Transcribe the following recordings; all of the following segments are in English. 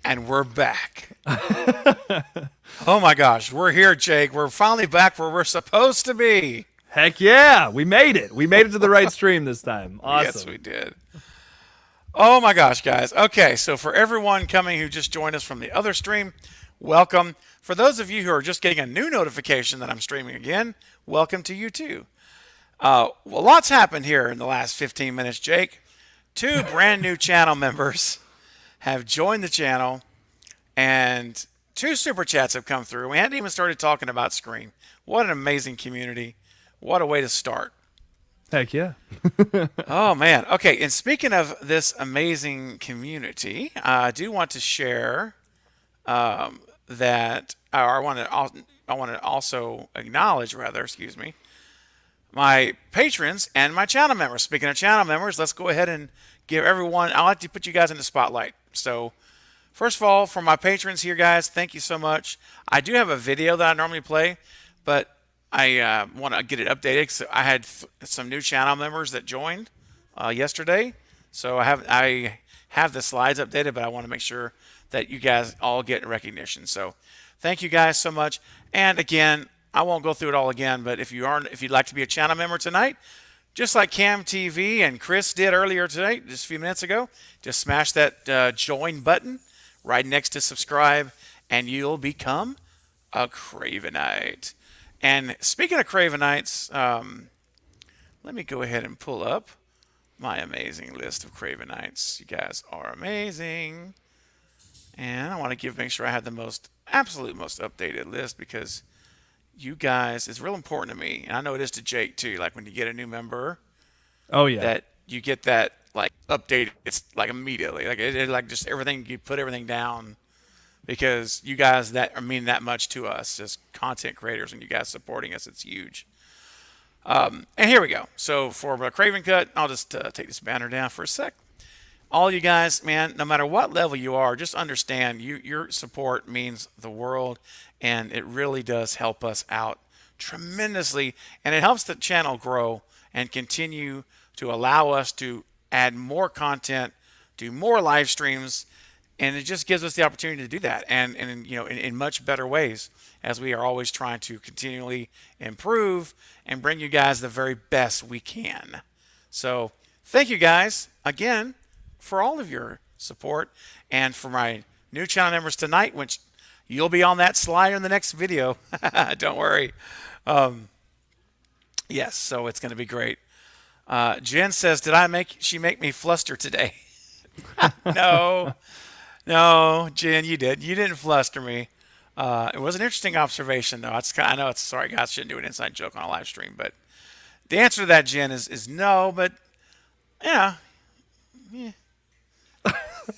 And we're back. Oh my gosh, we're here, Jake. We're finally back where we're supposed to be. Heck yeah, we made it. We made it to the right stream this time. Awesome. Yes, we did. Oh my gosh, guys. Okay, so for everyone coming who just joined us from the other stream, welcome. For those of you who are just getting a new notification that I'm streaming again, welcome to you too. Well, lots happened here in the last 15 minutes, Jake. Two brand new channel members have joined the channel, and two super chats have come through. We hadn't even started talking about Scream. What an amazing community. What a way to start. Heck yeah. Oh, man. Okay, and speaking of this amazing community, I do want to share that, or I want to also acknowledge, rather, excuse me, my patrons and my channel members. Speaking of channel members, let's go ahead and give everyone, I like to put you guys in the spotlight. So, first of all, for my patrons here, guys, thank you so much. I do have a video that I normally play, but I want to get it updated. So I had some new channel members that joined yesterday. So I have the slides updated, but I want to make sure that you guys all get recognition. So thank you guys so much. And again, I won't go through it all again, but if you'd like to be a channel member tonight, just like Cam TV and Chris did earlier today, just a few minutes ago, just smash that join button right next to subscribe, and you'll become a Cravenite. And speaking of Cravenites, let me go ahead and pull up my amazing list of Cravenites. You guys are amazing. And I want to make sure I have the absolute most updated list, because you guys, it's real important to me, and I know it is to Jake too. Like when you get a new member, Oh yeah. that you get that like updated. It's like immediately, like it like just everything. You put everything down, because you guys that mean that much to us as content creators, and you guys supporting us. It's huge. And here we go. So for a Craven cut, I'll just take this banner down for a sec. All you guys, man, no matter what level you are, just understand your support means the world, and it really does help us out tremendously, and it helps the channel grow and continue to allow us to add more content, do more live streams, and it just gives us the opportunity to do that, and in much better ways, as we are always trying to continually improve and bring you guys the very best we can. So thank you guys again for all of your support, and for my new channel members tonight, which you'll be on that slider in the next video. Don't worry. Yes, so it's going to be great. Jen says, did she make me fluster today? No, Jen, you did. You didn't fluster me. It was an interesting observation, though. I know sorry, guys, shouldn't do an inside joke on a live stream, but the answer to that, Jen, is no, but yeah.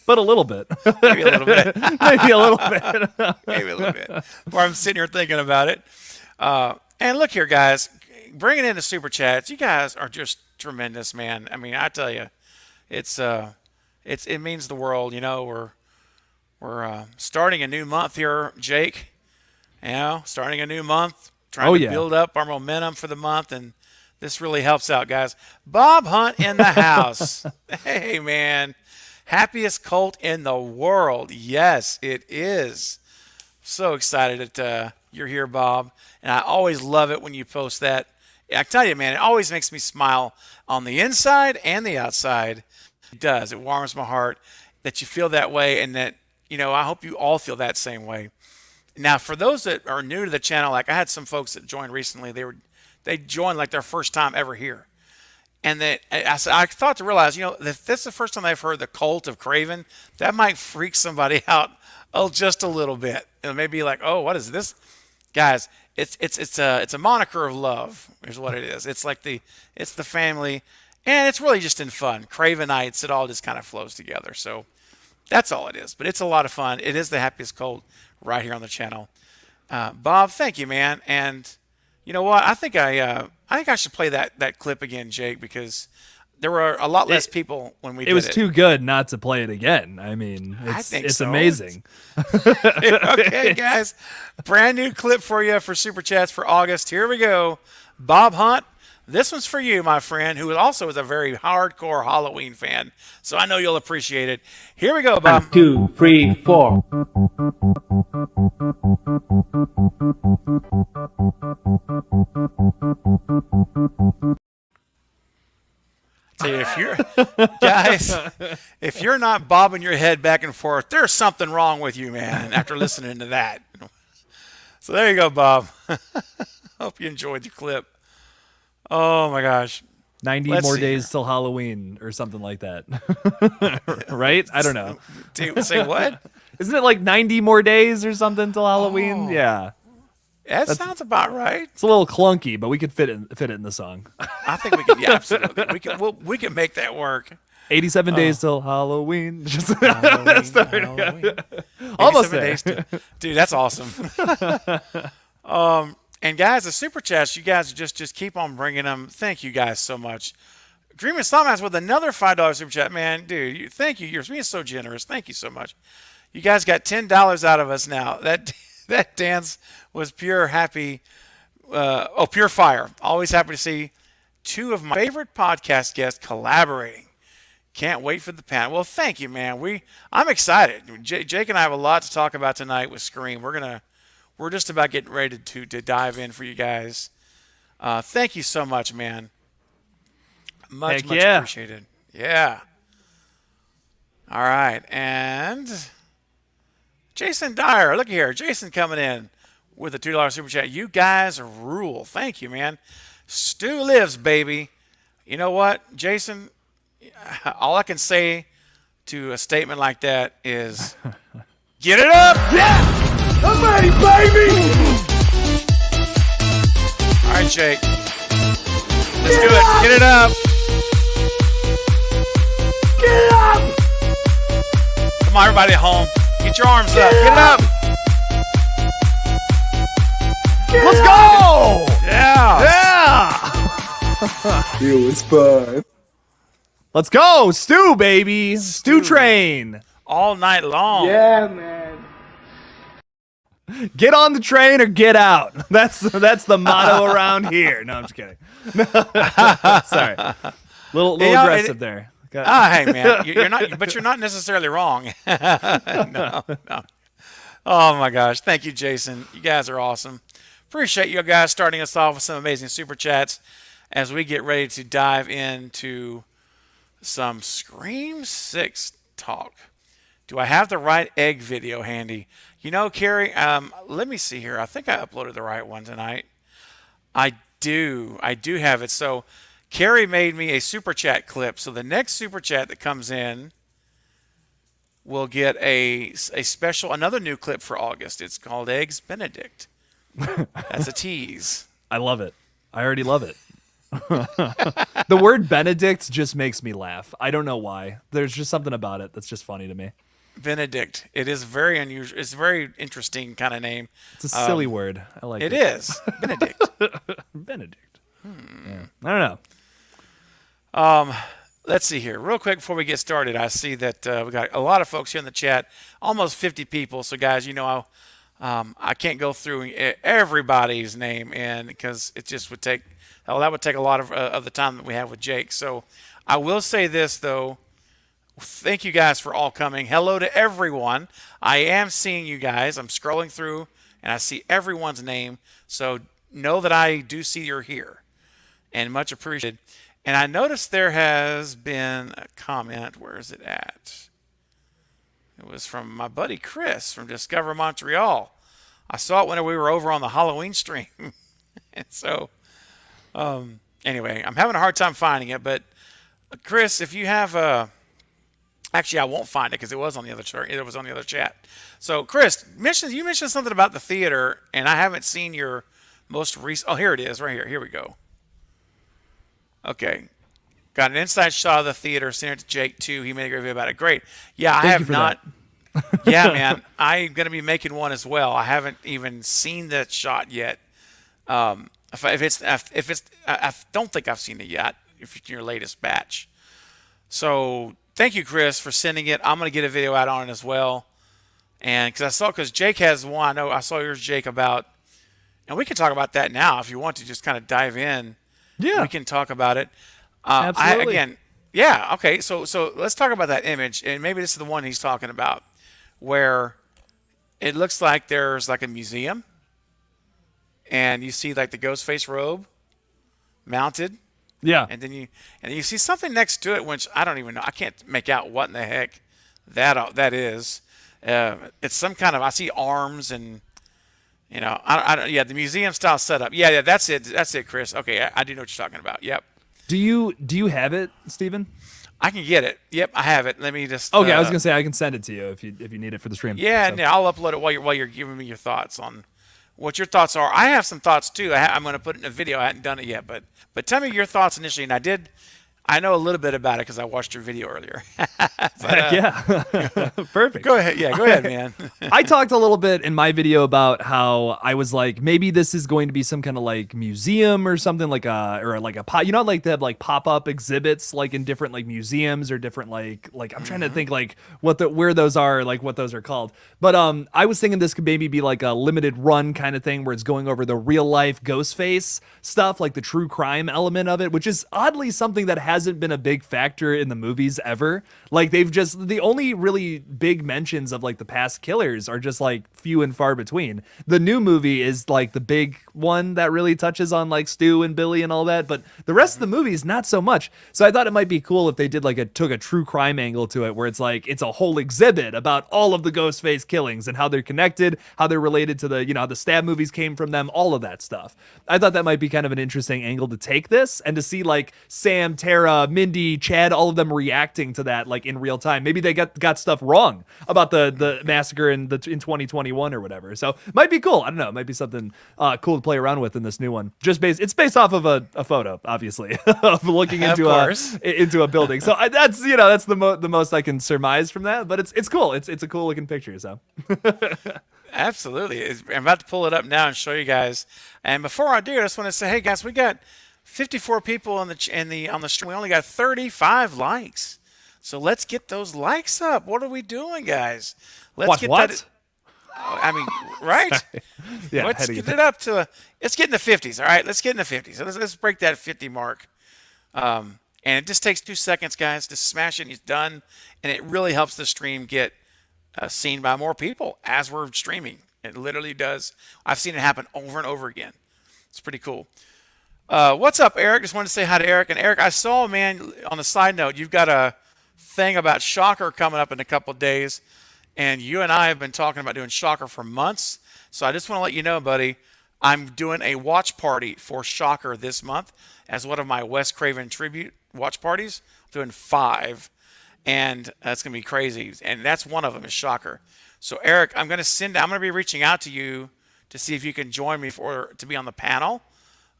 But a little bit. Maybe a little bit. Maybe a little bit. Maybe a little bit. Or I'm sitting here thinking about it. And look here, guys, bringing in the super chats. You guys are just tremendous, man. I mean, I tell you, it means the world. You know, we're starting a new month here, Jake. You know, starting a new month, trying to build up our momentum for the month, and this really helps out, guys. Bob Hunt in the house. Hey, man. Happiest cult in the world. Yes, it is. So excited that you're here, Bob. And I always love it when you post that. I tell you, man, it always makes me smile on the inside and the outside. It does. It warms my heart that you feel that way, and that, I hope you all feel that same way. Now, for those that are new to the channel, like I had some folks that joined recently. They joined like their first time ever here. And that I thought to realize, if this is the first time I've heard the cult of Craven, that might freak somebody out just a little bit. And maybe like, oh, what is this? Guys, it's a moniker of love, is what it is. It's like it's the family, and it's really just in fun. Cravenites, it all just kind of flows together. So that's all it is. But it's a lot of fun. It is the happiest cult right here on the channel. Bob, thank you, man. And you know what? I think I should play that clip again, Jake, because there were a lot less people when we did it. It was too good not to play it again. I mean, it's amazing. Okay, guys. Brand new clip for you for Super Chats for August. Here we go. Bob Hunt This one's for you, my friend, who also is a very hardcore Halloween fan. So I know you'll appreciate it. Here we go, Bob. 1, 2, 3, 4. See, if you're guys, if you're not bobbing your head back and forth, there's something wrong with you, man. After listening to that, so there you go, Bob. Hope you enjoyed the clip. Oh my gosh, 90 more days till Halloween or something like that, right? I don't know. Say what? Isn't it like 90 more days or something till Halloween? Oh. Yeah. That sounds about right. It's a little clunky, but we could fit it in the song. I think we could. Yeah, absolutely. We can make that work. 87 days till Halloween. Halloween. Almost 87 there. days dude, that's awesome. And guys, the super chats, you guys just keep on bringing them. Thank you guys so much. Dreaming Slumhouse with another $5 super chat, man, dude. Thank you. You're being so generous. Thank you so much. You guys got $10 out of us now. That dance was pure happy. Pure fire. Always happy to see two of my favorite podcast guests collaborating. Can't wait for the panel. Well, thank you, man. I'm excited. Jake and I have a lot to talk about tonight with Scream. We're just about getting ready to dive in for you guys. Thank you so much, man. Much yeah. Appreciated. Yeah. All right, and Jason Dyer, look here. Jason coming in with a $2 super chat. You guys rule. Thank you, man. Stu lives, baby. You know what, Jason? All I can say to a statement like that is, get it up. Yeah! I'm ready, baby! All right, Jake. Let's do it. Get it up. Get it up! Come on, everybody at home. Get your arms up. Get it up. Let's go! Yeah. Yeah! It was fun. Let's go, Stu, baby. Stew train. All night long. Yeah, man. Get on the train or get out. That's the motto around here. No, I'm just kidding. Sorry. Little aggressive there. Hey man, you're not necessarily wrong. No. Oh my gosh, thank you, Jason. You guys are awesome. Appreciate you guys starting us off with some amazing super chats as we get ready to dive into some Scream 6 talk. Do I have the right egg video handy? You know, Carrie, let me see here. I think I uploaded the right one tonight. I do have it. So Carrie made me a super chat clip. So the next super chat that comes in will get a special, another new clip for August. It's called Eggs Benedict. That's a tease. I love it. I already love it. The word Benedict just makes me laugh. I don't know why. There's just something about it that's just funny to me. Benedict. It is very unusual. It's a very interesting kind of name. It's a silly word. I like it. It is. Benedict. Benedict. Yeah. I don't know. Let's see here. Real quick before we get started, I see that we got a lot of folks here in the chat. Almost 50 people. So, guys, you know, I can't go through everybody's name because it just would take that would take a lot of the time that we have with Jake. So I will say this, though. Thank you guys for all coming. Hello to everyone. I am seeing you guys. I'm scrolling through, and I see everyone's name. So know that I do see you're here, and much appreciated. And I noticed there has been a comment. Where is it at? It was from my buddy Chris from Discover Montreal. I saw it when we were over on the Halloween stream. And so, anyway, I'm having a hard time finding it. But, Chris, if you have actually, I won't find it because it was on the other chart. It was on the other chat. So, Chris, you mentioned something about the theater, and I haven't seen your most recent. Oh, here it is, right here. Here we go. Okay, got an inside shot of the theater. Sent it to Jake too. He made a great video about it. Great. Yeah, I have not. Yeah, man, I'm gonna be making one as well. I haven't even seen that shot yet. I don't think I've seen it yet. If it's your latest batch. So thank you, Chris, for sending it. I'm going to get a video out on it as well. And because Jake has one, I know I saw yours, Jake, about, and we can talk about that now if you want to just kind of dive in Yeah. we can talk about it. Absolutely. Yeah, okay. So let's talk about that image, and maybe this is the one he's talking about, where it looks like there's like a museum, and you see like the ghost face robe mounted, Yeah. and then you see something next to it, which I don't even know. I can't make out what in the heck that is. It's some kind of, I see arms and yeah, the museum style setup. Yeah, that's it, Chris. Okay, I do know what you're talking about. Yep. Do you have it, Steven? I can get it. Yep, I have it. Let me just. Okay, I was gonna say I can send it to you if you need it for the stream. Yeah, So. no, I'll upload it while you're giving me your thoughts on what your thoughts are. I have some thoughts too. I'm going to put it in a video. I hadn't done it yet, but tell me your thoughts initially. And I know a little bit about it because I watched your video earlier. Heck yeah. Perfect. Go ahead. Yeah, go ahead, man. I talked a little bit in my video about how I was like, maybe this is going to be some kind of like museum or something like like they have like pop-up exhibits like in different like museums or different like I'm trying to think like where those are, like what those are called. But I was thinking this could maybe be like a limited run kind of thing where it's going over the real life Ghostface stuff, like the true crime element of it, which is oddly something that hasn't been a big factor in the movies ever. Like the only really big mentions of like the past killers are just like few and far between. The new movie is like the big one that really touches on like Stu and Billy and all that, but the rest of the movie is not so much. So I thought it might be cool if they did took a true crime angle to it, where it's like it's a whole exhibit about all of the Ghostface killings and how they're connected, how they're related to the how the stab movies came from them, all of that stuff. I thought that might be kind of an interesting angle to take this, and to see like Sam, Tara, Mindy, Chad, all of them reacting to that like in real time. Maybe they got stuff wrong about the massacre in 2021 or whatever. So might be cool. I don't know. It might be something cool to play around with in this new one. It's based off of a photo, obviously, of looking into a building. So that's the most I can surmise from that. But it's cool. It's a cool looking picture. So. Absolutely. I'm about to pull it up now and show you guys. And before I do, I just want to say, hey guys, we got 54 people on the stream. We only got 35 likes. So let's get those likes up. What are we doing, guys? Let's get what? that. I mean, right? Yeah. Let's get it up to. Let's get in the 50s. All right, let's get in the 50s. So let's break that 50 mark. And it just takes 2 seconds, guys. Just smash it and it's done. And it really helps the stream get seen by more people as we're streaming. It literally does. I've seen it happen over and over again. It's pretty cool. What's up, Eric? Just wanted to say hi to Eric. And Eric, I saw, man, on a side note, you've got a thing about Shocker coming up in a couple of days. And you and I have been talking about doing Shocker for months. So I just want to let you know, buddy, I'm doing a watch party for Shocker this month as one of my Wes Craven tribute watch parties. I'm doing 5. And that's going to be crazy. And that's one of them is Shocker. So, Eric, I'm going to be reaching out to you to see if you can join me to be on the panel.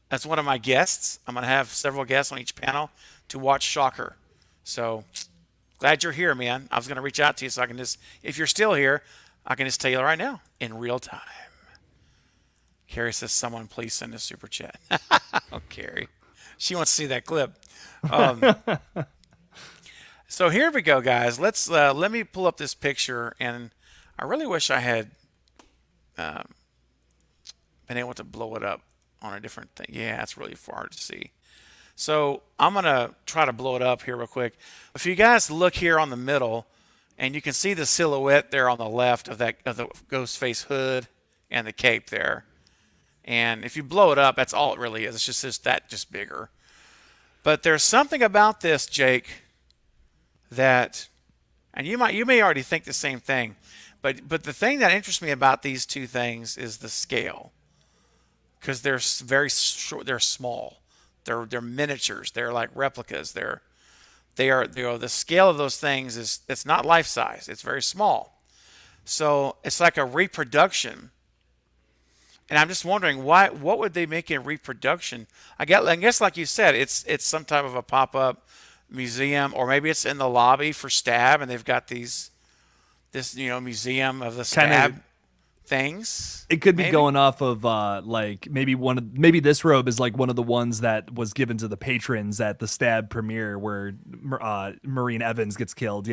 That's one of my guests. I'm going to have several guests on each panel to watch Shocker. So, glad you're here, man. I was going to reach out to you so I can just, if you're still here, I can just tell you right now in real time. Carrie says, someone please send a super chat. Oh, Carrie. She wants to see that clip. So here we go, guys. Let me pull up this picture, and I really wish I had been able to blow it up on a different thing. Yeah, it's really hard to see. So I'm gonna try to blow it up here real quick. If you guys look here on the middle, and you can see the silhouette there on the left of the Ghostface hood and the cape there. And if you blow it up, that's all it really is. It's just bigger. But there's something about this, Jake, that, and you may already think the same thing, but the thing that interests me about these two things is the scale, because they're very short, they're small, they're miniatures, they're like replicas, they are the scale of those things it's not life size, it's very small, so it's like a reproduction. And I'm just wondering what would they make a reproduction? I guess like you said, it's some type of a pop-up museum, or maybe it's in the lobby for Stab, and they've got this museum of the Stab things. It could be going off of like maybe this robe is like one of the ones that was given to the patrons at the Stab premiere where Maureen Evans gets killed,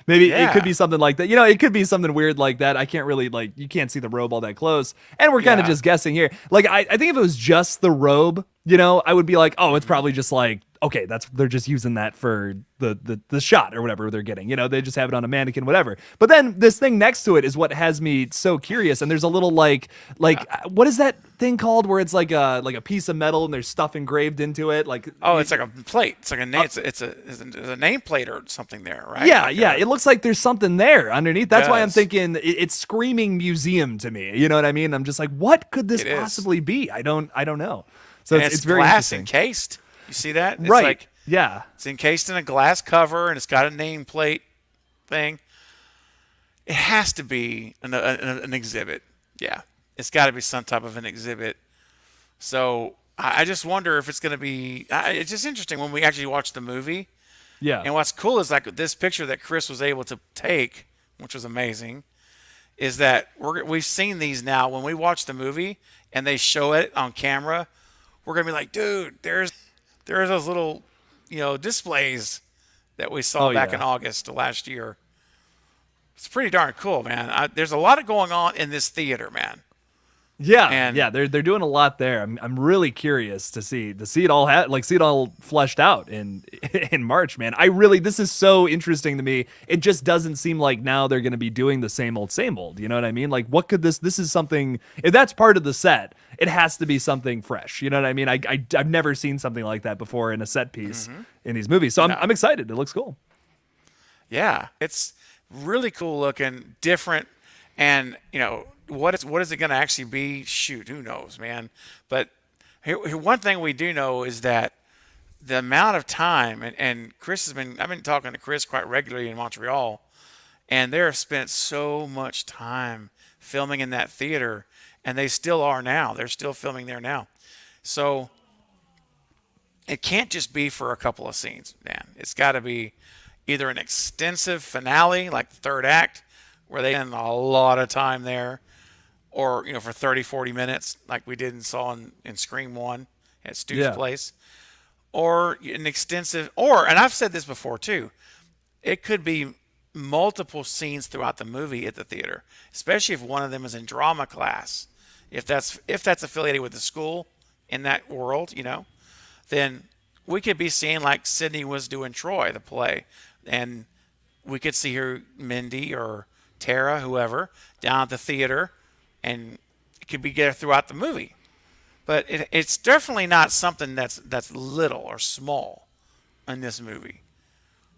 maybe it could be something like that. It could be something weird like that. I can't really, you can't see the robe all that close, and we're kind of just guessing here. Like I think if it was just the robe, I would be like, oh, it's probably just like, okay, they're just using that for the shot or whatever they're getting. They just have it on a mannequin, whatever. But then this thing next to it is what has me so curious. And there's a little like what is that thing called where it's like a piece of metal and there's stuff engraved into it? Like, oh, it's like a plate. It's like a name. It's a nameplate or something there, right? Yeah, like yeah. It looks like there's something there underneath. That's why I'm does. thinking it's screaming museum to me. You know what I mean? I'm just like, what could this possibly be? I don't know. So it's very glass interesting. encased. You see that? It's Right. like, yeah. it's encased in a glass cover, and it's got a nameplate thing. It has to be an exhibit. Yeah, it's got to be some type of an exhibit. So I just wonder if it's going to be. It's just interesting when we actually watch the movie. Yeah. And what's cool is like this picture that Chris was able to take, which was amazing, is that we've seen these now. When we watch the movie and they show it on camera, we're gonna be like, dude, there's those little, displays that we saw back in August of last year. It's pretty darn cool, man. There's a lot going on in this theater, man. Yeah, And they're doing a lot there. I'm really curious to see it all see it all fleshed out in in March, man. This is so interesting to me. It just doesn't seem like now they're going to be doing the same old. You know what I mean? Like, what could this is something, if that's part of the set, it has to be something fresh. You know what I mean? I've never seen something like that before in a set piece in these movies. So I'm excited. It looks cool. Yeah, it's really cool looking, different, and what is it going to actually be? Shoot, who knows, man. But one thing we do know is that the amount of time, and I've been talking to Chris quite regularly in Montreal, and they have spent so much time filming in that theater, and they still are now. They're still filming there now. So it can't just be for a couple of scenes, man. It's got to be either an extensive finale, like the third act, where they spend a lot of time there, or for 30, 40 minutes, like we did and saw in Scream 1 at Stu's place, or an extensive, and I've said this before too, it could be multiple scenes throughout the movie at the theater, especially if one of them is in drama class. If that's affiliated with the school in that world, then we could be seeing like Sydney was doing Troy, the play, and we could see her, Mindy or Tara, whoever, down at the theater, and it could be there throughout the movie. But it's definitely not something that's little or small in this movie.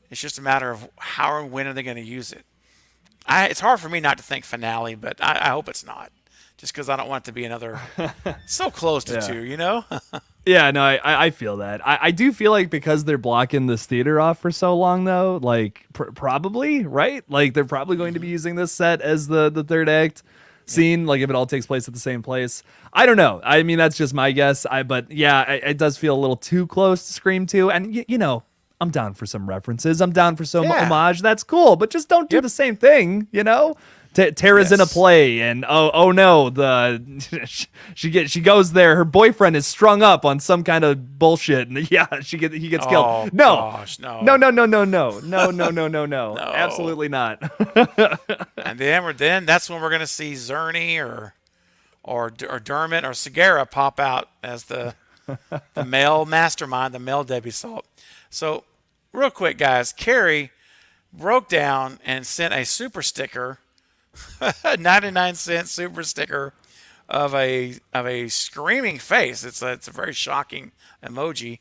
It's just a matter of how and when are they going to use it. It's hard for me not to think finale, but I hope it's not. Just because I don't want it to be another so close to 2, Yeah, no, I feel that. I do feel like because they're blocking this theater off for so long, though, like probably, right? Like they're probably going to be using this set as the third act scene, like if it all takes place at the same place. I don't know. I mean, that's just my guess. But yeah, it does feel a little too close to Scream 2. And, I'm down for some references. I'm down for some homage. That's cool. But just don't do the same thing, Tara's in a play, and oh no, she goes there. Her boyfriend is strung up on some kind of bullshit, and he gets killed. No, gosh, no, absolutely not. And then that's when we're gonna see Zerny or Dermot or Segura pop out as the male mastermind, the male Debbie Salt. So real quick, guys, Carrie broke down and sent a super sticker. 99-cent super sticker of a screaming face. It's a very shocking emoji.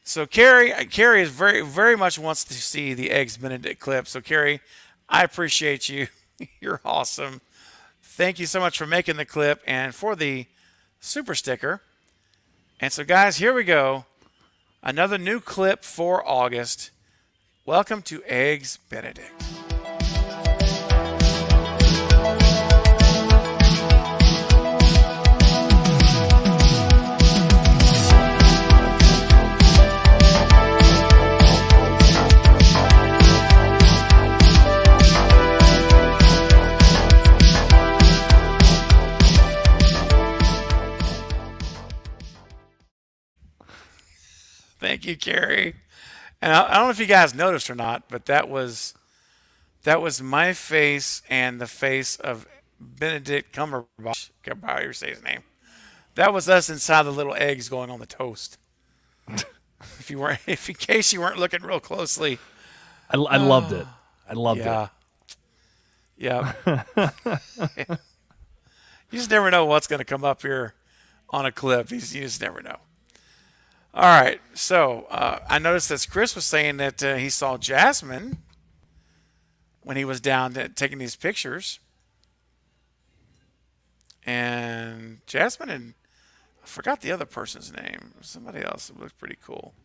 So Carrie is very, very much wants to see the Eggs Benedict clip. So Carrie, I appreciate you. You're awesome. Thank you so much for making the clip and for the super sticker. And so guys, here we go. Another new clip for August. Welcome to Eggs Benedict. Thank you, Carrie. And I don't know if you guys noticed or not, but that was my face and the face of Benedict Cumberbatch. However you say his name. That was us inside the little eggs going on the toast. If in case you weren't looking real closely. I loved it. I loved Yeah. it. Yeah. You just never know what's going to come up here on a clip. You just never know. All right. So I noticed that Chris was saying that he saw Jasmine when he was down taking these pictures. And Jasmine and I forgot the other person's name. Somebody else. It looked pretty cool.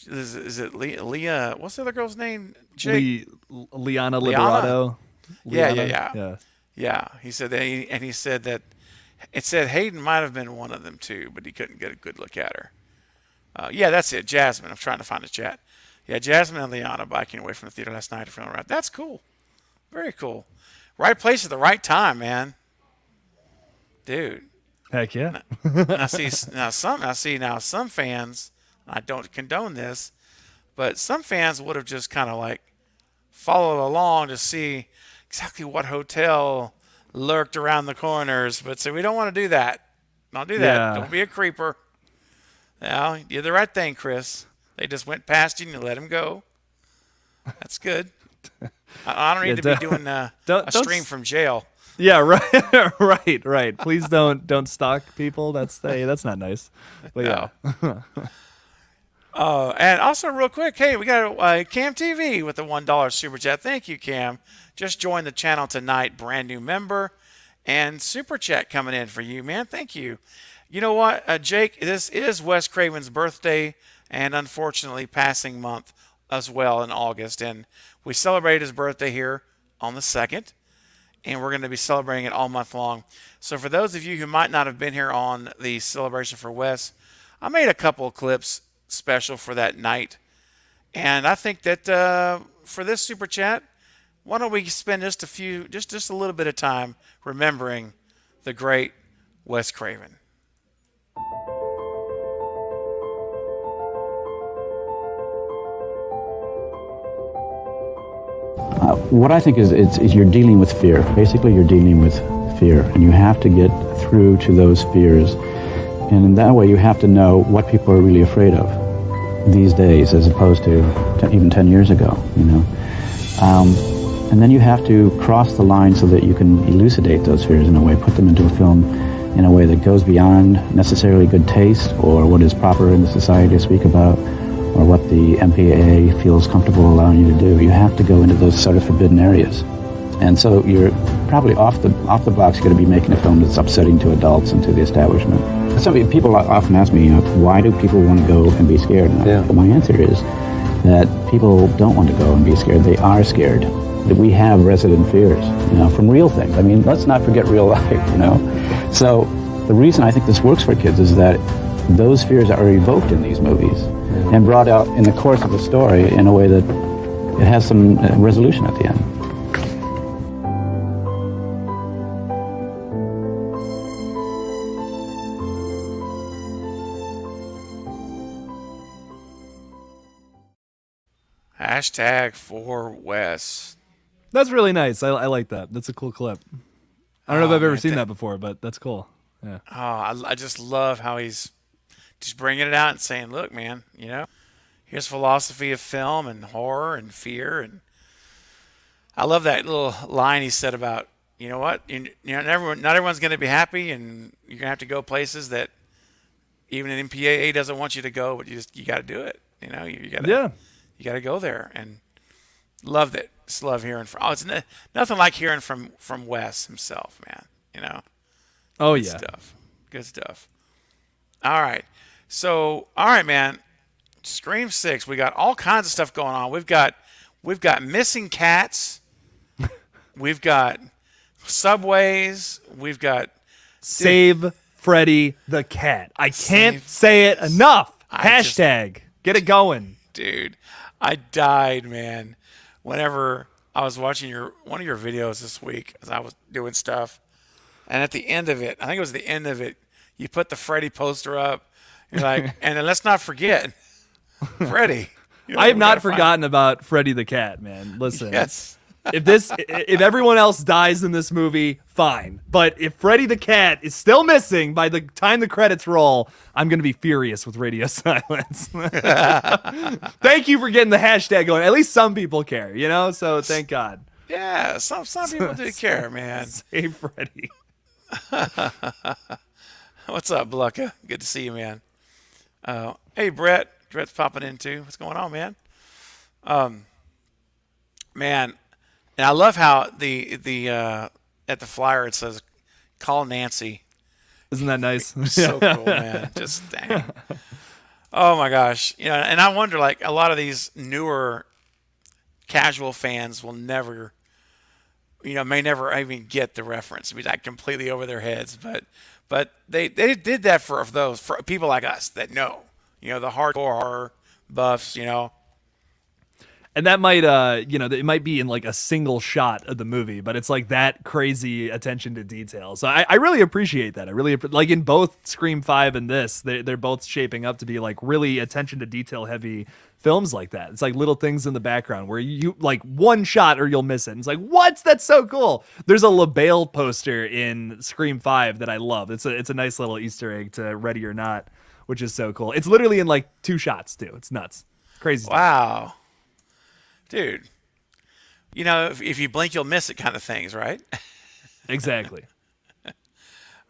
Is it Leah? What's the other girl's name? Liana Liberato. Yeah. He said that, he said that it said Hayden might have been one of them too, but he couldn't get a good look at her. Yeah, that's it. Jasmine. I'm trying to find the chat. Yeah, Jasmine and Liana biking away from the theater last night. That's cool. Very cool. Right place at the right time, man. Dude. Heck yeah. Now some fans, I don't condone this, but some fans would have just kind of like followed along to see exactly what hotel lurked around the corners. But so we don't want to do that. Don't do that. Yeah. Don't be a creeper. Now, you did the right thing, Chris. They just went past you and you let them go. That's good. I don't need to be doing a stream from jail. Yeah, right, right. Please don't stalk people. That's not nice. But yeah. And also, real quick, hey, we got Cam TV with the $1 super chat. Thank you, Cam. Just joined the channel tonight, brand new member, and super chat coming in for you, man. Thank you. You know what, Jake? This is Wes Craven's birthday, and unfortunately, passing month as well in August. And we celebrate his birthday here on the 2nd. And we're going to be celebrating it all month long. So for those of you who might not have been here on the celebration for Wes, I made a couple of clips special for that night. And I think that for this super chat, why don't we spend just a little bit of time remembering the great Wes Craven. What I think is you're dealing with fear. Basically, you're dealing with fear, and you have to get through to those fears. And in that way, you have to know what people are really afraid of these days, as opposed to even 10 years ago, you know. And then you have to cross the line so that you can elucidate those fears in a way, put them into a film in a way that goes beyond necessarily good taste or what is proper in the society to speak about, or what the MPAA feels comfortable allowing you to do. You have to go into those sort of forbidden areas. And so you're probably off the box going to be making a film that's upsetting to adults and to the establishment. So people often ask me, why do people want to go and be scared? And my answer is that people don't want to go and be scared. They are scared. That we have resident fears, you know, from real things. I mean, let's not forget real life, you know. So the reason I think this works for kids is that those fears are evoked in these movies and brought out in the course of the story in a way that it has some resolution at the end. Hashtag for Wes. That's really nice. I like that. That's a cool clip. I don't know if I've ever man, seen that before, but that's cool. Yeah. I just love how he's just bringing it out and saying, look, man, you know, here's philosophy of film and horror and fear. And I love that little line he said about, you know what, not everyone's going to be happy, and you're going to have to go places that even an MPAA doesn't want you to go, but you got to do it. You know, you got to go there. And loved it. Just love hearing from. It's nothing like hearing from Wes himself, man. You know. Oh Good yeah. stuff. Good stuff. All right. So, all right, man. Scream 6. We got all kinds of stuff going on. We've got missing cats. We've got subways. We've got Save Freddy the cat. I can't say it enough. Hashtag. Get it going. Dude, I died, man. Whenever I was watching one of your videos this week as I was doing stuff, and at the end of it, I think it was the end of it, you put the Freddy poster up. You're like, and then let's not forget Freddy. I have not forgotten about Freddy the cat, man. Listen. Yes. If everyone else dies in this movie, fine. But if Freddy the Cat is still missing by the time the credits roll, I'm going to be furious with Radio Silence. Thank you for getting the hashtag going. At least some people care, you know? So thank God. Yeah, some people do care, man. Save Freddy. What's up, Blucka? Good to see you, man. Hey, Brett. Brett's popping in too. What's going on, man? Man, and I love how the at the flyer it says, "Call Nancy." Isn't that nice? So cool, man. Just dang. Oh my gosh, you know, and I wonder, like, a lot of these newer casual fans will never, you know, may never even get the reference. Be like completely over their heads, but they did that for people like us that know, you know, the hardcore horror buffs, you know. And that might, you know, it might be in like a single shot of the movie, but it's like that crazy attention to detail. So I really appreciate that. I really like in both Scream 5 and this, they're both shaping up to be like really attention to detail heavy films like that. It's like little things in the background where you like one shot or you'll miss it. And it's like, what? That's so cool. There's a LaBelle poster in Scream 5 that I love. It's a nice little Easter egg to Ready or Not, which is so cool. It's literally in like 2 shots too. It's nuts. Crazy. Wow. Dude, you know, if you blink, you'll miss it kind of things, right? Exactly.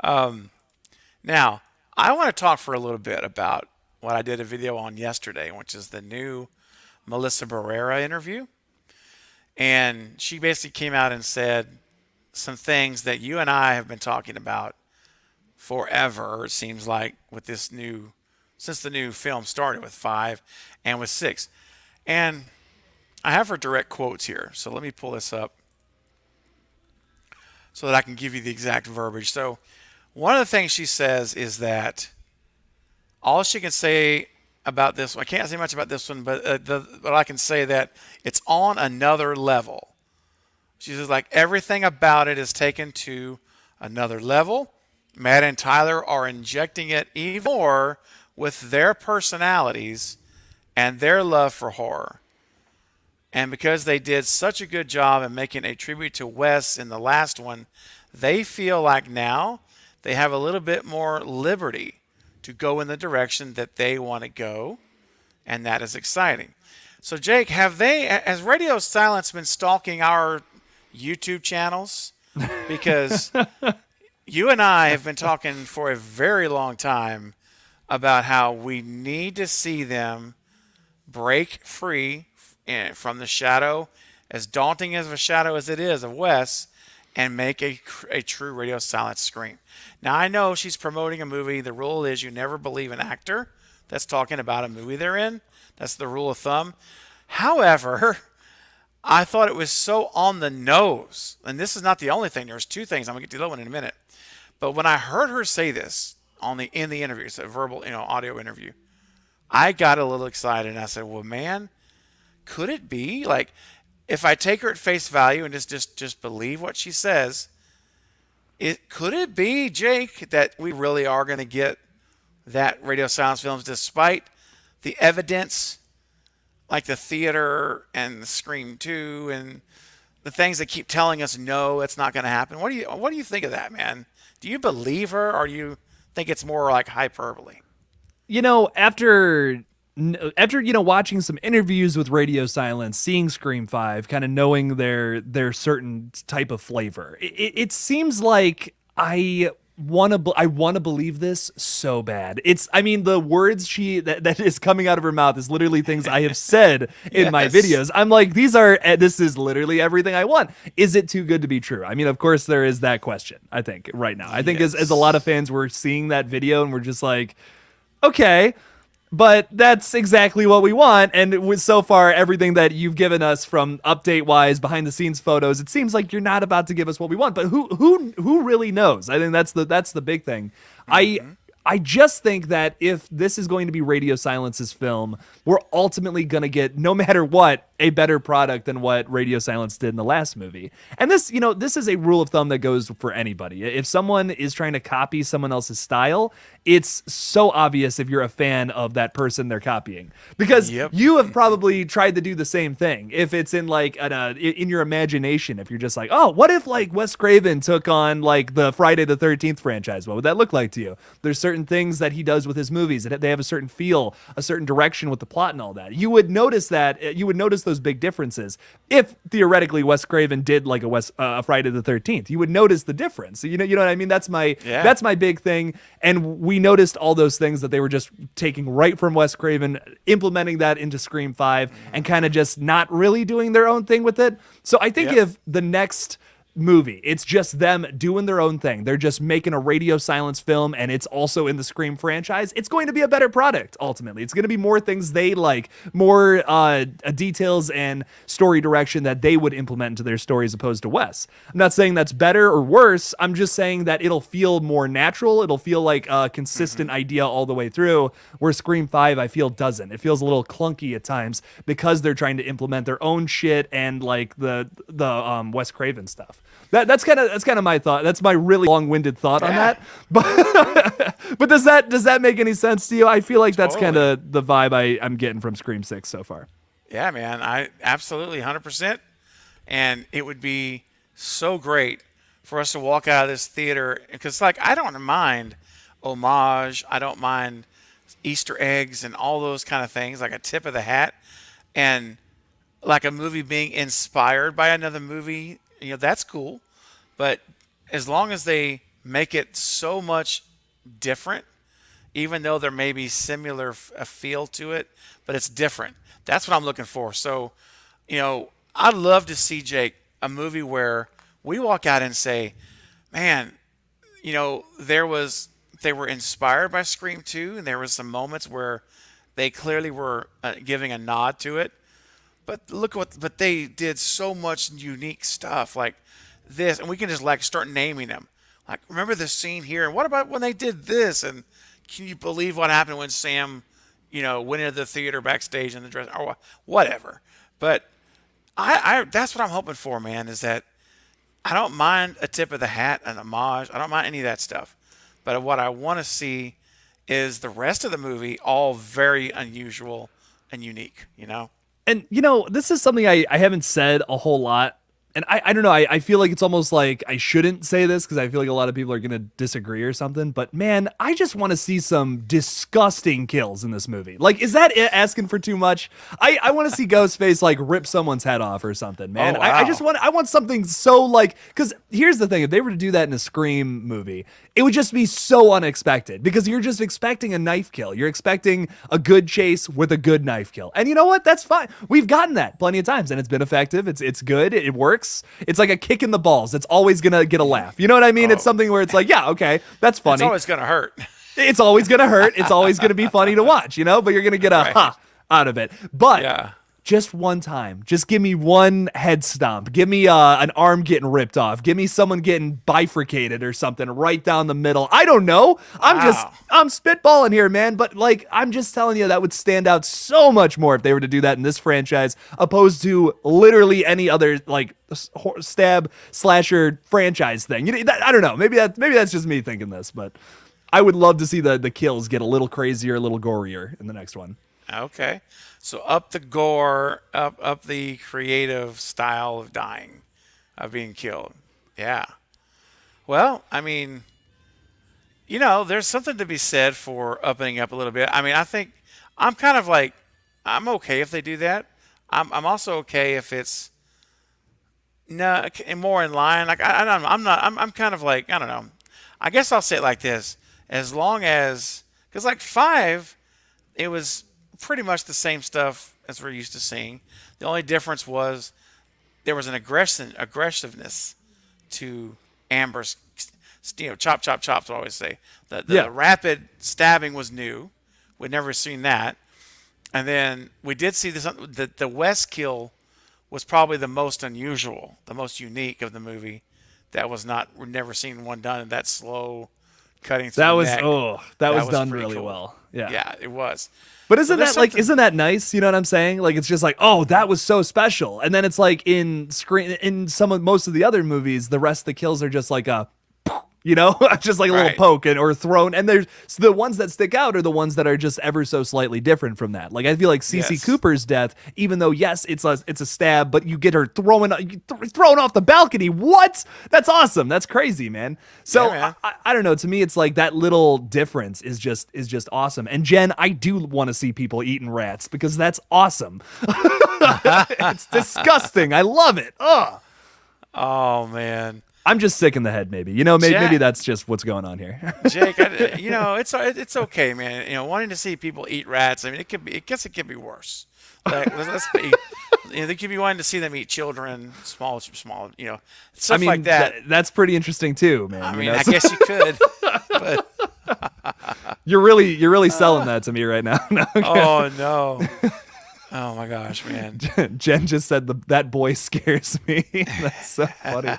Now, I want to talk for a little bit about what I did a video on yesterday, which is the new Melissa Barrera interview. And she basically came out and said some things that you and I have been talking about forever, it seems like, with this since the new film started with 5 and with 6. And I have her direct quotes here, so let me pull this up so that I can give you the exact verbiage. So one of the things she says is that all she can say about this one, I can't say much about this one, but I can say that it's on another level. She says, like, everything about it is taken to another level. Matt and Tyler are injecting it even more with their personalities and their love for horror. And because they did such a good job in making a tribute to Wes in the last one, they feel like now they have a little bit more liberty to go in the direction that they want to go. And that is exciting. So, Jake, has Radio Silence been stalking our YouTube channels? Because you and I have been talking for a very long time about how we need to see them break free from the shadow, as daunting as a shadow as it is of Wes, and make a true Radio Silence Scream. Now, I know she's promoting a movie. The rule is you never believe an actor that's talking about a movie they're in. That's the rule of thumb. However, I thought it was so on the nose. And this is not the only thing. There's 2 things. I'm going to get to the other one in a minute. But when I heard her say this in the interview, it's a verbal, audio interview, I got a little excited. And I said, well, man, could it be, like, if I take her at face value and just believe what she says, could it be, Jake, that we really are going to get that Radio Silence films despite the evidence, like the theater and the Scream 2 and the things that keep telling us no, it's not going to happen? What do you think of that, man? Do you believe her, or do you think it's more like hyperbole? You know, after watching some interviews with Radio Silence, seeing Scream 5, kind of knowing their certain type of flavor, it seems like I want to believe this so bad. The words that is coming out of her mouth is literally things I have said in my videos. I'm like, this is literally everything I want. Is it too good to be true? I mean, of course there is that question, I think, right now. I think as a lot of fans, we're seeing that video and we're just like, okay, but that's exactly what we want. And with so far everything that you've given us from update-wise, behind-the-scenes photos, it seems like you're not about to give us what we want. But who really knows? I think that's the big thing. Mm-hmm. I just think that if this is going to be Radio Silence's film, we're ultimately going to get, no matter what, a better product than what Radio Silence did in the last movie. And this, this is a rule of thumb that goes for anybody. If someone is trying to copy someone else's style, it's so obvious if you're a fan of that person they're copying. Because you have probably tried to do the same thing. If it's in like in your imagination, if you're just like, oh, what if like Wes Craven took on like the Friday the 13th franchise? What would that look like to you? There's certain things that he does with his movies that they have a certain feel, a certain direction with the plot and all that. You would notice that. You would notice those big differences. If theoretically Wes Craven did like a Friday the 13th, you would notice the difference. You know what I mean? That's my big thing. And we noticed all those things that they were just taking right from Wes Craven, implementing that into Scream 5, and kind of just not really doing their own thing with it. So I think if the next movie, it's just them doing their own thing, they're just making a Radio Silence film, and it's also in the Scream franchise, it's going to be a better product. Ultimately, it's going to be more things they like, more details and story direction that they would implement into their story as opposed to Wes. I'm not saying that's better or worse. I'm just saying that it'll feel more natural. It'll feel like a consistent idea all the way through, where Scream 5 I feel doesn't. It feels a little clunky at times because they're trying to implement their own shit and like the Wes Craven stuff. That's kind of my thought. That's my really long-winded thought on that. But does that make any sense to you? I feel like that's kind of the vibe I'm getting from Scream 6 so far. Yeah, man. I absolutely 100%. And it would be so great for us to walk out of this theater, because like I don't mind homage, I don't mind Easter eggs and all those kind of things, like a tip of the hat, and like a movie being inspired by another movie. That's cool. But as long as they make it so much different, even though there may be similar a feel to it, but it's different. That's what I'm looking for. So, I'd love to see, Jake, a movie where we walk out and say, man, they were inspired by Scream 2, and there was some moments where they clearly were giving a nod to it. But but they did so much unique stuff like this, and we can just like start naming them. Like, remember this scene here, and what about when they did this? And can you believe what happened when Sam, went into the theater backstage in the dress or whatever? But I that's what I'm hoping for, man. Is that I don't mind a tip of the hat, an homage. I don't mind any of that stuff. But what I want to see is the rest of the movie all very unusual and unique. And, this is something I haven't said a whole lot. And I don't know, I feel like it's almost like I shouldn't say this because I feel like a lot of people are going to disagree or something. But, man, I just want to see some disgusting kills in this movie. Like, is that asking for too much? I want to see Ghostface, like, rip someone's head off or something, man. Oh, wow. I want something so, like, because here's the thing. If they were to do that in a Scream movie, it would just be so unexpected because you're just expecting a knife kill. You're expecting a good chase with a good knife kill. And you know what? That's fine. We've gotten that plenty of times, and it's been effective. It's good. It works. It's like a kick in the balls. It's always going to get a laugh. You know what I mean? It's something where it's like, yeah, okay, that's funny. It's always going to hurt. It's always going to hurt. It's always going to be funny to watch, but you're going to get a ha out of it. But just one time, just give me one head stomp. Give me an arm getting ripped off. Give me someone getting bifurcated or something right down the middle. I don't know. I'm spitballing here, man. But like, I'm just telling you that would stand out so much more if they were to do that in this franchise, opposed to literally any other like stab slasher franchise thing. I don't know. Maybe that's just me thinking this, but I would love to see the kills get a little crazier, a little gorier in the next one. Okay. So up the gore, up the creative style of dying, of being killed. Yeah. Well, I mean, there's something to be said for upping up a little bit. I mean, I think I'm kind of like, I'm okay if they do that. I'm also okay if it's more in line. Like I'm kind of like, I don't know. I guess I'll say it like this: as long as, because like 5, it was pretty much the same stuff as we're used to seeing. The only difference was there was an aggressiveness to Amber's, chop, chop, chop, I always say. The rapid stabbing was new. We'd never seen that. And then we did see this, the West kill was probably the most unusual, the most unique of the movie. That was we've never seen one done in that slow, cutting through That the was neck. that was done pretty really cool. well. Yeah. Yeah, it was. But So there's something- isn't that nice? You know what I'm saying? Like it's just like, oh, that was so special. And then it's like in most of the other movies, the rest of the kills are just like a just like a little Right. poke or thrown. And there's the ones that stick out are the ones that are just ever so slightly different from that. Like I feel like CC Yes. Cooper's death, even though yes, it's a stab, but you get her thrown off the balcony. What? That's awesome. That's crazy, man. So Yeah, man. I don't know. To me, it's like that little difference is just awesome. And Jen, I do want to see people eating rats because that's awesome. It's disgusting. I love it. Ugh. Oh man, I'm just sick in the head, maybe. Maybe Jack- that's just what's going on here. Jake, it's okay, man. Wanting to see people eat rats. I mean, it could be. I guess it could be worse. Like, let's be. They could be wanting to see them eat children, small. Stuff I mean, like that. That's pretty interesting too, man. I mean, I guess you could. But you're really selling that to me right now. No, okay. oh no. Oh my gosh, man. Jen just said that boy scares me. That's so funny.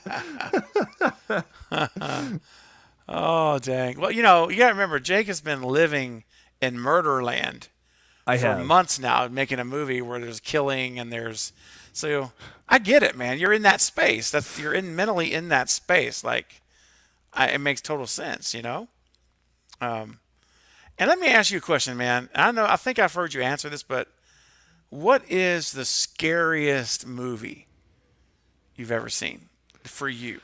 Oh dang. Well, you gotta remember, Jake has been living in Murderland I for have. months now, making a movie where there's killing and so I get it, man. You're in that space. You're mentally in that space. Like, it makes total sense, And let me ask you a question, man. I think I've heard you answer this, but what is the scariest movie you've ever seen for you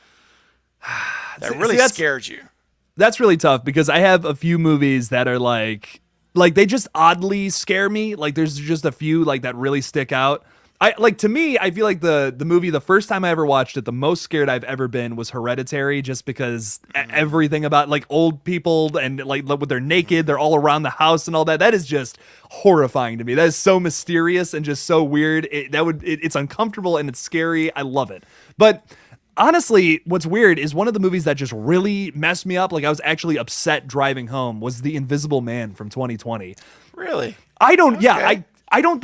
that really scared you? That's really tough because I have a few movies that are like they just oddly scare me. Like there's just a few like that really stick out. To me, I feel like the movie, the first time I ever watched it, the most scared I've ever been was Hereditary, just because everything about like old people and like when they're naked, they're all around the house and all that. That is just horrifying to me. That is so mysterious and just so weird. It's uncomfortable and it's scary. I love it. But honestly, what's weird is one of the movies that just really messed me up, like I was actually upset driving home, was The Invisible Man from 2020. Really? I don't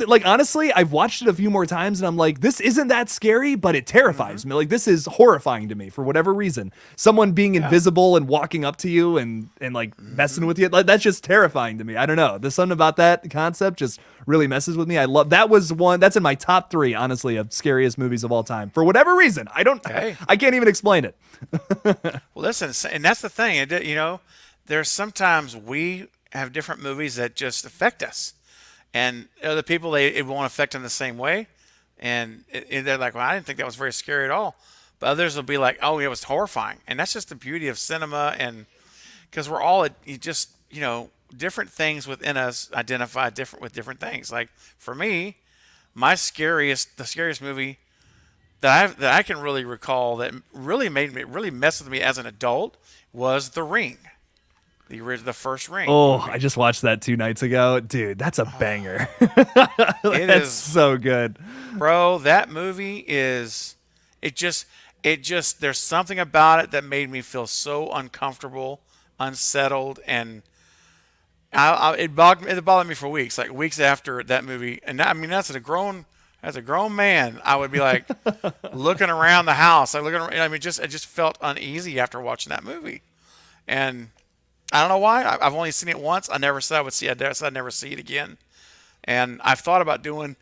like, honestly, I've watched it a few more times and I'm like, this isn't that scary, but it terrifies me. Like this is horrifying to me for whatever reason. Someone being invisible and walking up to you and like messing with you. Like, that's just terrifying to me. I don't know. There's something about that concept just really messes with me. I love that. Was one that's in my top 3, honestly, of scariest movies of all time for whatever reason. I can't even explain it. Well, listen, and that's the thing. There's sometimes we have different movies that just affect us. And other people, it won't affect them the same way. And they're like, well, I didn't think that was very scary at all. But others will be like, oh, it was horrifying. And that's just the beauty of cinema. And because we're all different things within us identify with different things. Like for me, the scariest movie that I can really recall that really messed with me as an adult was The Ring. The first Ring. Oh, movie. I just watched that 2 nights ago. Dude, that's a banger. It is so good. Bro, that movie is there's something about it that made me feel so uncomfortable, unsettled, and it bothered me for weeks, like weeks after that movie. And as a grown man, I would be like looking around the house. I just felt uneasy after watching that movie. And I don't know why. I've only seen it once. I never said I would see it. I said I'd never see it again. And I've thought about doing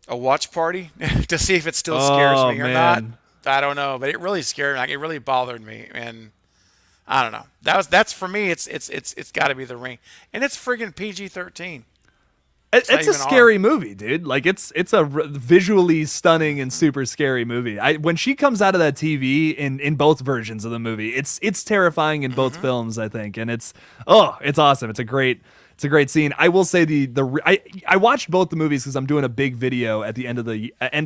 a watch party to see if it still scares me or not. I don't know, but it really scared me. Like, it really bothered me, and I don't know. That's for me. It's got to be The Ring, and it's friggin' PG-13. It's a scary movie, dude. Like it's a visually stunning and super scary movie. When she comes out of that TV in both versions of the movie, it's terrifying in both films, I think, and it's awesome. It's a great scene. I will say I watched both the movies because I'm doing a big video at the end of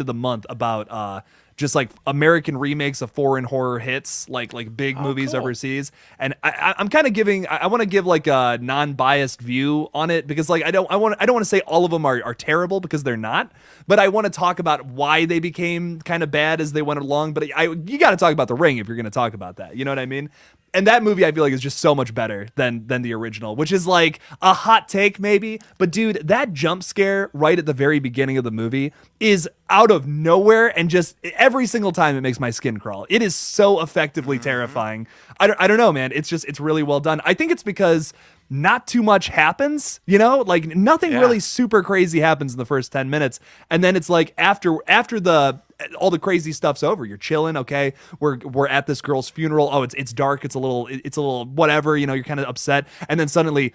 the month about just like American remakes of foreign horror hits, like big movies cool. overseas. And I'm kind of I want to give like a non-biased view on it because like I don't want to say all of them are terrible because they're not, but I want to talk about why they became kind of bad as they went along. But you got to talk about The Ring if you're going to talk about that. You know what I mean? And that movie I feel like is just so much better than the original, which is like a hot take maybe. But dude, that jump scare right at the very beginning of the movie is out of nowhere, and just every single time it makes my skin crawl. It is so effectively terrifying. I don't know, man. It's really well done. I think it's because not too much happens, like nothing really super crazy happens in the first 10 minutes. And then it's like after all the crazy stuff's over, you're chilling. Okay. We're at this girl's funeral. Oh, it's dark. It's a little whatever, you're kind of upset. And then suddenly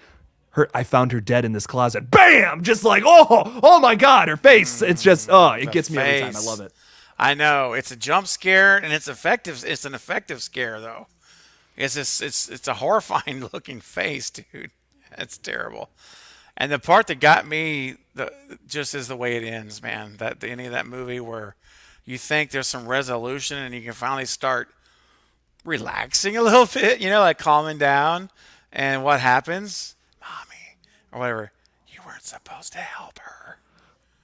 I found her dead in this closet. Bam! Just like, oh my God, her face. It's just, it gets me every time. I love it. I know. It's a jump scare, and it's effective. It's an effective scare, though. It's a horrifying looking face, dude. That's terrible. And the part that got me just is the way it ends, man. That the ending of that movie where you think there's some resolution and you can finally start relaxing a little bit, like calming down. And what happens? Mommy, or whatever, you weren't supposed to help her.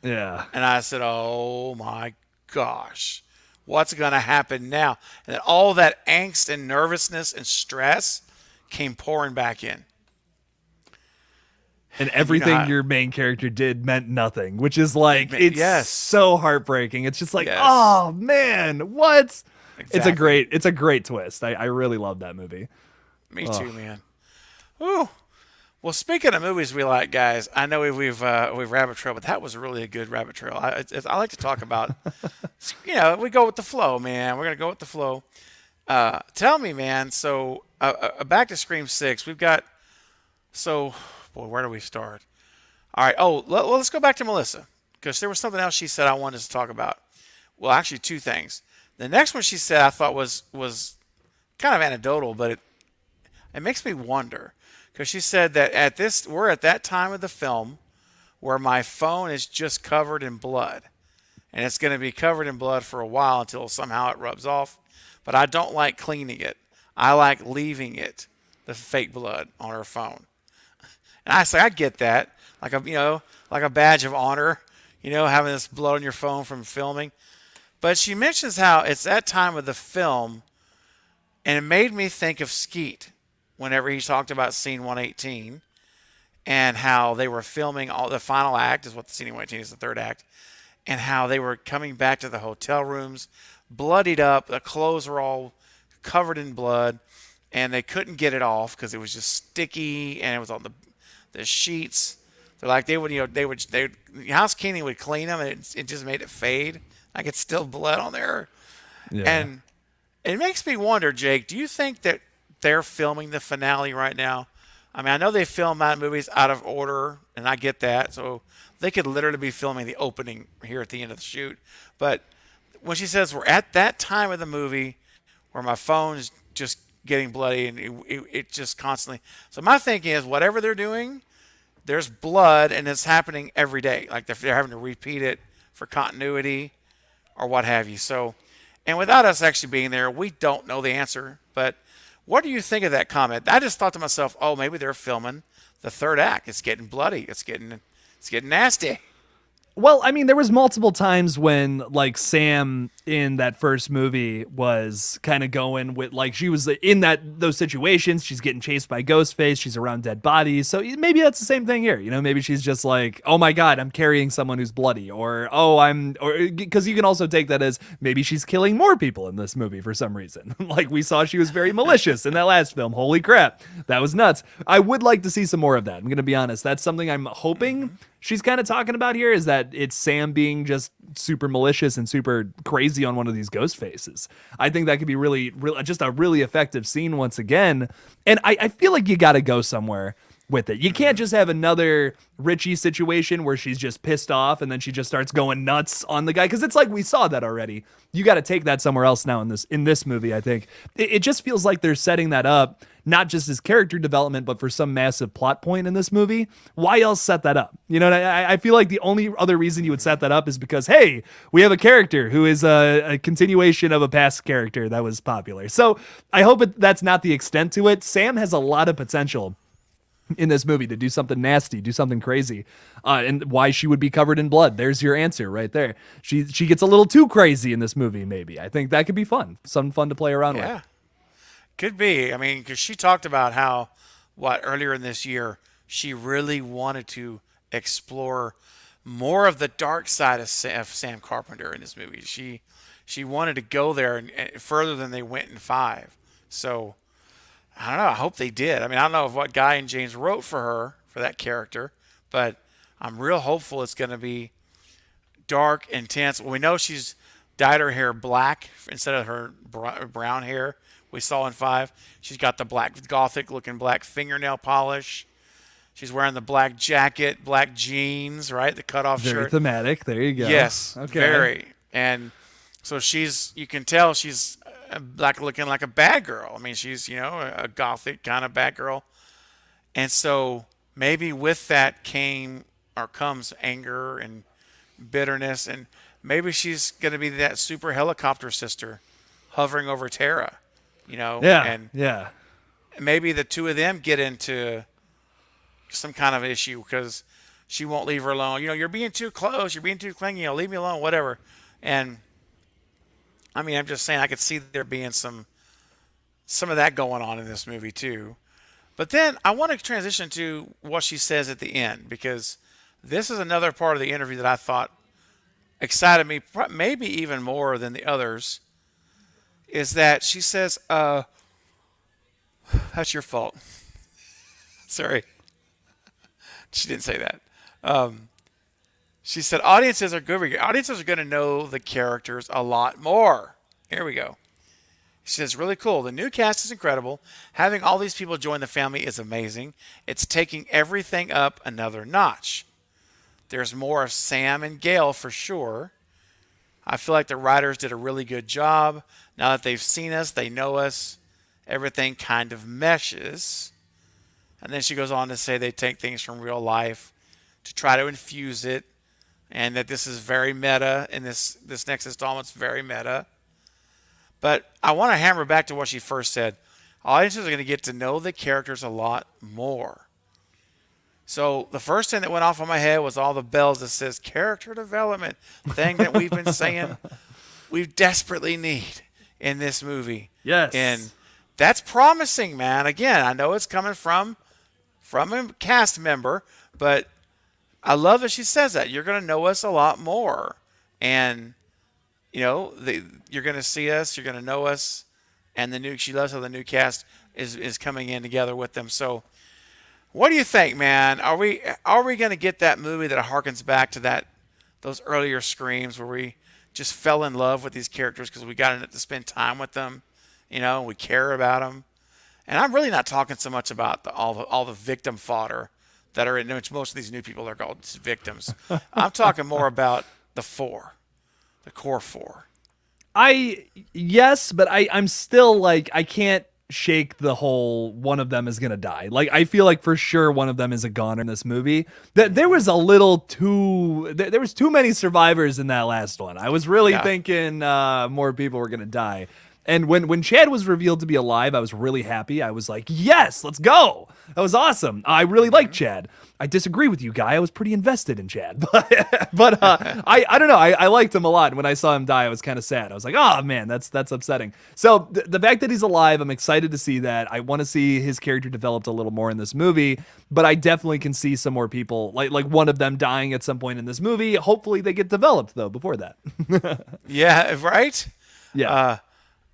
Yeah. And I said, oh my gosh. What's going to happen now? And then all that angst and nervousness and stress came pouring back in. And everything your main character did meant nothing, which is like, it's so heartbreaking. It's just like, oh man, what? Exactly. It's a great twist. I really love that movie. Me too, man. Ooh. Well, speaking of movies we like, guys, I know we've rabbit trailed, but that was really a good rabbit trail. I like to talk about, we go with the flow, man. We're gonna go with the flow. Tell me, man. So back to Scream 6. We've got. So, boy, where do we start? All right. Oh, let's go back to Melissa, because there was something else she said I wanted to talk about. Well, actually, two things. The next one she said I thought was kind of anecdotal, but it makes me wonder. Because she said that we're at that time of the film where my phone is just covered in blood. And it's going to be covered in blood for a while until somehow it rubs off. But I don't like cleaning it. I like leaving it, the fake blood, on her phone. And I say, I get that. Like a badge of honor, having this blood on your phone from filming. But she mentions how it's that time of the film, and it made me think of Skeet. Whenever he talked about scene 118 and how they were filming the final act is what the scene 118 is, the third act, and how they were coming back to the hotel rooms, bloodied up, the clothes were all covered in blood, and they couldn't get it off because it was just sticky and it was on the sheets. They're like, house cleaning would clean them and it just made it fade. Like it's still blood on there. Yeah. And it makes me wonder, Jake, do you think that they're filming the finale right now? I mean, I know they film movies out of order, and I get that. So they could literally be filming the opening here at the end of the shoot. But when she says we're at that time of the movie where my phone is just getting bloody and it just constantly. So my thinking is whatever they're doing, there's blood, and it's happening every day. Like they're having to repeat it for continuity or what have you. So, and without us actually being there, we don't know the answer. But what do you think of that comment? I just thought to myself, oh, maybe they're filming the third act. It's getting bloody. It's getting nasty. Well, I mean, there was multiple times when, like, Sam in that first movie was kind of going with, like, she was in those situations. She's getting chased by Ghostface. She's around dead bodies. So maybe that's the same thing here. Maybe she's just like, oh my God, I'm carrying someone who's bloody. Or because you can also take that as maybe she's killing more people in this movie for some reason. Like we saw she was very malicious in that last film. Holy crap. That was nuts. I would like to see some more of that. I'm going to be honest. That's something I'm hoping she's kind of talking about here, is that it's Sam being just super malicious and super crazy on one of these ghost faces. I think that could be really just a really effective scene once again. And I feel like you got to go somewhere with it. You can't just have another Richie situation where she's just pissed off and then she just starts going nuts on the guy, because it's like we saw that already. You got to take that somewhere else now in this movie. I think it just feels like they're setting that up not just as character development, but for some massive plot point in this movie. Why else set that up? I feel like the only other reason you would set that up is because, hey, we have a character who is a continuation of a past character that was popular. So I hope that's not the extent to it. Sam has a lot of potential in this movie to do something nasty, do something crazy, and why she would be covered in blood. There's your answer right there. She gets a little too crazy in this movie, maybe. I think that could be fun. Something fun to play around with. Yeah, could be. I mean, because she talked about how, earlier in this year, she really wanted to explore more of the dark side of Sam Carpenter in this movie. She wanted to go there and further than they went in 5. So I don't know. I hope they did. I mean, I don't know what Guy and James wrote for her for that character, but I'm real hopeful it's going to be dark, intense. Well, we know she's dyed her hair black instead of her brown hair we saw in 5. She's got the black, gothic-looking black fingernail polish. She's wearing the black jacket, black jeans, right? The cutoff shirt. Very thematic. There you go. Yes, okay. Very. And so you can tell she's looking like a bad girl. I mean, she's, a gothic kind of bad girl. And so maybe with that comes anger and bitterness, and maybe she's going to be that super helicopter sister hovering over Tara, Yeah, and yeah. Maybe the two of them get into some kind of issue because she won't leave her alone. You're being too close. You're being too clingy. Leave me alone, whatever. And I mean, I'm just saying I could see there being some of that going on in this movie too. But then I want to transition to what she says at the end, because this is another part of the interview that I thought excited me, maybe even more than the others, is that she says, that's your fault. Sorry. She didn't say that. She said, audiences are going to know the characters a lot more. Here we go. She says, really cool. The new cast is incredible. Having all these people join the family is amazing. It's taking everything up another notch. There's more of Sam and Gail for sure. I feel like the writers did a really good job. Now that they've seen us, they know us. Everything kind of meshes. And then she goes on to say they take things from real life to try to infuse it, and that this is very meta, and this next installment's very meta. But I want to hammer back to what she first said. Audiences are going to get to know the characters a lot more. So the first thing that went off in my head was all the bells that says character development, thing that we've been saying we desperately need in this movie. Yes. And that's promising, man. Again, I know it's coming from a cast member, but I love that she says that. You're going to know us a lot more. And, you're going to see us, you're going to know us, and she loves how the new cast is coming in together with them. So what do you think, man? Are we going to get that movie that harkens back to those earlier Screams where we just fell in love with these characters because we got to spend time with them, we care about them? And I'm really not talking so much about all the victim fodder that are in which most of these new people are called victims. I'm talking more about the core 4. Yes, but I'm still like, I can't shake the whole one of them is gonna die. Like, I feel like for sure one of them is a goner in this movie. That there was there was too many survivors in that last one. I was really thinking more people were gonna die. And when Chad was revealed to be alive, I was really happy. I was like, yes, let's go. That was awesome. I really like Chad. I disagree with you, Guy. I was pretty invested in Chad. But I don't know. I liked him a lot. And when I saw him die, I was kind of sad. I was like, oh, man, that's upsetting. So the fact that he's alive, I'm excited to see that. I want to see his character developed a little more in this movie. But I definitely can see some more people, like one of them dying at some point in this movie. Hopefully they get developed, though, before that. Yeah, right? Yeah.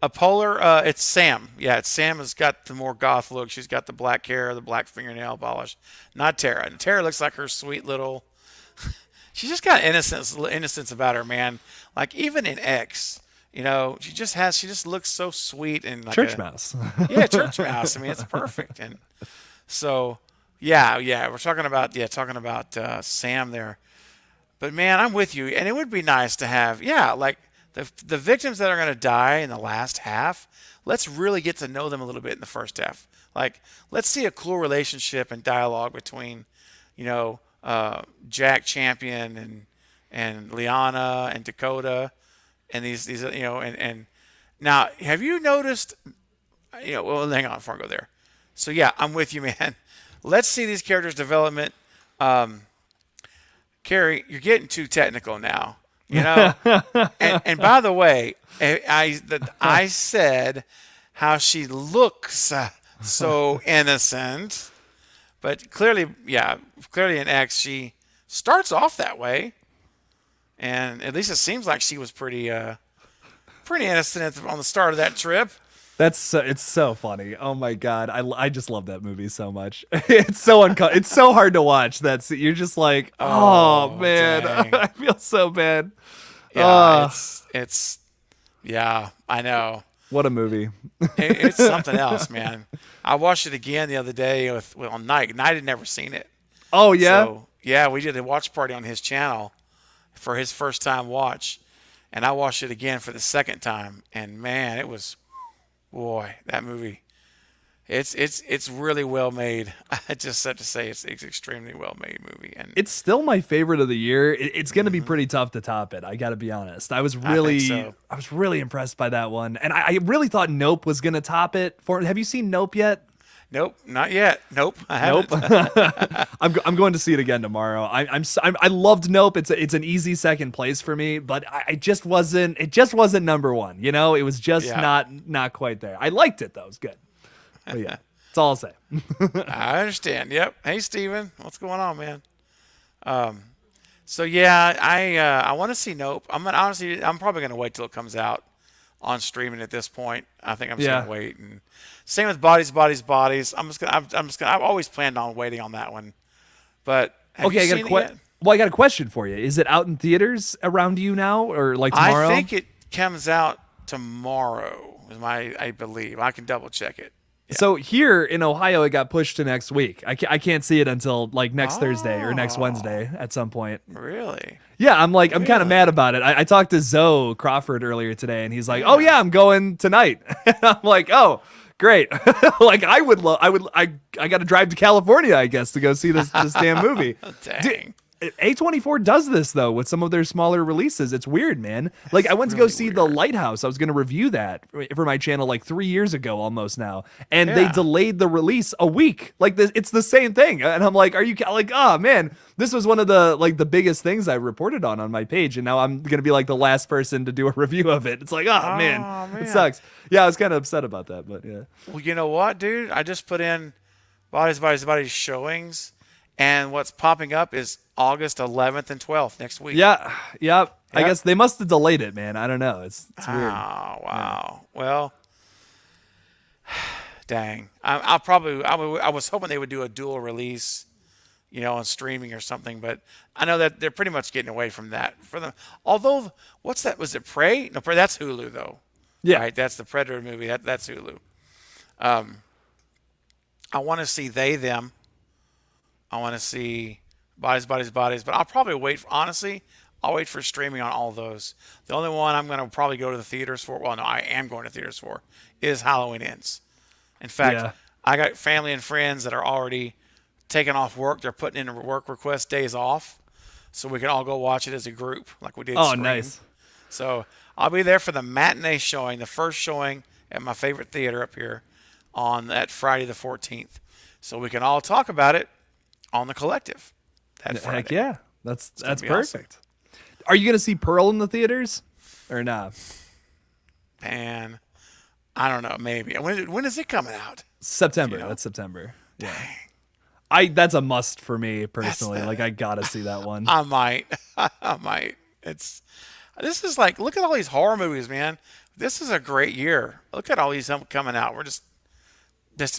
A polar, it's Sam. Yeah, Sam has got the more goth look. She's got the black hair, the black fingernail polish. Not Tara. And Tara looks like her sweet little. She's just got innocence about her, man. Like even in X, she just looks so sweet and like church mouse. Yeah, church mouse. I mean, it's perfect. And so, yeah, we're talking about Sam there. But man, I'm with you. And it would be nice to have, like. The victims that are going to die in the last half, let's really get to know them a little bit in the first half. Like, let's see a cool relationship and dialogue between, Jack Champion and Liana and Dakota, and these and now have you noticed? Well, hang on before I go there. So yeah, I'm with you, man. Let's see these characters' development. Carrie, you're getting too technical now. And by the way, I said how she looks so innocent, but clearly in X she starts off that way, and at least it seems like she was pretty innocent on the start of that trip. It's so funny. Oh my god, I just love that movie so much. It's so it's so hard to watch. You're just like, oh man, dang. I feel so bad. Yeah, it's yeah, I know. What a movie. It's something else, man. I watched it again the other day on Night. Night had never seen it. Oh yeah. So, yeah, we did a watch party on his channel for his first time watch, and I watched it again for the second time. And man, it was, boy, that movie. It's really well made. I just have to say it's extremely well made movie, and it's still my favorite of the year. It's going to be pretty tough to top it. I got to be honest. I was really impressed by that one, and I really thought Nope was going to top it. Have you seen Nope yet? Nope, not yet. Nope, I haven't. Nope. I'm going to see it again tomorrow. I loved Nope. It's an easy second place for me, but it just wasn't number one. You know, it was just not quite there. I liked it though. It was good. But yeah, that's all I'll say. I understand. Yep. Hey, Steven, what's going on, man? So yeah, I want to see Nope. I'm probably gonna wait till it comes out on streaming at this point. I think I'm just gonna wait. And same with Bodies. I've always planned on waiting on that one. But okay, I got a question for you. Is it out in theaters around you now, or like tomorrow? I think it comes out tomorrow. I believe. I can double check it. Yeah. So here in Ohio, it got pushed to next week. I can't see it until like next Thursday or next Wednesday at some point. Really? Yeah, I'm kind of mad about it. I talked to Zoe Crawford earlier today, and he's like, "Oh yeah, I'm going tonight." And I'm like, "Oh, great!" Like I got to drive to California, I guess, to go see this damn movie. Dang. A24 does this though with some of their smaller releases. It's weird, man. Like I went to go see The Lighthouse. I was going to review that for my channel like 3 years ago almost now, and they delayed the release a week. Like it's the same thing, and I'm like, are you like, oh man, this was one of the biggest things I reported on my page, and now I'm going to be like the last person to do a review of it. It's like, oh man, it sucks. Yeah, I was kind of upset about that, but yeah. Well, you know what, dude? I just put in Bodies showings, and what's popping up is August 11th and 12th next week. Yeah. I guess they must have delayed it, man. I don't know. It's weird. Oh, wow. Yeah. Well, dang. I was hoping they would do a dual release, on streaming or something, but I know that they're pretty much getting away from that for them. Although, what's that? Was it Prey? No, Prey. That's Hulu though. Yeah. Right. That's the Predator movie. That's Hulu. I want to see They Them. I want to see Bodies, but I'll probably wait. I'll wait for streaming on all those. The only one I'm going to probably go to the theaters for, well, no, I am going to theaters for, is Halloween Ends. In fact, I got family and friends that are already taking off work. They're putting in work request days off, so we can all go watch it as a group, like we did. Oh, nice. So I'll be there for the matinee showing, the first showing at my favorite theater up here on that Friday the 14th. So we can all talk about it on the collective. Heck yeah. That's perfect. Awesome. Are you going to see Pearl in the theaters or not? Man, I don't know. Maybe. When is it coming out? September. That's September. Yeah. That's a must for me personally. Like I got to see that one. I might. This is like, look at all these horror movies, man. This is a great year. Look at all these coming out. We're just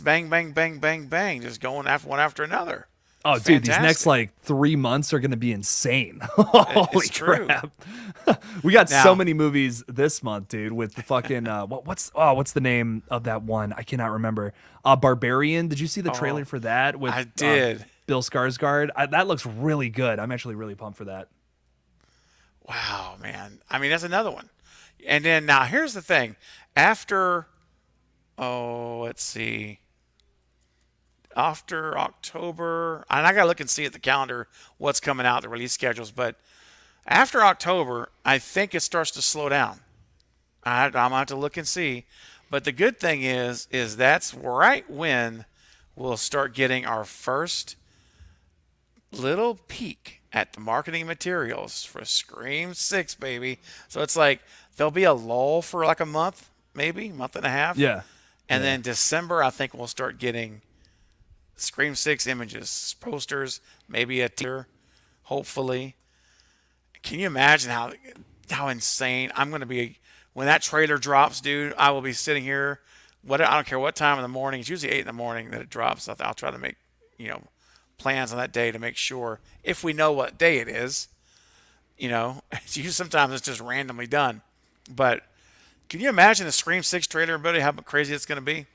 bang, bang, bang, bang, bang, just going after one after another. Oh, dude, these next 3 months are going to be insane. Holy crap. We got so many movies this month, dude, with the fucking, what's the name of that one? I cannot remember. Barbarian. Did you see the trailer for that? I did. Bill Skarsgård. That looks really good. I'm actually really pumped for that. Wow, man. I mean, that's another one. And then now here's the thing. After, let's see. After October, and I got to look and see at the calendar what's coming out, the release schedules, but after October, I think it starts to slow down. I'm going to have to look and see. But the good thing is that's right when we'll start getting our first little peek at the marketing materials for Scream 6, baby. So it's like there'll be a lull for like a month, maybe, month and a half. Yeah. And then December, I think we'll start getting Scream 6 images, posters, maybe a teaser, hopefully. Can you imagine how insane I'm going to be when that trailer drops, dude? I will be sitting here. I don't care what time in the morning. It's usually 8 in the morning that it drops. I'll try to make plans on that day to make sure, if we know what day it is. Sometimes it's just randomly done. But can you imagine the Scream 6 trailer, everybody? How crazy it's going to be?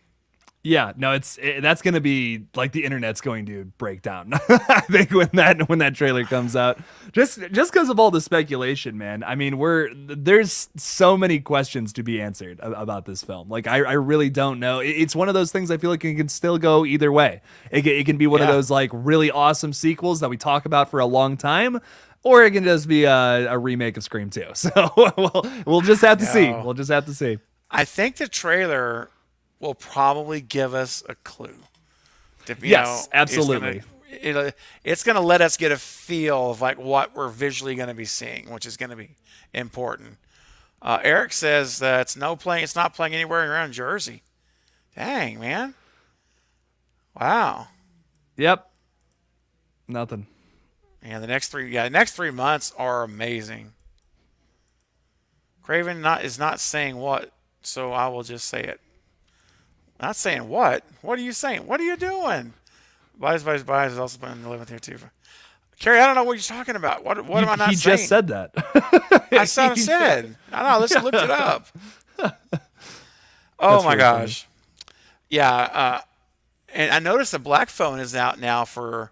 Yeah, no, that's going to be like the internet's going to break down. I think when that trailer comes out, just because of all the speculation, man. I mean, there's so many questions to be answered about this film. Like, I really don't know. It's one of those things I feel like it can still go either way. It can be one of those like really awesome sequels that we talk about for a long time, or it can just be a remake of Scream 2. So we'll just have to see. We'll just have to see. I think the trailer will probably give us a clue. Yes, absolutely. It's gonna let us get a feel of like what we're visually going to be seeing, which is going to be important. Eric says that it's not playing anywhere around Jersey. Dang, man. Wow. Yep. Nothing. Yeah, the next 3 months are amazing. Craven is not saying what, so I will just say it. Not saying what. What are you saying? What are you doing? Buys has also been in the 11th here too. Carrie, I don't know what you're talking about. What am I not saying? He just said that. I said. I don't know. Let's look it up. Oh my gosh. Funny. Yeah. And I noticed the Black Phone is out now for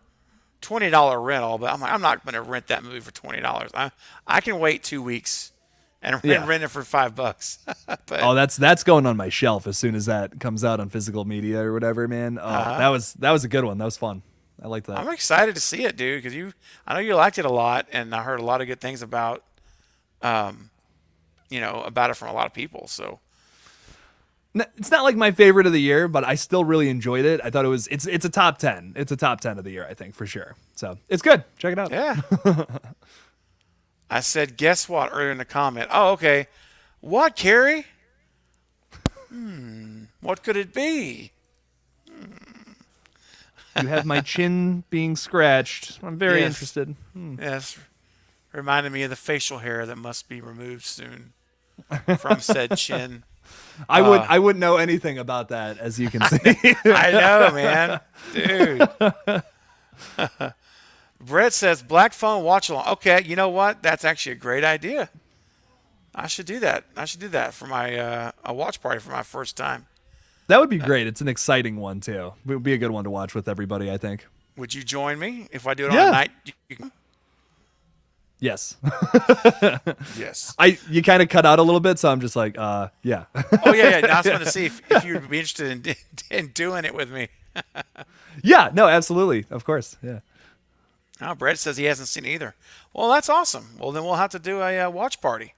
$20 rental, but I'm not going to rent that movie for $20. I can wait 2 weeks and rent it for $5. But, that's going on my shelf as soon as that comes out on physical media or whatever, man. Oh, that was a good one. That was fun. I like that. I'm excited to see it, dude, because I know you liked it a lot, and I heard a lot of good things about, about it from a lot of people. So it's not like my favorite of the year, but I still really enjoyed it. I thought it's a top 10. It's a top 10 of the year, I think, for sure. So it's good. Check it out. Yeah. I said, guess what, earlier in the comment. Oh, okay. What, Carrie? What could it be? You have my chin being scratched. I'm very interested. Yes. Reminded me of the facial hair that must be removed soon from said chin. I wouldn't know anything about that, as you can see. I know, man. Dude. Brett says, Black Phone watch along. Okay, you know what? That's actually a great idea. I should do that for my a watch party for my first time. That would be great. It's an exciting one, too. It would be a good one to watch with everybody, I think. Would you join me if I do it on a night? Yes. Yes. You kind of cut out a little bit, so I'm just like, yeah. Oh, yeah. Now I was going to see if you'd be interested in doing it with me. Yeah, no, absolutely. Of course, yeah. Oh, Brett says he hasn't seen it either. Well, that's awesome. Well, then we'll have to do a watch party.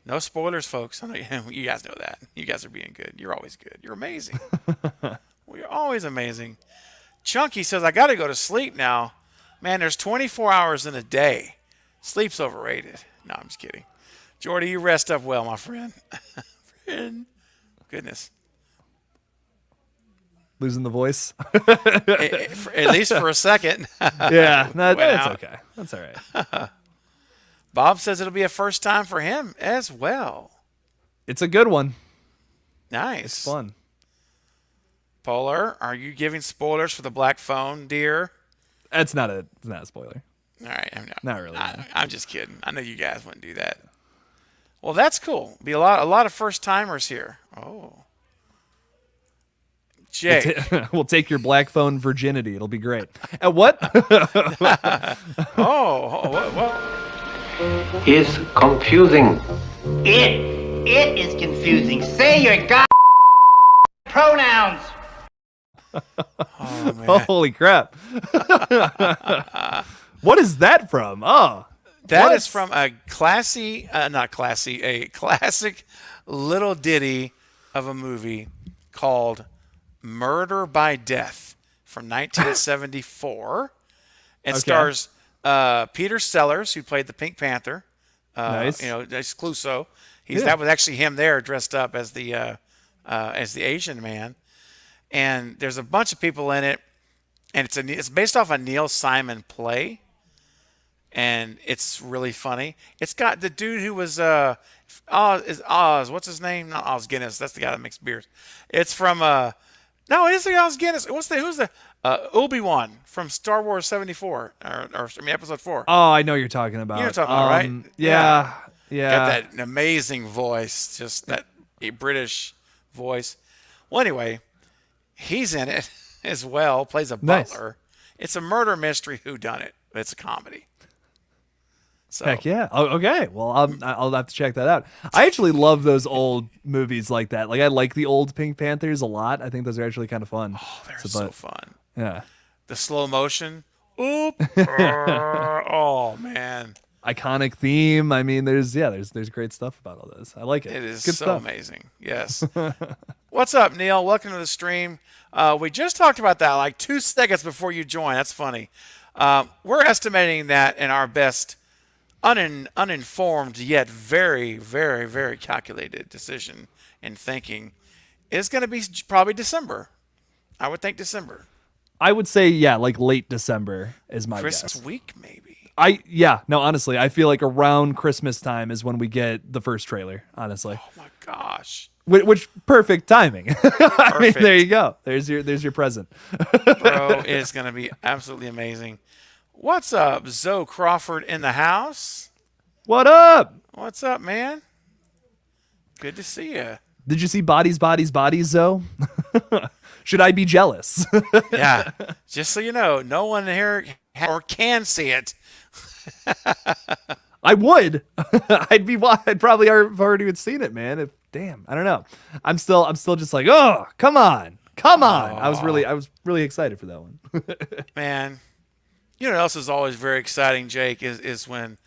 No spoilers, folks. I know you guys know that. You guys are being good. You're always good. You're amazing. Well, you're always amazing. Chunky says, I got to go to sleep now. Man, there's 24 hours in a day. Sleep's overrated. No, I'm just kidding. Jordy, you rest up well, my friend. Goodness. Losing the voice? At least for a second. Yeah, that's okay. That's all right. Bob says it'll be a first time for him as well. It's a good one. Nice. It's fun. Polar, are you giving spoilers for the Black Phone, dear? It's not a spoiler. All right. Not really. I'm just kidding. I know you guys wouldn't do that. Well, that's cool. Be a lot of first timers here. Oh. Jake. We'll take your Black Phone virginity. It'll be great. What? What? Is confusing. It is confusing. Say your pronouns. Oh, man. Holy crap. What is that from? Oh. That is from a classic little ditty of a movie called Murder by Death from 1974. It stars Peter Sellers, who played the Pink Panther. Nice. That's Clouseau. That was actually him there, dressed up as the Asian man. And there's a bunch of people in it, and it's based off a Neil Simon play. and it's really funny. It's got the dude who was Oz. What's his name? Not Oz Guinness. That's the guy that makes beers. It's from no, it is the Oz Guinness. Who's the Obi-Wan from Star Wars 74 or I mean Episode 4. Oh, I know what you're talking about. You know what I'm talking about, right? Yeah. Got that amazing voice, just that British voice. Well, anyway, he's in it as well. Plays a butler. It's a murder mystery whodunit. It's a comedy. So. Heck yeah. Oh, okay. Well, I'll have to check that out. I actually love those old movies like that. Like I like the old Pink Panthers a lot. I think those are actually kind of fun. Oh, they're so fun. Yeah. The slow motion. Oop. Oh man. Iconic theme. I mean, there's great stuff about all this. I like it. It is good so stuff. amazing. Yes. What's up, Neil? Welcome to the stream. We just talked about that like 2 seconds before you joined. That's funny. We're estimating that in our best uninformed yet very, very, very calculated decision and thinking is going to be probably December. I would think December. I would say, yeah, like late December is my Christmas guess. week, maybe. Honestly, I feel like around Christmas time is when we get the first trailer, honestly. Oh my gosh. Which perfect timing. I mean, Perfect. there you go. There's your present. Bro, it's going to be absolutely amazing. What's up, Zoe Crawford in the house? What up? What's up, man? Good to see you. Did you see Bodies, Zoe? Should I be jealous? Yeah. Just so you know, no one here or can see it. I would. I'd probably have already seen it, man. I don't know. I'm still just like, oh, come on. I was really excited for that one. Man, you know what else is always very exciting, Jake, is when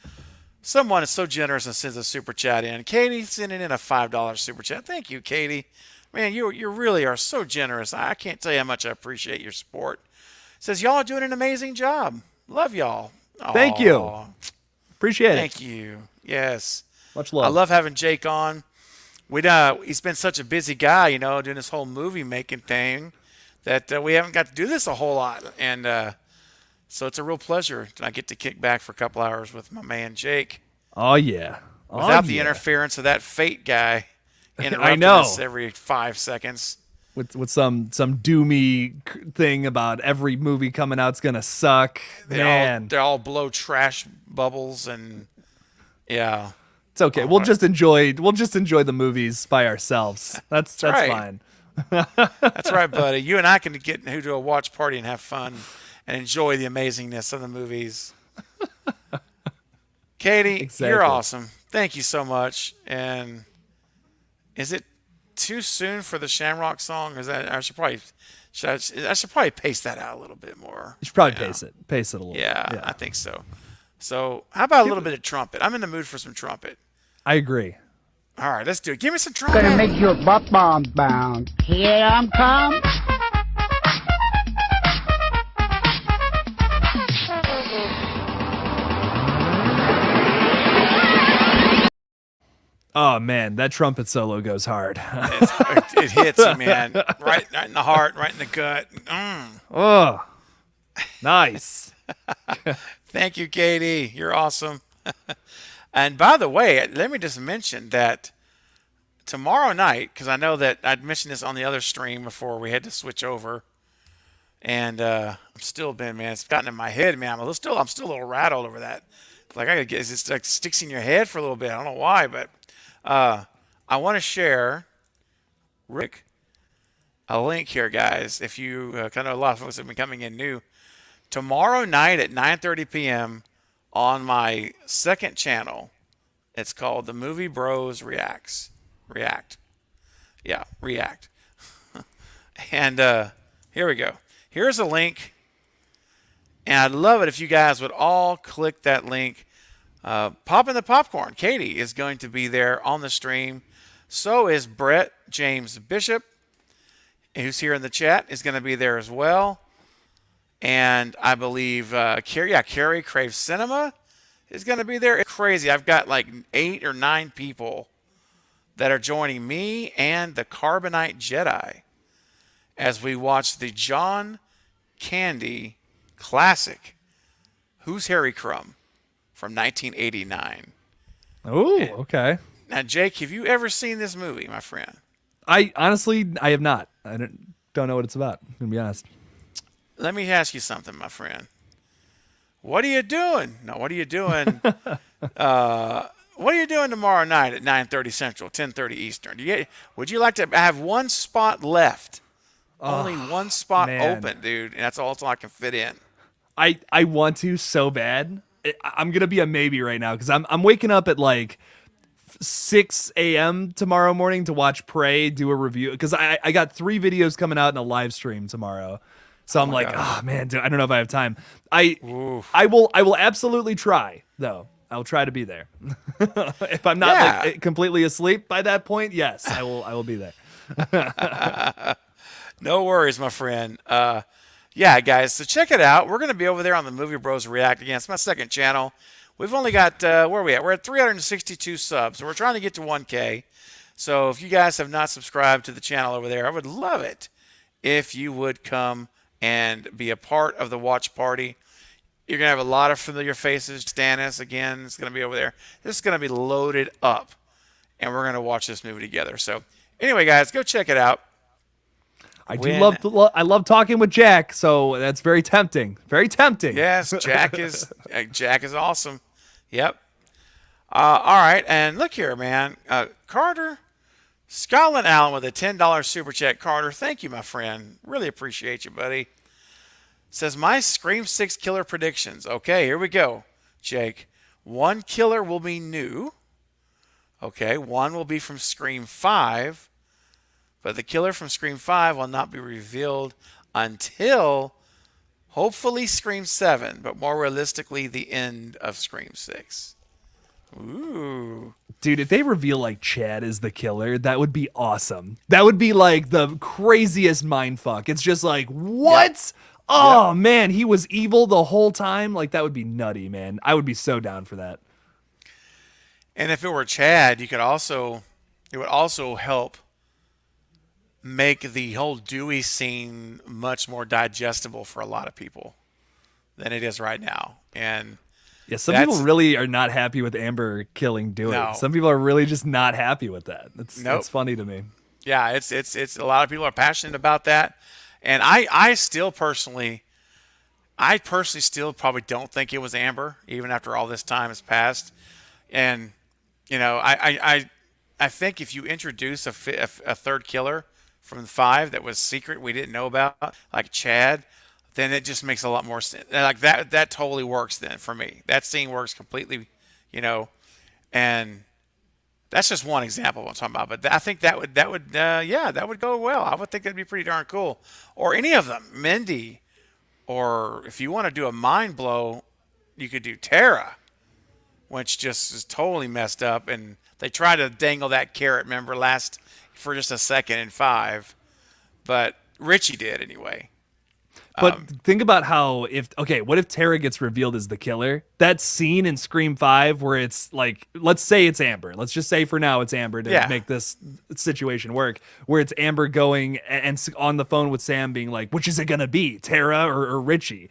someone is so generous and sends a super chat in. Katie sending in a $5 super chat. Thank you, Katie. Man, you really are so generous. I can't tell you how much I appreciate your support. Says y'all are doing an amazing job. Love y'all. Thank you. Appreciate it. Thank you. Yes. Much love. I love having Jake on. He's been such a busy guy, doing this whole movie making thing that we haven't got to do this a whole lot. And so it's a real pleasure that I get to kick back for a couple hours with my man Jake. Oh yeah. Without the interference of that Fate guy interrupting I know. us every 5 seconds. With some doomy thing about every movie coming out's gonna suck. They all blow trash bubbles and yeah. It's okay. We'll just enjoy the movies by ourselves. That's right. fine. That's right, buddy. You and I can get to a watch party and have fun and enjoy the amazingness of the movies. Katie, Exactly. You're awesome. Thank you so much. And is it too soon for the Shamrock song? I should probably pace that out a little bit more. You should probably pace it a little. Yeah, I think so. So how about a little bit of trumpet? I'm in the mood for some trumpet. I agree. All right, let's do it. Give me some trumpet. Gonna make your butt bombs bound. Here I'm come. Oh man, that trumpet solo goes hard. It hits you, man. Right in the heart, right in the gut. Oh, nice. Thank you, Katie. You're awesome. And by the way, let me just mention that tomorrow night, because I know that I'd mentioned this on the other stream before we had to switch over, and I'm still man, it's gotten in my head, man. I'm still a little rattled over that. Like I gotta get, it like sticks in your head for a little bit. I don't know why, but I want to share, Rick, a link here, guys. If you, I know a lot of folks have been coming in new. Tomorrow night at 9:30 p.m. on my second channel, it's called The Movie Bros React. Yeah, React. And here we go. Here's a link. And I'd love it if you guys would all click that link. Pop in the popcorn. Katie is going to be there on the stream. So is Brett James Bishop, who's here in the chat, is going to be there as well. And I believe Carrie Crave Cinema is going to be there. It's crazy. I've got like 8 or 9 people that are joining me and the Carbonite Jedi as we watch the John Candy classic, Who's Harry Crumb? from 1989. Oh, okay. Now, Jake, have you ever seen this movie, my friend? I honestly have not. I don't know what it's about, to be honest. Let me ask you something, my friend. What are you doing? No, what are you doing? What are you doing tomorrow night at 9:30 Central, 10:30 Eastern? Would you like to have one spot left? Only one spot open, dude, and that's all I can fit in. I want to so bad. I'm gonna be a maybe right now because I'm waking up at like 6 a.m. tomorrow morning to watch Prey do a review because I got 3 videos coming out in a live stream tomorrow. So I'm like, oh man, dude, I don't know if I have time. I will absolutely try though. I'll try to be there. If I'm not like completely asleep by that point, yes, I will be there. No worries, my friend. Yeah, guys, so check it out. We're going to be over there on the Movie Bros React again. It's my second channel. We've only got, where are we at? We're at 362 subs. So we're trying to get to 1K. So if you guys have not subscribed to the channel over there, I would love it if you would come and be a part of the watch party. You're going to have a lot of familiar faces. Stannis, again, is going to be over there. This is going to be loaded up, and we're going to watch this movie together. So anyway, guys, go check it out. I love talking with Jack, so that's very tempting. Very tempting. Yes, Jack is awesome. Yep. All right, and look here, man. Carter, Scotland Allen with a $10 super chat. Carter, thank you, my friend. Really appreciate you, buddy. Says my Scream 6 killer predictions. Okay, here we go, Jake. 1 killer will be new. Okay, 1 will be from Scream 5. But the killer from Scream 5 will not be revealed until, hopefully, Scream 7, but more realistically, the end of Scream 6. Ooh. Dude, if they reveal, like, Chad is the killer, that would be awesome. That would be, like, the craziest mindfuck. It's just like, what? Yep. Oh, man, he was evil the whole time? Like, that would be nutty, man. I would be so down for that. And if it were Chad, it would also help make the whole Dewey scene much more digestible for a lot of people than it is right now. And yeah, some people really are not happy with Amber killing Dewey. No. Some people are really just not happy with that. That's funny to me. Yeah, it's a lot of people are passionate about that. And I personally still probably don't think it was Amber, even after all this time has passed. And you know, I think if you introduce a third killer from the 5 that was secret we didn't know about, like Chad, then it just makes a lot more sense. Like that totally works then for me. That scene works completely, you know, and that's just one example of what I'm talking about. But I think that would go well. I would think that'd be pretty darn cool. Or any of them, Mindy, or if you want to do a mind blow, you could do Tara, which just is totally messed up. And they tried to dangle that carrot, remember, for just a second in 5, but Richie did anyway. But think about how what if Tara gets revealed as the killer? That scene in Scream 5 where it's like, let's say it's Amber. Let's just say for now it's Amber to make this situation work. Where it's Amber going and on the phone with Sam being like, which is it going to be, Tara or Richie?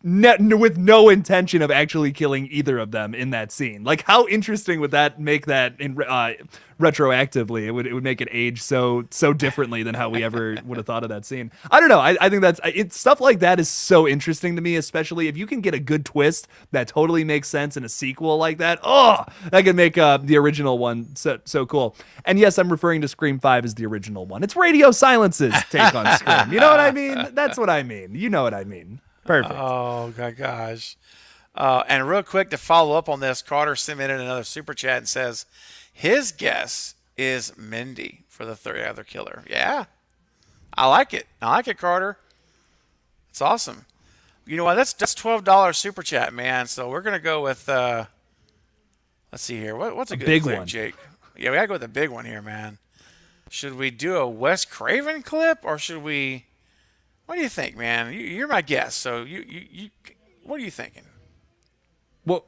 With no intention of actually killing either of them in that scene. Like, how interesting would that make that retroactively? It would make it age so differently than how we ever would have thought of that scene. I don't know. I think stuff like that is so interesting to me, especially if you can get a good twist that totally makes sense in a sequel like that. Oh, that could make the original one so cool. And yes, I'm referring to Scream 5 as the original one. It's Radio Silence's take on Scream. You know what I mean? That's what I mean. You know what I mean. Perfect. Oh, gosh. And real quick to follow up on this, Carter submitted another super chat and says his guess is Mindy for the third other killer. Yeah. I like it. Carter. It's awesome. You know what? That's $12 super chat, man. So we're going to go with, let's see here. What's a good big clip, one, Jake? Yeah, we got to go with a big one here, man. Should we do a Wes Craven clip or should we... What do you think, man? You're my guest, so you what are you thinking? Well,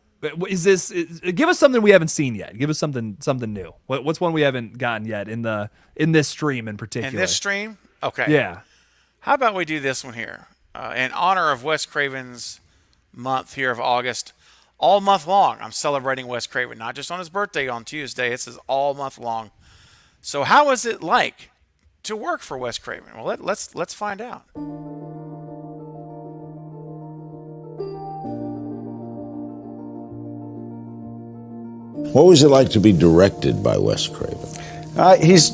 is this? Give us something we haven't seen yet. Give us something new. What's one we haven't gotten yet in this stream in particular? In this stream? Okay. Yeah. How about we do this one here? In honor of Wes Craven's month here of August, all month long, I'm celebrating Wes Craven, not just on his birthday on Tuesday. This is all month long. So how is it like to work for Wes Craven? Well, let's find out. What was it like to be directed by Wes Craven? He's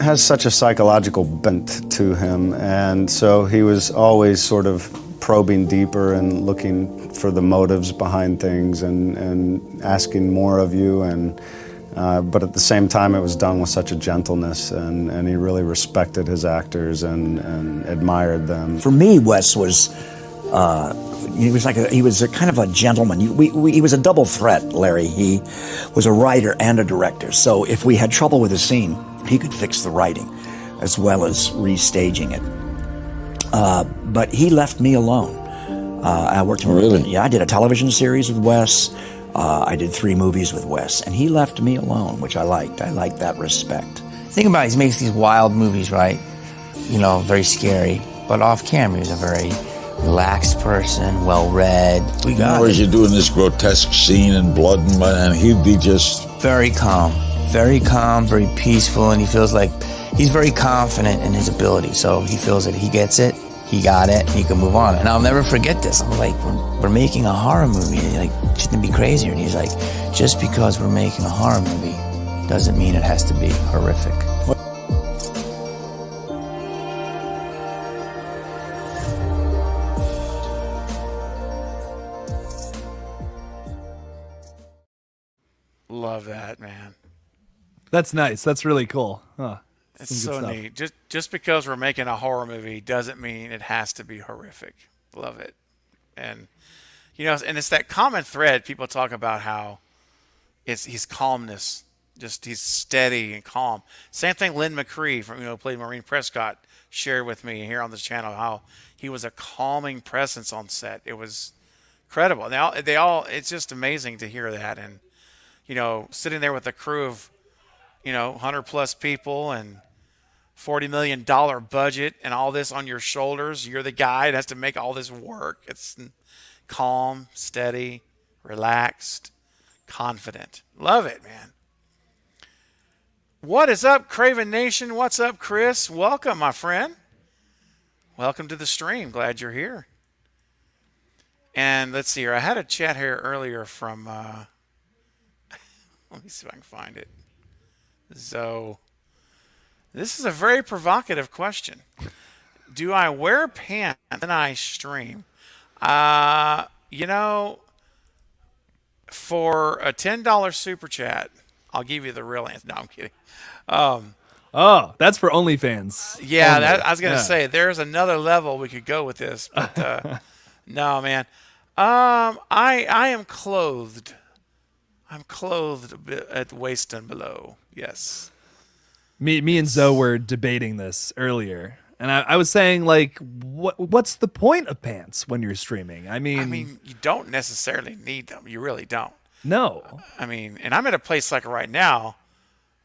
has such a psychological bent to him, and so he was always sort of probing deeper and looking for the motives behind things and asking more of you, and but at the same time it was done with such a gentleness, and he really respected his actors and admired them. For me, Wes was he was a kind of a gentleman. He was a double threat, Larry. He was a writer and a director. So if we had trouble with a scene, he could fix the writing as well as restaging it. But he left me alone. I worked. Really? Yeah, I did a television series with Wes. I did 3 movies with Wes, and he left me alone, which I liked. I liked that respect. Think about it, he makes these wild movies, right? Very scary. But off camera, he's a very relaxed person, well-read. In other words, you're doing this grotesque scene and blood, and he'd be just... very calm, very peaceful, and he feels like he's very confident in his ability. So he feels that he gets it, he got it, he can move on. And I'll never forget this. I'm like, we're making a horror movie. Like, shouldn't it be crazier? And he's like, just because we're making a horror movie doesn't mean it has to be horrific. Love that, man. That's nice. That's really cool. Huh. It's so neat. Just because we're making a horror movie doesn't mean it has to be horrific. Love it. And and it's that common thread. People talk about how he's calmness. Just he's steady and calm. Same thing Lynn McCree from played Maureen Prescott shared with me here on this channel, how he was a calming presence on set. It was incredible. They all it's just amazing to hear that. And sitting there with a crew of 100+ people and $40 million budget and all this on your shoulders. You're the guy that has to make all this work. It's calm, steady, relaxed, confident. Love it, man. What is up, Craven Nation? What's up, Chris? Welcome, my friend. Welcome to the stream. Glad you're here. And let's see here. I had a chat here earlier from, let me see if I can find it. So, this is a very provocative question. Do I wear pants when I stream? For a $10 super chat, I'll give you the real answer. No, I'm kidding. That's for OnlyFans. Yeah, I was going to say, there's another level we could go with this. But no, man. I am clothed. I'm clothed a bit at the waist and below. Yes. Me and Zoe were debating this earlier, and I was saying, like, what's the point of pants when you're streaming? I mean, you don't necessarily need them. You really don't. No. And I'm at a place like right now.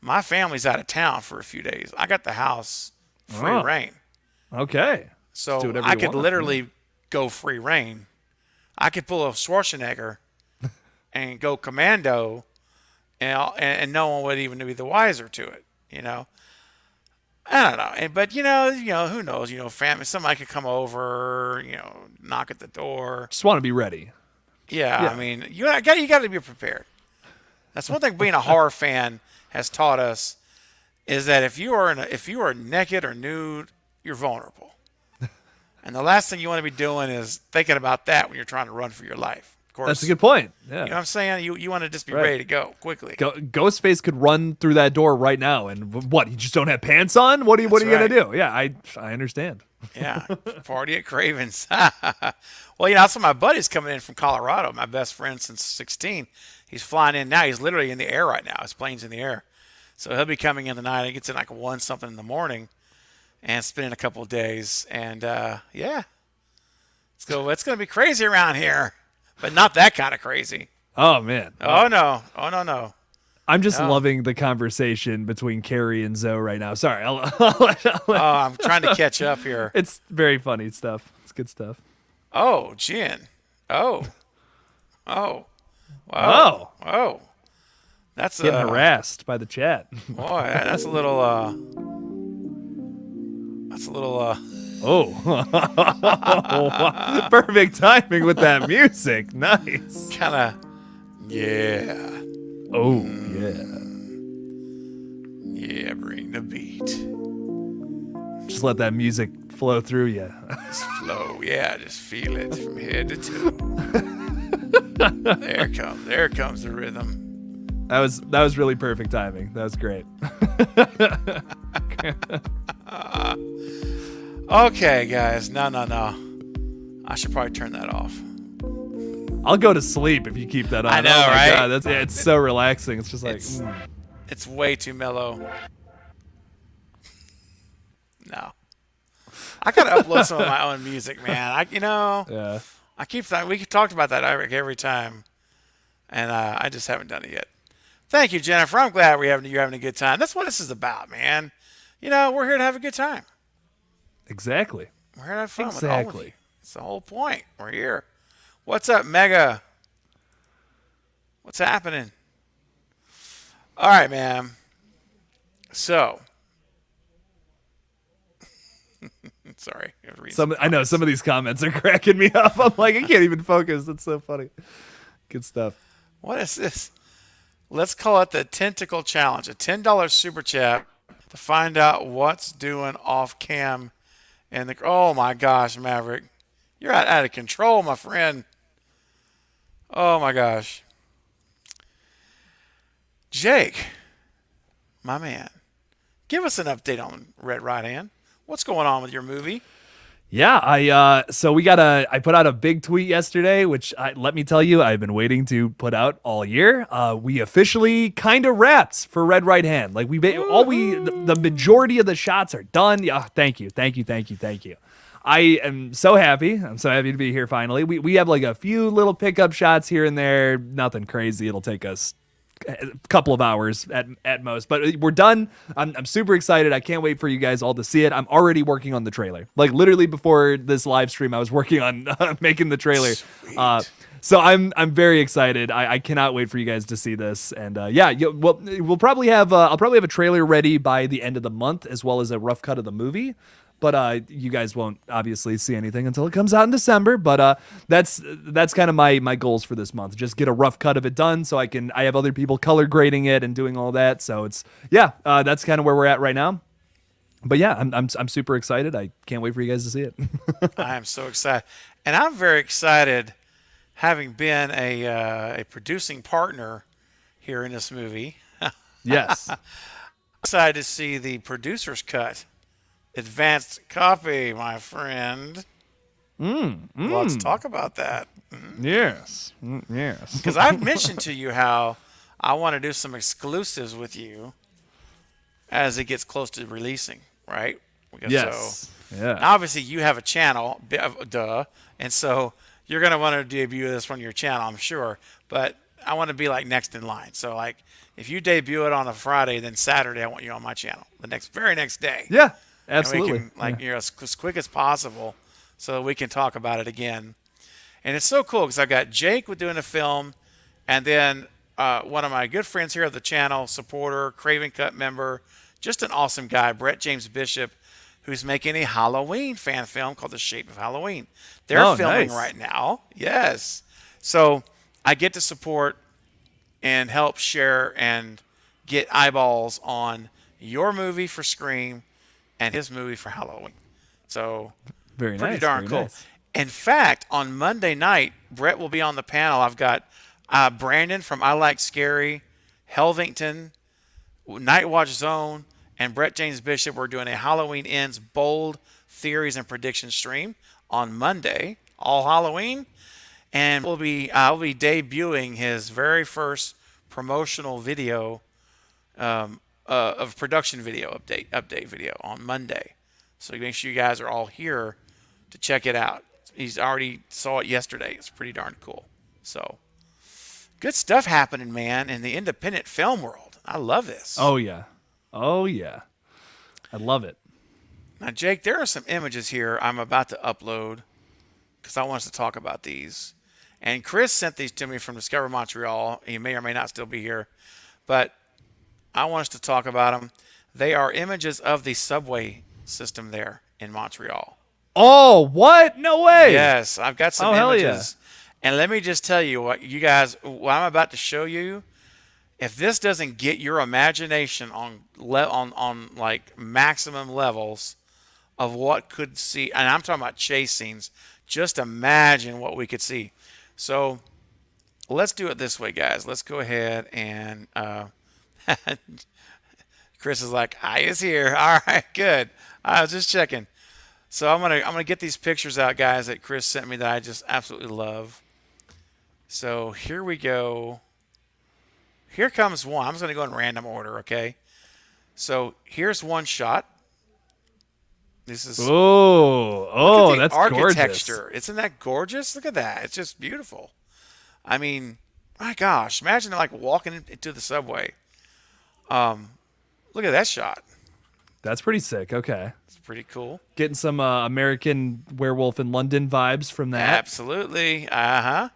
My family's out of town for a few days. I got the house free reign. Okay. So I could literally go free reign. I could pull a Schwarzenegger and go commando, and no one would even be the wiser to it. I don't know, but who knows? Family, somebody could come over, knock at the door. Just want to be ready. Yeah. You got to be prepared. That's one thing being a horror fan has taught us, is that if you are naked or nude, you're vulnerable, and the last thing you want to be doing is thinking about that when you're trying to run for your life. That's a good point. Yeah. You know what I'm saying? You want to just be ready to go quickly. Ghostface could run through that door right now, and what? You just don't have pants on? What are you gonna do? Yeah, I understand. Yeah, party at Craven's. Well, that's what my buddy's coming in from Colorado. My best friend since 16. He's flying in now. He's literally in the air right now. His plane's in the air, so he'll be coming in tonight. He gets in like 1 something in the morning, and spending a couple of days. And yeah, it's gonna be crazy around here. But not that kind of crazy. Oh, man. Oh, no. No. I'm just loving the conversation between Carrie and Zoe right now. Sorry. I'm trying to catch up here. It's very funny stuff. It's good stuff. Oh, Jen. Oh. Oh. Oh. Oh. That's getting harassed by the chat. Boy, that's a little Oh. Perfect timing with that music. Nice. kind of, yeah. Oh, yeah. Yeah, bring the beat. Just let that music flow through you. Just flow, yeah, just feel it from head to toe. There comes the rhythm. That was really perfect timing. That was great. Okay, guys. No. I should probably turn that off. I'll go to sleep if you keep that on. I know, oh my right? God, it's so relaxing. It's just like it's way too mellow. No. I gotta upload some of my own music, man. Yeah. I keep we talked about that every time, and I just haven't done it yet. Thank you, Jennifer. I'm glad you're having a good time. That's what this is about, man. We're here to have a good time. Exactly. We're here to have fun with all of you. It's the whole point. We're here. What's up, Mega? What's happening? All right, man. So, sorry. I know some of these comments are cracking me up. I'm like, I can't even focus. That's so funny. Good stuff. What is this? Let's call it the Tentacle Challenge. A $10 super chat to find out what's doing off cam. And oh my gosh, Maverick, you're out of control, my friend. Oh my gosh, Jake, my man, give us an update on Red Right Hand. What's going on with your movie? Yeah, I put out a big tweet yesterday, which let me tell you, I've been waiting to put out all year. We officially kind of wrapped for Red Right Hand. Like the majority of the shots are done. Yeah, thank you. I am so happy. I'm so happy to be here finally. We have like a few little pickup shots here and there. Nothing crazy. It'll take us a couple of hours at most, but we're done. I'm super excited. I can't wait for you guys all to see it. I'm already working on the trailer. Like literally before this live stream, I was working on making the trailer. So I'm very excited. I cannot wait for you guys to see this. And we'll probably have I'll probably have a trailer ready by the end of the month, as well as a rough cut of the movie. But you guys won't obviously see anything until it comes out in December. But that's kind of my goals for this month. Just get a rough cut of it done, so I have other people color grading it and doing all that. So that's kind of where we're at right now. But yeah, I'm super excited. I can't wait for you guys to see it. I am so excited, and I'm very excited, having been a producing partner here in this movie. Yes, excited to see the producer's cut. Advanced copy, my friend. Let's talk about that. Yes. Because I've mentioned to you how I want to do some exclusives with you as it gets close to releasing, right? Yes. Now, obviously, you have a channel, duh, and so you're going to want to debut this on your channel, I'm sure. But I want to be like next in line. So, like, if you debut it on a Friday, then Saturday I want you on my channel. The very next day. Yeah. Absolutely. And we can, as quick as possible, so we can talk about it again. And it's so cool because I've got Jake doing a film, and then one of my good friends here of the channel, supporter, Craven Cut member, just an awesome guy, Brett James Bishop, who's making a Halloween fan film called The Shape of Halloween. They're filming right now. Yes. So I get to support and help share and get eyeballs on your movie for Scream and his movie for Halloween. So pretty darn cool. Nice. In fact, on Monday night, Brett will be on the panel. I've got Brandon from I Like Scary, Helvington, Night Watch Zone, and Brett James Bishop. We're doing a Halloween Ends bold theories and prediction stream on Monday, all Halloween. And I'll be debuting his very first promotional video of production video update video on Monday. So make sure you guys are all here to check it out. He's already saw it yesterday. It's pretty darn cool. So good stuff happening, man, in the independent film world. I love this. Oh yeah. I love it. Now, Jake, there are some images here I'm about to upload because I want us to talk about these. And Chris sent these to me from Discover Montreal. He may or may not still be here, but I want us to talk about them. They are images of the subway system there in Montreal. Oh, what? No way. Yes, I've got some hell images. And let me just tell you what you guys, what I'm about to show you, if this doesn't get your imagination on like maximum levels of what could see, and I'm talking about chase scenes, just imagine what we could see. So let's do it this way, guys. Let's go ahead and Chris is like, "I is here." All right, good. I was just checking. So I'm gonna get these pictures out, guys, that Chris sent me that I just absolutely love. So here we go. Here comes one. I'm just gonna go in random order, okay? So here's one shot. This is that's architecture. gorgeous. Isn't that gorgeous? Look at that. It's just beautiful. I mean, my gosh, imagine like walking into the subway. Look at that shot. That's pretty sick. Okay. It's pretty cool. Getting some American Werewolf in London vibes from that. Absolutely. Uh-huh.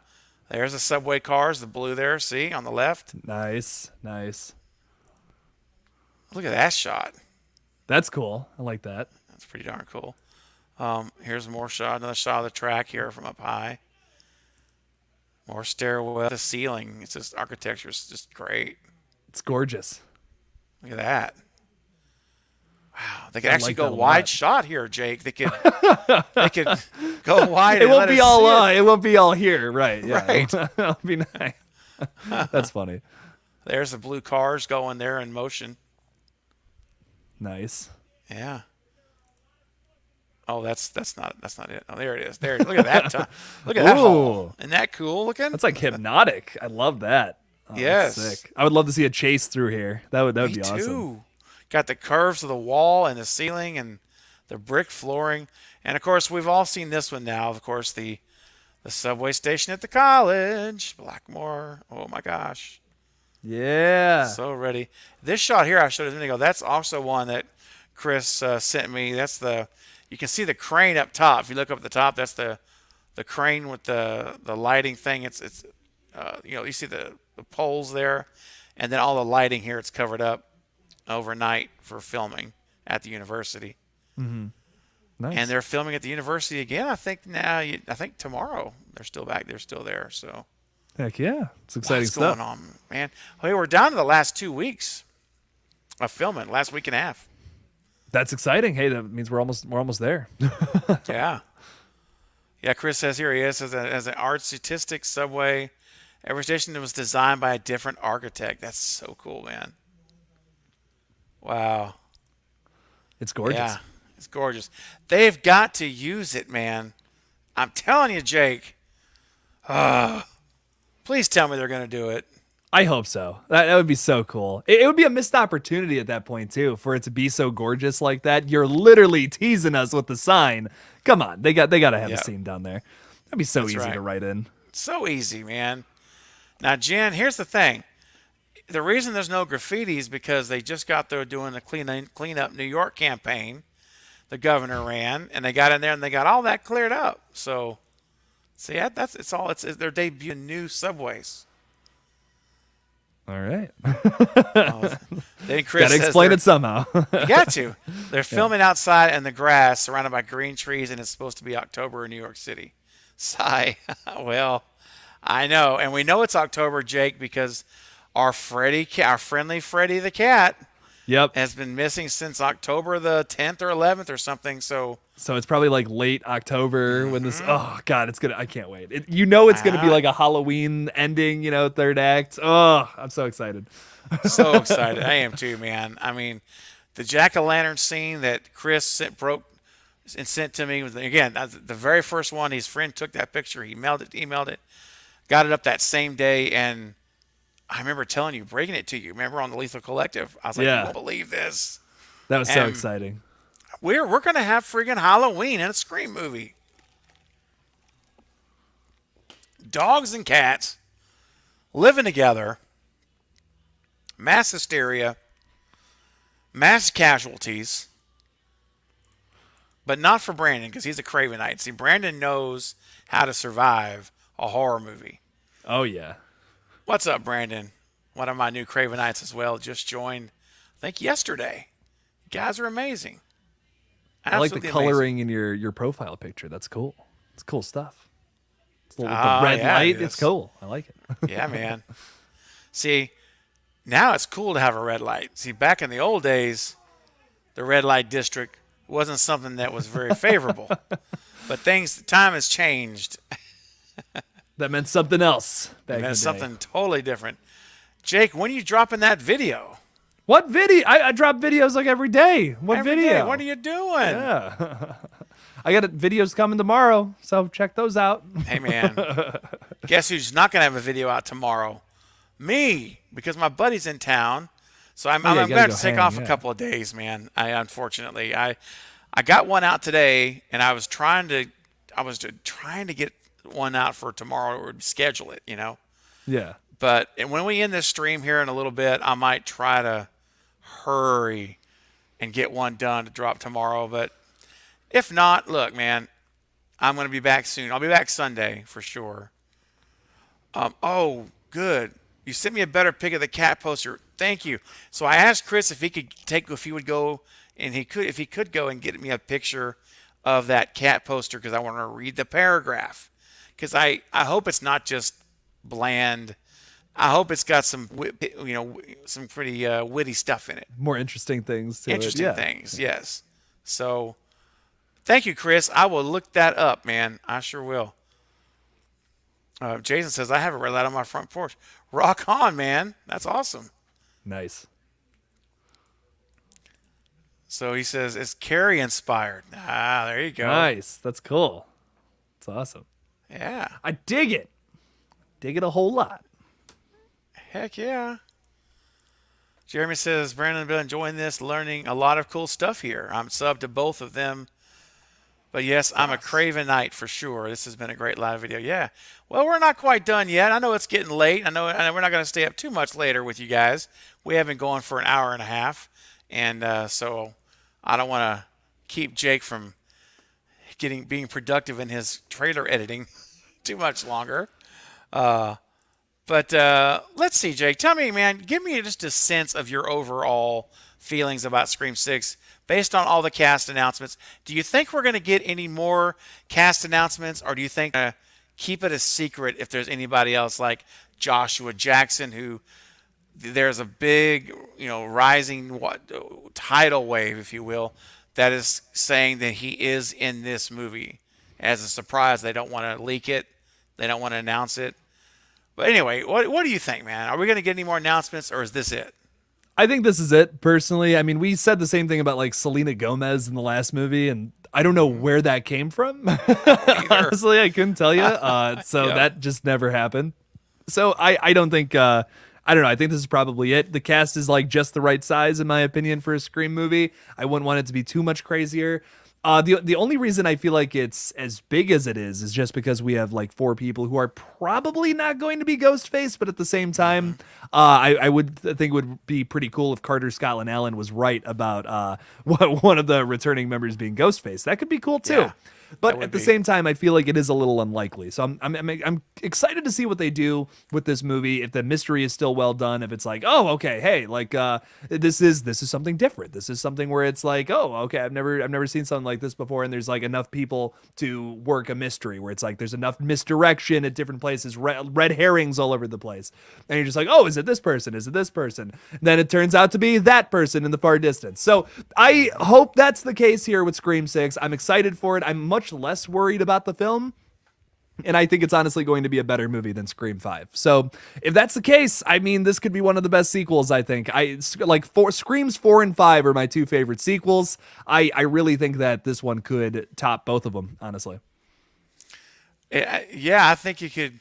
There's the subway cars, the blue there, see, on the left. Nice. Nice. Look at that shot. That's cool. I like that. That's pretty darn cool. Here's more shot, another shot of the track here from up high. More stairwell. The ceiling, it's just architecture is just great. It's gorgeous. Look at that. Wow, they could actually like go that a wide lot. shot here, Jake. They could go wide. It and won't let be us all. see it. It won't be all here, right? Yeah. Right. That'll be nice. That's funny. There's the blue cars going there in motion. Nice. Yeah. Oh, that's not it. Oh, there it is. There. Look at that. Look at that hole. Isn't that cool looking? That's like hypnotic. I love that. Oh, yes. That's sick. I would love to see a chase through here. That would be awesome. Too. Got the curves of the wall and the ceiling and the brick flooring. And of course, we've all seen this one now. Of course, the subway station at the college, Blackmore. Oh my gosh. Yeah. So ready. This shot here I showed a minute ago. That's also one that Chris sent me. That's you can see the crane up top. If you look up at the top, that's the crane with the lighting thing. It's you see the poles there, and then all the lighting here. It's covered up overnight for filming at the university. Mm-hmm. Nice. And they're filming at the university again. I think tomorrow they're still back. They're still there. So heck yeah, it's exciting what's stuff. going on, man? Hey, we're down to the last 2 weeks of filming. Last week and a half. That's exciting. Hey, that means we're almost there. Yeah. Yeah, Chris says here he is as an artistic subway. Every station was designed by a different architect. That's so cool, man. Wow. It's gorgeous. Yeah, it's gorgeous. They've got to use it, man. I'm telling you, Jake. Please tell me they're going to do it. I hope so. That would be so cool. It would be a missed opportunity at that point too, for it to be so gorgeous like that. You're literally teasing us with the sign. Come on, they got to have a scene down there. That'd be so That's easy right. to write in. So easy, man. Now, Jen, here's the thing. The reason there's no graffiti is because they just got there doing the clean up New York campaign. The governor ran, and they got in there and they got all that cleared up. So, see, it's their debut in new subways. All right. Then Chris Gotta explain it somehow. You got to. They're filming outside in the grass, surrounded by green trees, and it's supposed to be October in New York City. Sigh. Well, I know, and we know it's October, Jake, because our friendly Freddy the cat, yep, has been missing since October the 10th or 11th or something. So it's probably like late October when this. Oh God, I can't wait. It's gonna be like a Halloween ending. Third act. Oh, I'm so excited. So excited. I am too, man. I mean, the jack-o'-lantern scene that Chris broke and sent to me was, again, the very first one. His friend took that picture. He emailed it, got it up that same day, and I remember telling you, breaking it to you. Remember on the Lethal Collective? I was like, you won't believe this. That was so exciting. We're going to have friggin' Halloween in a Scream movie. Dogs and cats living together. Mass hysteria. Mass casualties. But not for Brandon, because he's a Cravenite. See, Brandon knows how to survive a horror movie. Oh yeah. What's up, Brandon? One of my new Cravenites as well just joined, I think yesterday. You guys are amazing. I like the Absolutely coloring amazing. in your profile picture. That's cool. It's cool stuff. It's the Ah, red yeah, light. it It's is. cool. I like it. Yeah, man. See, now it's cool to have a red light. See, back in the old days, the red light district wasn't something that was very favorable. But time has changed. That meant something else back in the That's day. something totally different. Jake, when are you dropping that video? What video? I drop videos like every day. What Every video? day. What are you doing? Yeah. I got videos coming tomorrow, so check those out. Hey, man. Guess who's not going to have a video out tomorrow? Me, because my buddy's in town. So I'm you going gotta to go take hang, off yeah. a couple of days, man. Unfortunately, I got one out today, and I was trying to get one out for tomorrow or schedule it, you know. Yeah. But when we end this stream here in a little bit, I might try to hurry and get one done to drop tomorrow. But if not, look, man, I'm going to be back soon. I'll be back Sunday for sure. Oh, good. You sent me a better pic of the cat poster. Thank you. So I asked Chris if he would go, and if he could go and get me a picture of that cat poster because I want to read the paragraph. Because I hope it's not just bland. I hope it's got some pretty witty stuff in it. More interesting things to Interesting it. Yeah. things, yes. So, thank you, Chris. I will look that up, man. I sure will. Jason says, I have a red light on my front porch. Rock on, man. That's awesome. Nice. So he says, it's Carrie inspired. Ah, there you go. Nice. That's cool. That's awesome. Yeah. I dig it. Dig it a whole lot. Heck yeah. Jeremy says, Brandon, I've been enjoying this, learning a lot of cool stuff here. I'm subbed to both of them. But yes, I'm a Cravenite for sure. This has been a great live video. Yeah. Well, we're not quite done yet. I know it's getting late. I know we're not going to stay up too much later with you guys. We have been going for an hour and a half. And so I don't want to keep Jake from being productive in his trailer editing too much longer. But let's see, Jake. Tell me, man, give me just a sense of your overall feelings about Scream 6 based on all the cast announcements. Do you think we're going to get any more cast announcements, or do you think keep it a secret if there's anybody else like Joshua Jackson, who there's a big, rising tidal wave, if you will, that is saying that he is in this movie as a surprise. They don't want to leak it. They don't want to announce it. But anyway, what do you think, man? Are we going to get any more announcements, or is this it? I think this is it, personally. I mean, we said the same thing about like Selena Gomez in the last movie, and I don't know where that came from. Honestly, I couldn't tell you. So that just never happened. So I don't think, I don't know. I think this is probably it. The cast is like just the right size, in my opinion, for a Scream movie. I wouldn't want it to be too much crazier. The only reason I feel like it's as big as it is just because we have like 4 people who are probably not going to be Ghostface, but at the same time, I would think it would be pretty cool if Carter Scotland Allen was right about one of the returning members being Ghostface. That could be cool too. Yeah. But at the same time, I feel like it is a little unlikely. So I'm excited to see what they do with this movie. If the mystery is still well done, if it's like, oh, okay, hey, like this is something different. This is something where it's like, oh, okay, I've never seen something like this before, and there's like enough people to work a mystery where it's like there's enough misdirection at different places, red herrings all over the place, and you're just like, oh, is it this person? Is it this person? And then it turns out to be that person in the far distance. So I hope that's the case here with Scream 6. I'm excited for it. I'm much less worried about the film, and I think it's honestly going to be a better movie than Scream 5. So if that's the case, I mean, this could be one of the best sequels. I think Screams 4 and 5 are my 2 favorite sequels. I really think that this one could top both of them, honestly. Yeah, I think you could.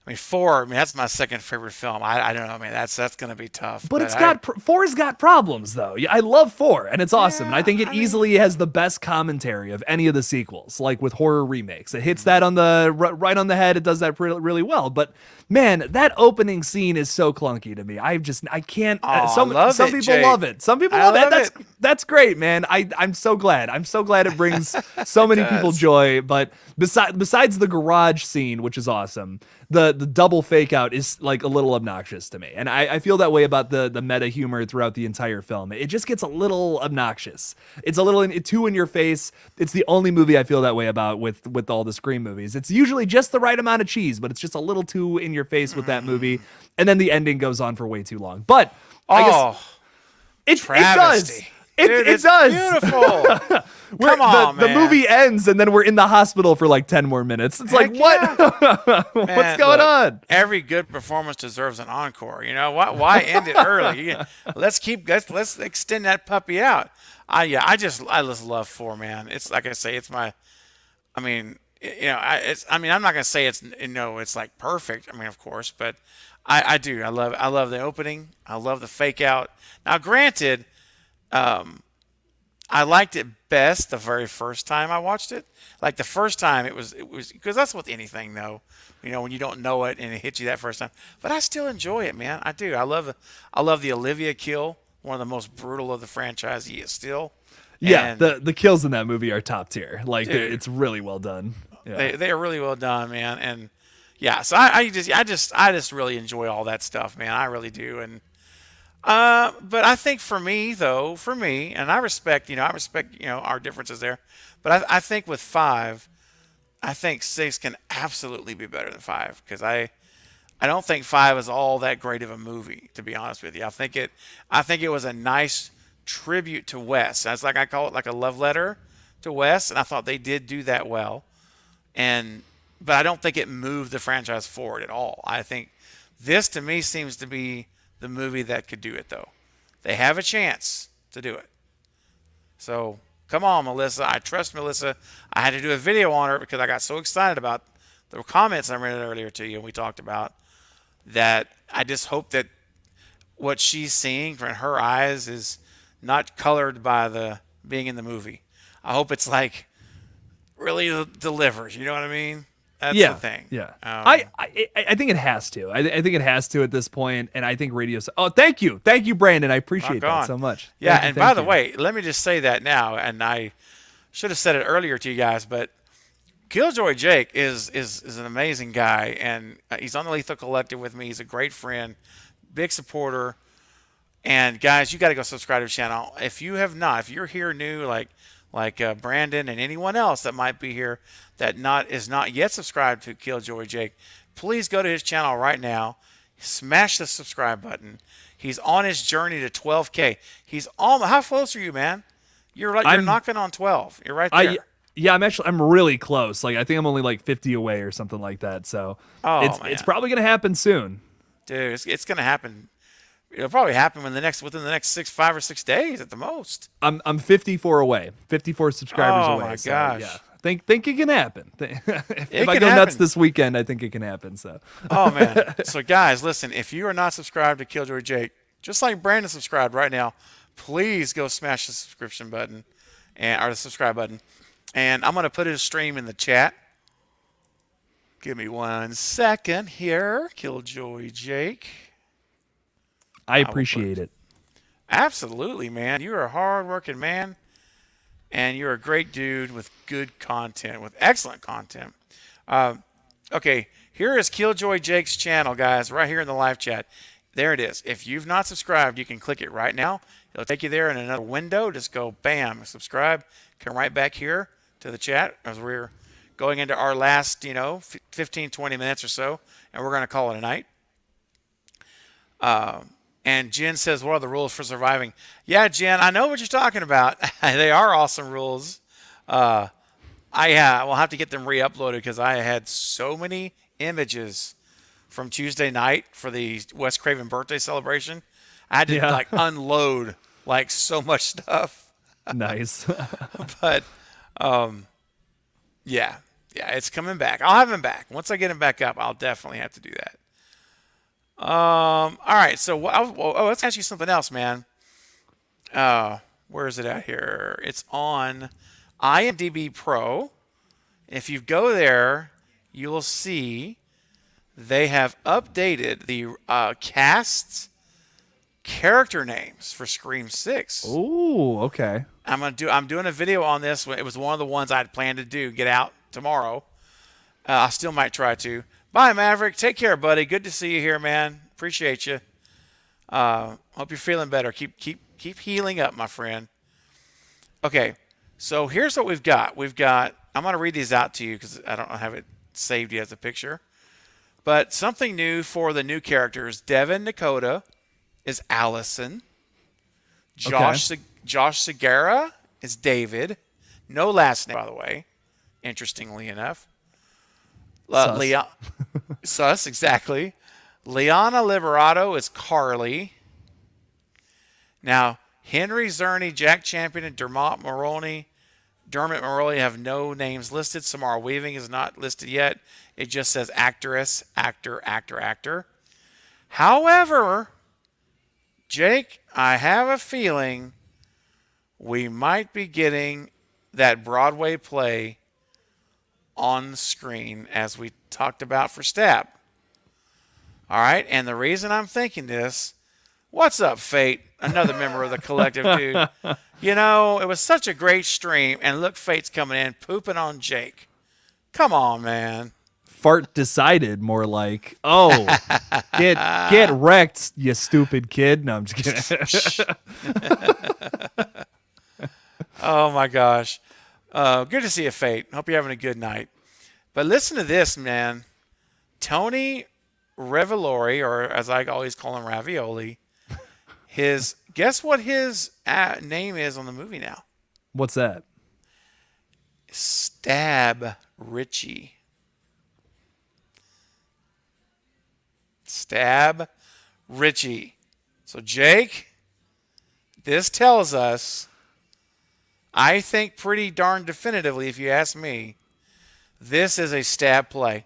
I mean, 4. I mean, that's my second favorite film. I don't know. I mean, that's going to be tough. But it's got 4's got problems though. I love 4, and it's awesome. And I think it easily has the best commentary of any of the sequels, like with horror remakes. It hits that on the right on the head. It does that really well. But man, that opening scene is so clunky to me. I can't. Some people Jake. love it. Some people love it. That's great, man. I'm so glad. I'm so glad it brings so many people joy. But besides the garage scene, which is awesome, the double fake out is like a little obnoxious to me. And I feel that way about the meta humor throughout the entire film. It just gets a little obnoxious. It's a little too in your face. It's the only movie I feel that way about with all the Scream movies. It's usually just the right amount of cheese, but it's just a little too in your face with that movie. And then the ending goes on for way too long. But I guess it does. It does. Beautiful. Come on, the movie ends and then we're in the hospital for like 10 more minutes. It's like, what? What's going on? Every good performance deserves an encore. You know, why end it early? Let's extend that puppy out. I just love 4, man. It's like I say, it's my, I mean, I'm not going to say it's like perfect. I mean, of course, but I do. I love the opening. I love the fake out. Now, granted, I liked it best the very first time I watched it. Like the first time it was because that's with anything though, when you don't know it and it hits you that first time. But I still enjoy it, man. I do. I love the Olivia kill, one of the most brutal of the franchise yet still. Yeah, the kills in that movie are top tier. Like it's really well done. Yeah. They are really well done, man. And yeah, so I just really enjoy all that stuff, man. I really do. And but I think for me, and I respect our differences there, but I think with 5, I think 6 can absolutely be better than 5 because I don't think 5 is all that great of a movie, to be honest with you. I think it was a nice tribute to Wes. That's like I call it like a love letter to Wes, and I thought they did do that well. But I don't think it moved the franchise forward at all. I think this to me seems to be the movie that could do it, though. They have a chance to do it. So come on, Melissa. I trust Melissa. I had to do a video on her because I got so excited about the comments I read earlier to you and we talked about that. I just hope that what she's seeing from her eyes is not colored by the being in the movie. I hope it's like really delivers. You know what I mean? That's the thing. Yeah. I think it has to. I think it has to at this point, and I think radio. Oh, thank you, Brandon. I appreciate that so much. Yeah, and by the way, let me just say that now, and I should have said it earlier to you guys, but Killjoy Jake is an amazing guy, and he's on the Lethal Collective with me. He's a great friend, big supporter, and guys, you got to go subscribe to his channel if you have not. If you're here new, like Brandon and anyone else that might be here that is not yet subscribed to Killjoy Jake, please go to his channel right now. Smash the subscribe button. He's on his journey to 12K. He's how close are you, man? You're knocking on 12. You're right there. I'm really close. Like I think I'm only like 50 away or something like that. So it's probably gonna happen soon, dude. It's gonna happen. It'll probably happen within the next 5 or 6 days at the most. I'm 54 away. 54 subscribers away. Oh my so, gosh. Yeah. Think it can happen. if I go nuts this weekend, I think it can happen. So. Oh man. So guys, listen, if you are not subscribed to Killjoy Jake, just like Brandon subscribed right now, please go smash the subscription button or the subscribe button. And I'm gonna put his stream in the chat. Give me 1 second here. Killjoy Jake. I appreciate it. Absolutely, man. You're a hard-working man, and you're a great dude with good content, with excellent content. Okay, here is Killjoy Jake's channel, guys, right here in the live chat. There it is. If you've not subscribed, you can click it right now. It'll take you there in another window. Just go, bam, subscribe. Come right back here to the chat as we're going into our last, 15, 20 minutes or so, and we're going to call it a night. And Jen says, what are the rules for surviving? Yeah, Jen, I know what you're talking about. They are awesome rules. I will have to get them re-uploaded because I had so many images from Tuesday night for the Wes Craven birthday celebration. I had to unload so much stuff. Nice. But yeah, Yeah, it's coming back. I'll have him back. Once I get him back up, I'll definitely have to do that. All right. So, let's ask you something else, man. Where is it at here? It's on IMDb Pro. If you go there, you will see they have updated the cast character names for Scream 6. Ooh, okay. I'm doing a video on this. It was one of the ones I had planned to get out tomorrow. I still might try to. Bye, Maverick. Take care, buddy. Good to see you here, man. Appreciate you. Hope you're feeling better. Keep healing up, my friend. Okay, so here's what we've got. I'm going to read these out to you because I don't have it saved yet as a picture. But something new for the new characters. Devin Nakota is Allison. Josh Segura is David. No last name, by the way. Interestingly enough. Sus, exactly. Liana Liberato is Carly. Now, Henry Zerny, Jack Champion, and Dermot Mulroney have no names listed. Samara Weaving is not listed yet. It just says actress, actor. However, Jake, I have a feeling we might be getting that Broadway play on the screen as we talked about for Stab. All right, and the reason I'm thinking this, what's up, Fate? Another member of the collective, dude. You know, it was such a great stream, and look, Fate's coming in, pooping on Jake. Come on, man. Fart decided, more like, oh, get wrecked, you stupid kid. No, I'm just kidding. Oh, my gosh. Good to see you, Fate. Hope you're having a good night. But listen to this, man. Tony Revolori, or as I always call him, Ravioli, guess what his name is on the movie now? What's that? Stab Richie. Stab Richie. So, Jake, this tells us, I think pretty darn definitively, if you ask me, this is a Stab play.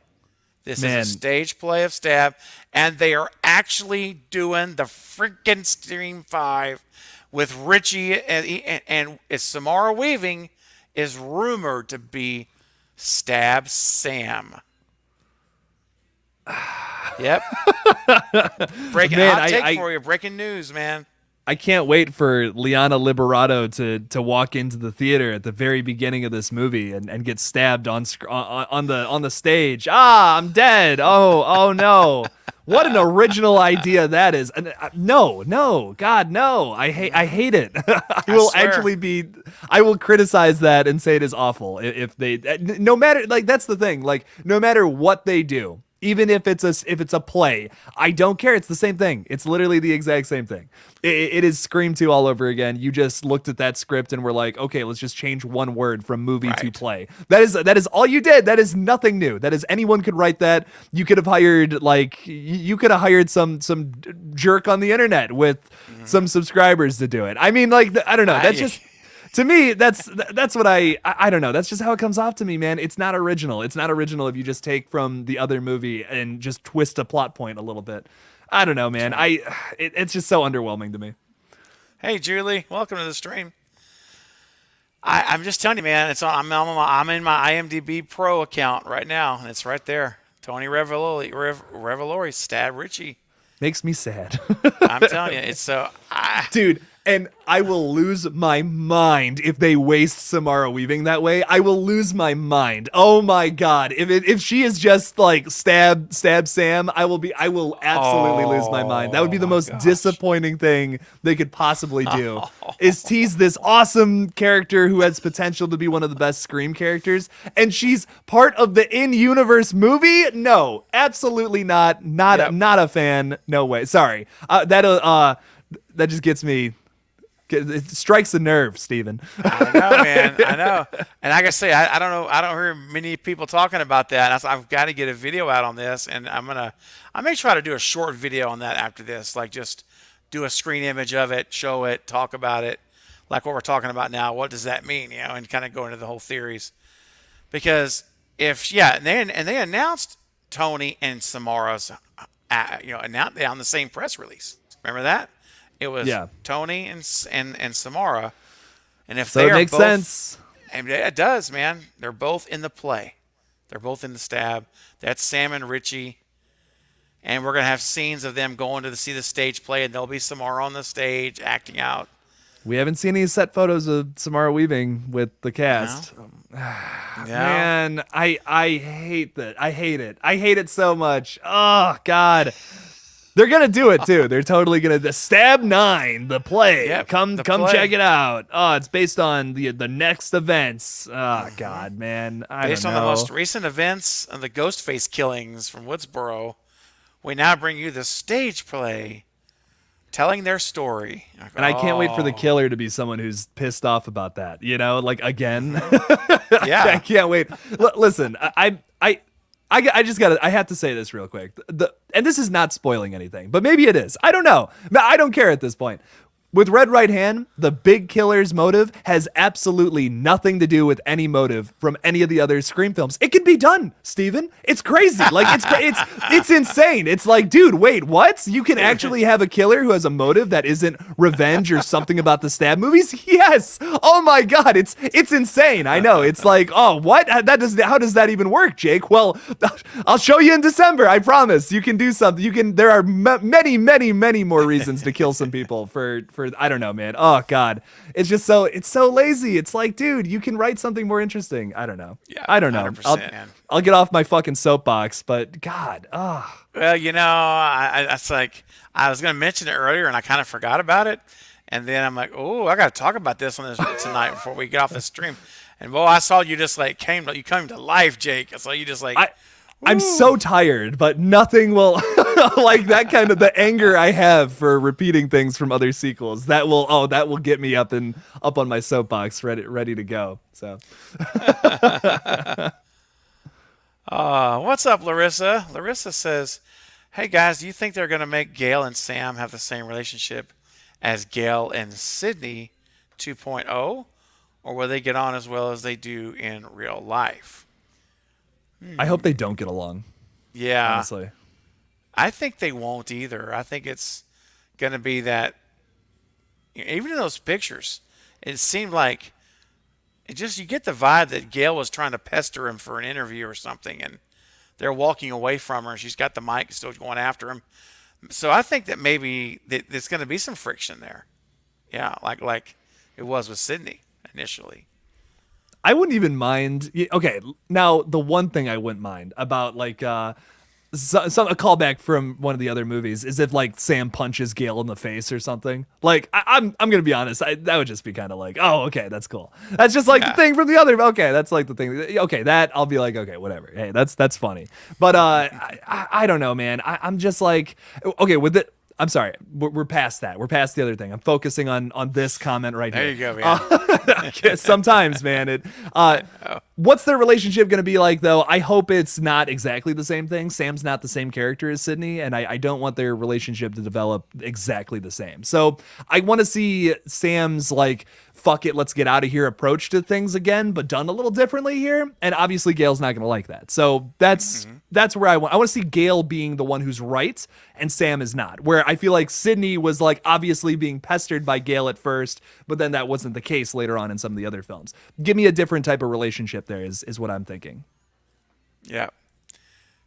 This is a stage play of Stab, and they are actually doing the freaking Stream 5 with Richie, and Samara Weaving is rumored to be Stab Sam. Yep. Breaking hot take for you. Breaking news, man. I can't wait for Liana Liberato to walk into the theater at the very beginning of this movie and get stabbed on the stage. Ah, I'm dead. Oh no. What an original idea that is. No, God, no. I hate it. I will criticize that and say it is awful if they, no matter, like, that's the thing, like, no matter what they do, even if it's a play, I don't care. It's the same thing. It's literally the exact same thing. It is Scream 2 all over again. You just looked at that script and were like, okay, let's just change one word from movie to play. That is all you did. That is nothing new. That is, anyone could write that. You could have hired some jerk on the internet with some subscribers to do it. I mean, like, I don't know. That's just, to me, that's what I don't know. That's just how it comes off to me, man. It's not original. It's not original if you just take from the other movie and just twist a plot point a little bit. I don't know, man. It's just so underwhelming to me. Hey, Julie, welcome to the stream. I'm just telling you, man. I'm in my IMDb Pro account right now, and it's right there. Tony Revolori, Stab Richie. Makes me sad. I'm telling you, it's so. Dude. And I will lose my mind if they waste Samara Weaving that way. I will lose my mind. Oh my God. If she is just like stab Sam, I will absolutely lose my mind. That would be the most disappointing thing they could possibly do. Is tease this awesome character who has potential to be one of the best Scream characters, and she's part of the in-universe movie? No, absolutely not. Not a fan. No way. Sorry. That just gets me. It strikes a nerve, Steven. I know, man. I know. And like I say, I don't know. I don't hear many people talking about that. I've got to get a video out on this, and I may try to do a short video on that after this. Like, just do a screen image of it, show it, talk about it, like what we're talking about now. What does that mean? And kind of go into the whole theories, because and they announced Tony and Samara's, announced on the same press release. Remember that? It was Tony and Samara, and if so they it makes both, sense. And it does, man. They're both in the play. They're both in the stab. That's Sam and Richie. And we're going to have scenes of them going to see the stage play, and there'll be Samara on the stage acting out. We haven't seen any set photos of Samara Weaving with the cast. No. Man, I hate that. I hate it. I hate it so much. Oh, God. They're going to do it, too. They're totally going to. Stab 9, the play. Yep, come play. check it out. Oh, it's based on the next events. Oh, God, man. Based on the most recent events of the Ghostface killings from Woodsboro, we now bring you the stage play telling their story. And I can't wait for the killer to be someone who's pissed off about that. Like, again. Yeah. I can't wait. Listen, I just gotta. I have to say this real quick. And this is not spoiling anything, but maybe it is. I don't know. I don't care at this point. With Red Right Hand, the big killer's motive has absolutely nothing to do with any motive from any of the other Scream films. It can be done, Steven. It's crazy. Like it's insane. It's like, dude, wait, what? You can actually have a killer who has a motive that isn't revenge or something about the Stab movies? Yes. Oh my God, it's insane. I know. It's like, oh, what? How does that even work, Jake? Well, I'll show you in December. I promise. You can do something. There are many, many, many more reasons to kill some people for I don't know, man. Oh God, it's so lazy. It's like, dude, you can write something more interesting. I don't know. Yeah, I don't know. I'll get off my fucking soapbox, but God, Well, it's like I was gonna mention it earlier, and I kind of forgot about it, and then I'm like, oh, I got to talk about this on this tonight before we get off the stream. And well, I saw you just like came to life, Jake. I saw you just like. I'm so tired, but nothing will like that kind of the anger I have for repeating things from other sequels. That will get me up on my soapbox, ready to go. So, what's up, Larissa? Larissa says, "Hey guys, do you think they're gonna make Gail and Sam have the same relationship as Gail and Sydney 2.0, or will they get on as well as they do in real life?" I hope they don't get along. Yeah. Honestly. I think they won't either. I think it's going to be that, even in those pictures, it seemed like you get the vibe that Gail was trying to pester him for an interview or something, and they're walking away from her, and she's got the mic still going after him. So I think that maybe there's going to be some friction there. Yeah, like it was with Sydney initially. I wouldn't even mind. Okay, now the one thing I wouldn't mind about like a callback from one of the other movies is if like Sam punches Gail in the face or something. Like I'm gonna be honest, that would just be kind of like, oh, okay, that's cool. That's just like the thing from the other. Okay, that's like the thing. Okay, that I'll be like, okay, whatever. Hey, that's funny. But I don't know, man. I'm just like, okay, with it. I'm sorry, we're past that. We're past the other thing. I'm focusing on this comment right there here. There you go, man. Sometimes, man. What's their relationship going to be like, though? I hope it's not exactly the same thing. Sam's not the same character as Sydney, and I don't want their relationship to develop exactly the same. So I want to see Sam's like, fuck it, let's get out of here approach to things again, but done a little differently here. And obviously Gail's not going to like that. So that's where I want to see Gail being the one who's right and Sam is not. Where I feel like Sydney was like obviously being pestered by Gail at first, but then that wasn't the case later on in some of the other films. Give me a different type of relationship there is what I'm thinking. Yeah.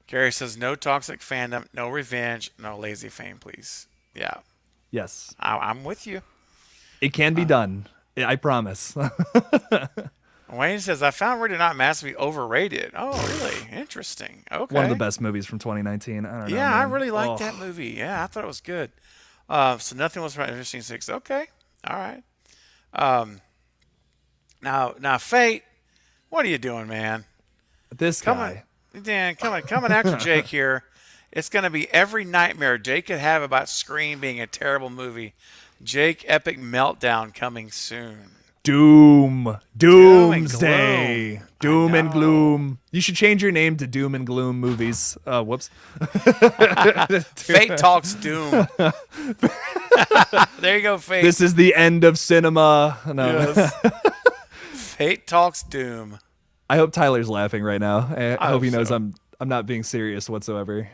Gary says, no toxic fandom, no revenge, no lazy fame, please. Yeah. Yes. I'm with you. It can be done. I promise. Wayne says, I found Ready or Not massively overrated. Oh, really? Interesting. Okay. One of the best movies from 2019. I don't know. Yeah, man. I really liked that movie. Yeah, I thought it was good. So nothing was from interesting 6. Okay. All right. Now, Fate, what are you doing, man? This guy. Dan, coming after Jake here. It's going to be every nightmare Jake could have about Scream being a terrible movie. Jake epic meltdown coming soon. Doomsday. Doom and gloom. You should change your name to Doom and Gloom movies. Whoops. Fate talks doom. There you go, Fate. This is the end of cinema. No. Yes. Fate talks doom. I hope Tyler's laughing right now. I hope he knows so. I'm not being serious whatsoever.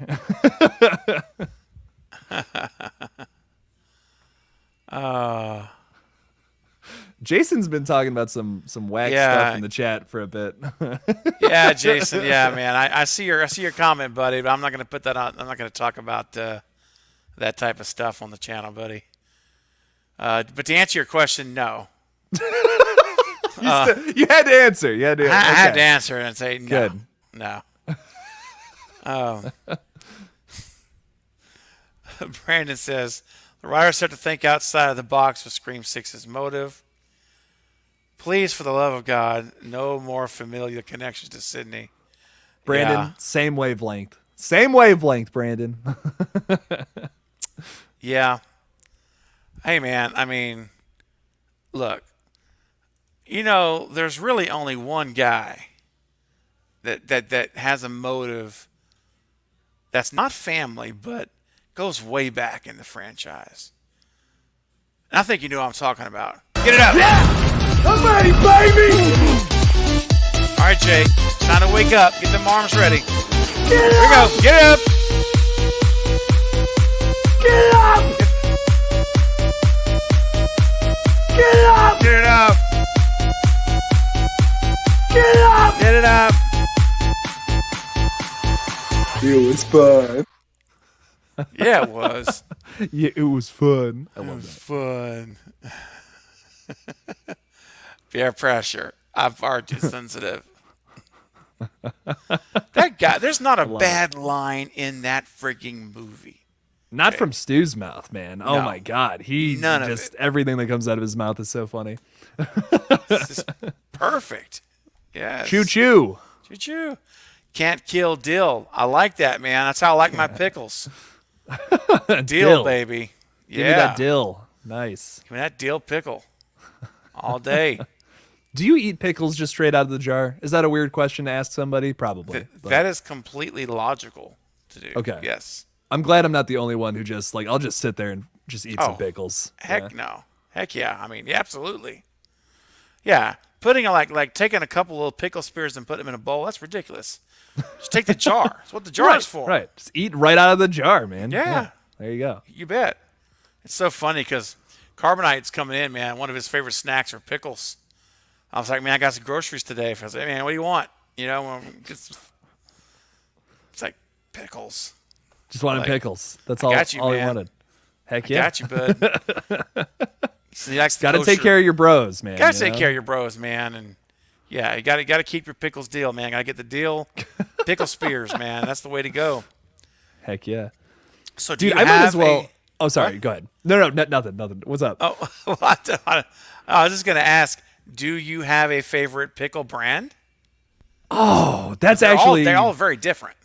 Jason's been talking about some whack stuff in the chat for a bit. Yeah, Jason. Yeah, man. I see your comment, buddy. But I'm not going to put that on. I'm not going to talk about that type of stuff on the channel, buddy. But to answer your question, no. You had to answer. You had to. I had to answer and say no. Good. No. Brandon says the writers have to think outside of the box with Scream 6's motive. Please, for the love of God, no more familial connections to Sydney. Brandon, same wavelength. Same wavelength, Brandon. Yeah. Hey, man, I mean, look, there's really only one guy that has a motive that's not family, but goes way back in the franchise. And I think you know what I'm talking about. Get it up. Yeah! I'm ready, baby! All right, Jake. Time to wake up. Get them arms ready. Get Here we up! go. Get it up. Get up! Get up! Get it up. Get up! Get it up. It was fun. Yeah, it was. Yeah, it was fun. I love that. Fun. Peer pressure. I'm far too sensitive. That guy, there's not a bad line in that freaking movie. Not from Stu's mouth, man. Oh No. my God. None of just it. everything that comes out of his mouth is so funny. It's just perfect. Yes. Choo choo. Choo choo. Can't kill dill. I like that, man. That's how I like my pickles. Dill, baby. Yeah. Give me that dill. Nice. Give me that dill pickle. All day. Do you eat pickles just straight out of the jar? Is that a weird question to ask somebody? Probably. That is completely logical to do. Okay. Yes. I'm glad I'm not the only one who just I'll just sit there and just eat some pickles. Heck no. Heck yeah. I mean, yeah, absolutely. Yeah. Putting like taking a couple little pickle spears and putting them in a bowl, that's ridiculous. Just take the jar. That's what the jar is for. Right. Just eat right out of the jar, man. Yeah. There you go. You bet. It's so funny because Carbonite's coming in, man. One of his favorite snacks are pickles. I was like, man, I got some groceries today. I was like, man, what do you want? It's like pickles. Just wanted pickles. That's all. Got you, all man. I wanted. Heck yeah. Got you, bud. Got to take care of your bros, man. Got to take care of your bros, man. And yeah, you got to keep your pickles deal, man. Got to get the deal. Pickle spears, man. That's the way to go. Heck yeah. So, dude, I might as well. Oh, sorry. Go ahead. No, nothing. What's up? Oh, I was just gonna ask. Do you have a favorite pickle brand? Oh, that's they're actually all very different.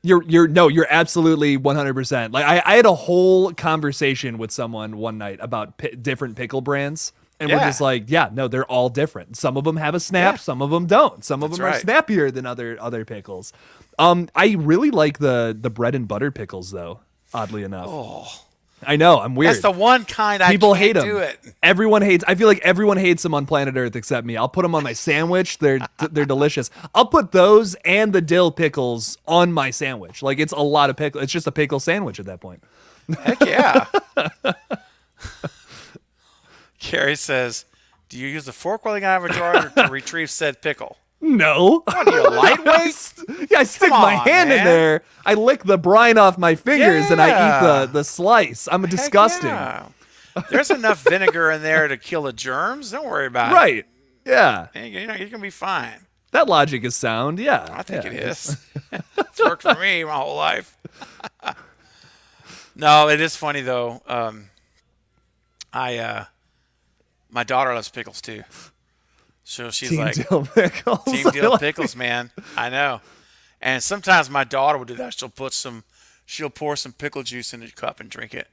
You're absolutely 100%. Like I had a whole conversation with someone one night about different pickle brands, and we're just like, yeah, no, they're all different. Some of them have a snap, some of them don't. Some of them are snappier than other pickles. I really like the bread and butter pickles though. Oddly enough. Oh. I know, I'm weird. That's the one kind People I hate can't them. do it. Everyone hates. I feel like everyone hates them on planet Earth except me. I'll put them on my sandwich. They're delicious. I'll put those and the dill pickles on my sandwich. Like it's a lot of pickle. It's just a pickle sandwich at that point. Heck yeah. Carrie says, "Do you use the fork while you have a jar to retrieve said pickle?" No. What are you, lightweight? Yeah, I stick my hand in there. I lick the brine off my fingers and I eat the slice. I'm disgusting. Yeah. There's enough vinegar in there to kill the germs. Don't worry about it. Right. Yeah. You know, you can be fine. That logic is sound. Yeah. I think it is. It's worked for me my whole life. No, it is funny though. My daughter loves pickles too. So she's Team like, dill pickles. Team dill pickles, man. I know. And sometimes my daughter will do that. She'll pour some pickle juice in a cup and drink it.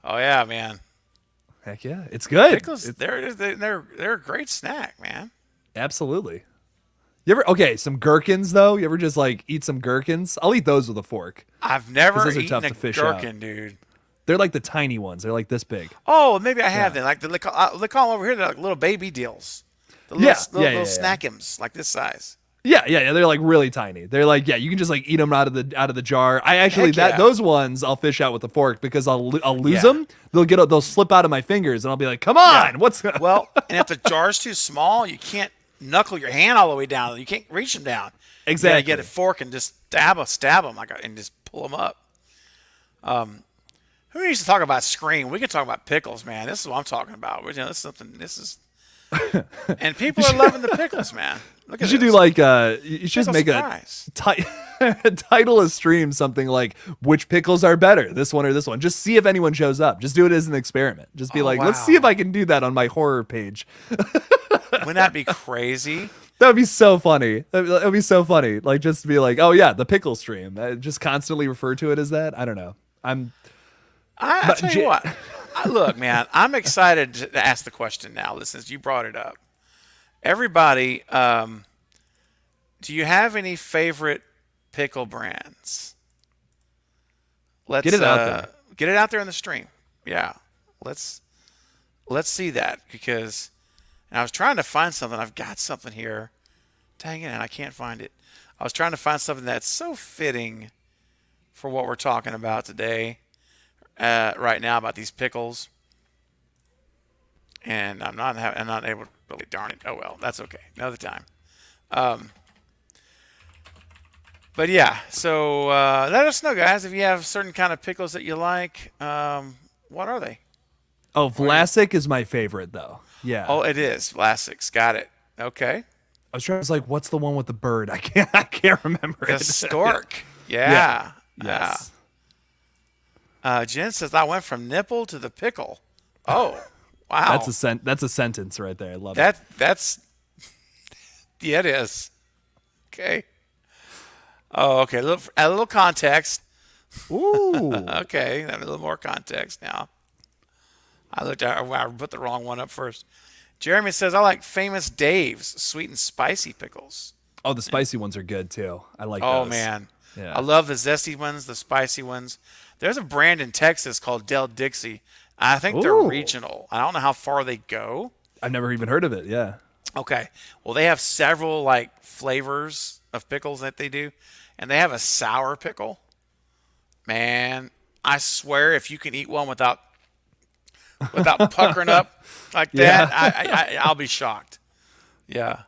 Oh yeah, man. Heck yeah, it's good. Pickles, they're a great snack, man. Absolutely. You ever some gherkins though? You ever just like eat some gherkins? I'll eat those with a fork. I've never those are eaten tough a to fish gherkin, out. dude. They're like the tiny ones. They're like this big. Oh, maybe I have them. Like they call them over here. They're like little baby deals. The little snackums, like this size. Yeah. They're like really tiny. They're like, yeah, you can just like eat them out of the jar. I actually those ones I'll fish out with a fork because I'll lose them. They'll slip out of my fingers and I'll be like, come on, what's well? And if the jar's too small, you can't knuckle your hand all the way down. You can't reach them down. Exactly. You gotta get a fork and just stab them and just pull them up. Who needs to talk about Scream? We can talk about pickles, man. This is what I'm talking about. You know, this is something. This is, and people are loving the pickles, man. Look at you should this. do like you should just make surprise. a title a stream something like which pickles are better, this one or this one. Just see if anyone shows up. Just do it as an experiment. Just be let's see if I can do that on my horror page. Wouldn't that be crazy? That would be so funny. That would be so funny. Like just to be like, oh yeah, the pickle stream. Just constantly refer to it as that. I don't know. I tell you what. Look, man, I'm excited to ask the question now. Listen, you brought it up. Everybody, do you have any favorite pickle brands? Let's get it out there. Get it out there in the stream. Yeah, let's see that because I was trying to find something. I've got something here. Dang it, and I can't find it. I was trying to find something that's so fitting for what we're talking about today. Right now about these pickles, and I'm not able to. Really, darn it! Oh well, that's okay. Another time. But yeah, so let us know, guys, if you have certain kind of pickles that you like. What are they? Oh, Vlasic is my favorite though. Yeah. Oh, it is Vlasic's. Got it. Okay. I was like, what's the one with the bird? I can't remember the it. Stork. Yeah. Yes. Jen says I went from nipple to the pickle. Oh, wow. That's a sentence right there. I love it. That's yeah, it is. Okay. Oh, okay. A little context. Ooh. Okay, a little more context now. I put the wrong one up first. Jeremy says I like Famous Dave's sweet and spicy pickles. Oh, the spicy ones are good too. I like those. Oh man. Yeah. I love the zesty ones, the spicy ones. There's a brand in Texas called Del Dixie. I think they're regional. I don't know how far they go. I've never even heard of it. Yeah. Okay. Well, they have several like flavors of pickles that they do, and they have a sour pickle. Man, I swear, if you can eat one without puckering up like that, I'll be shocked. Yeah.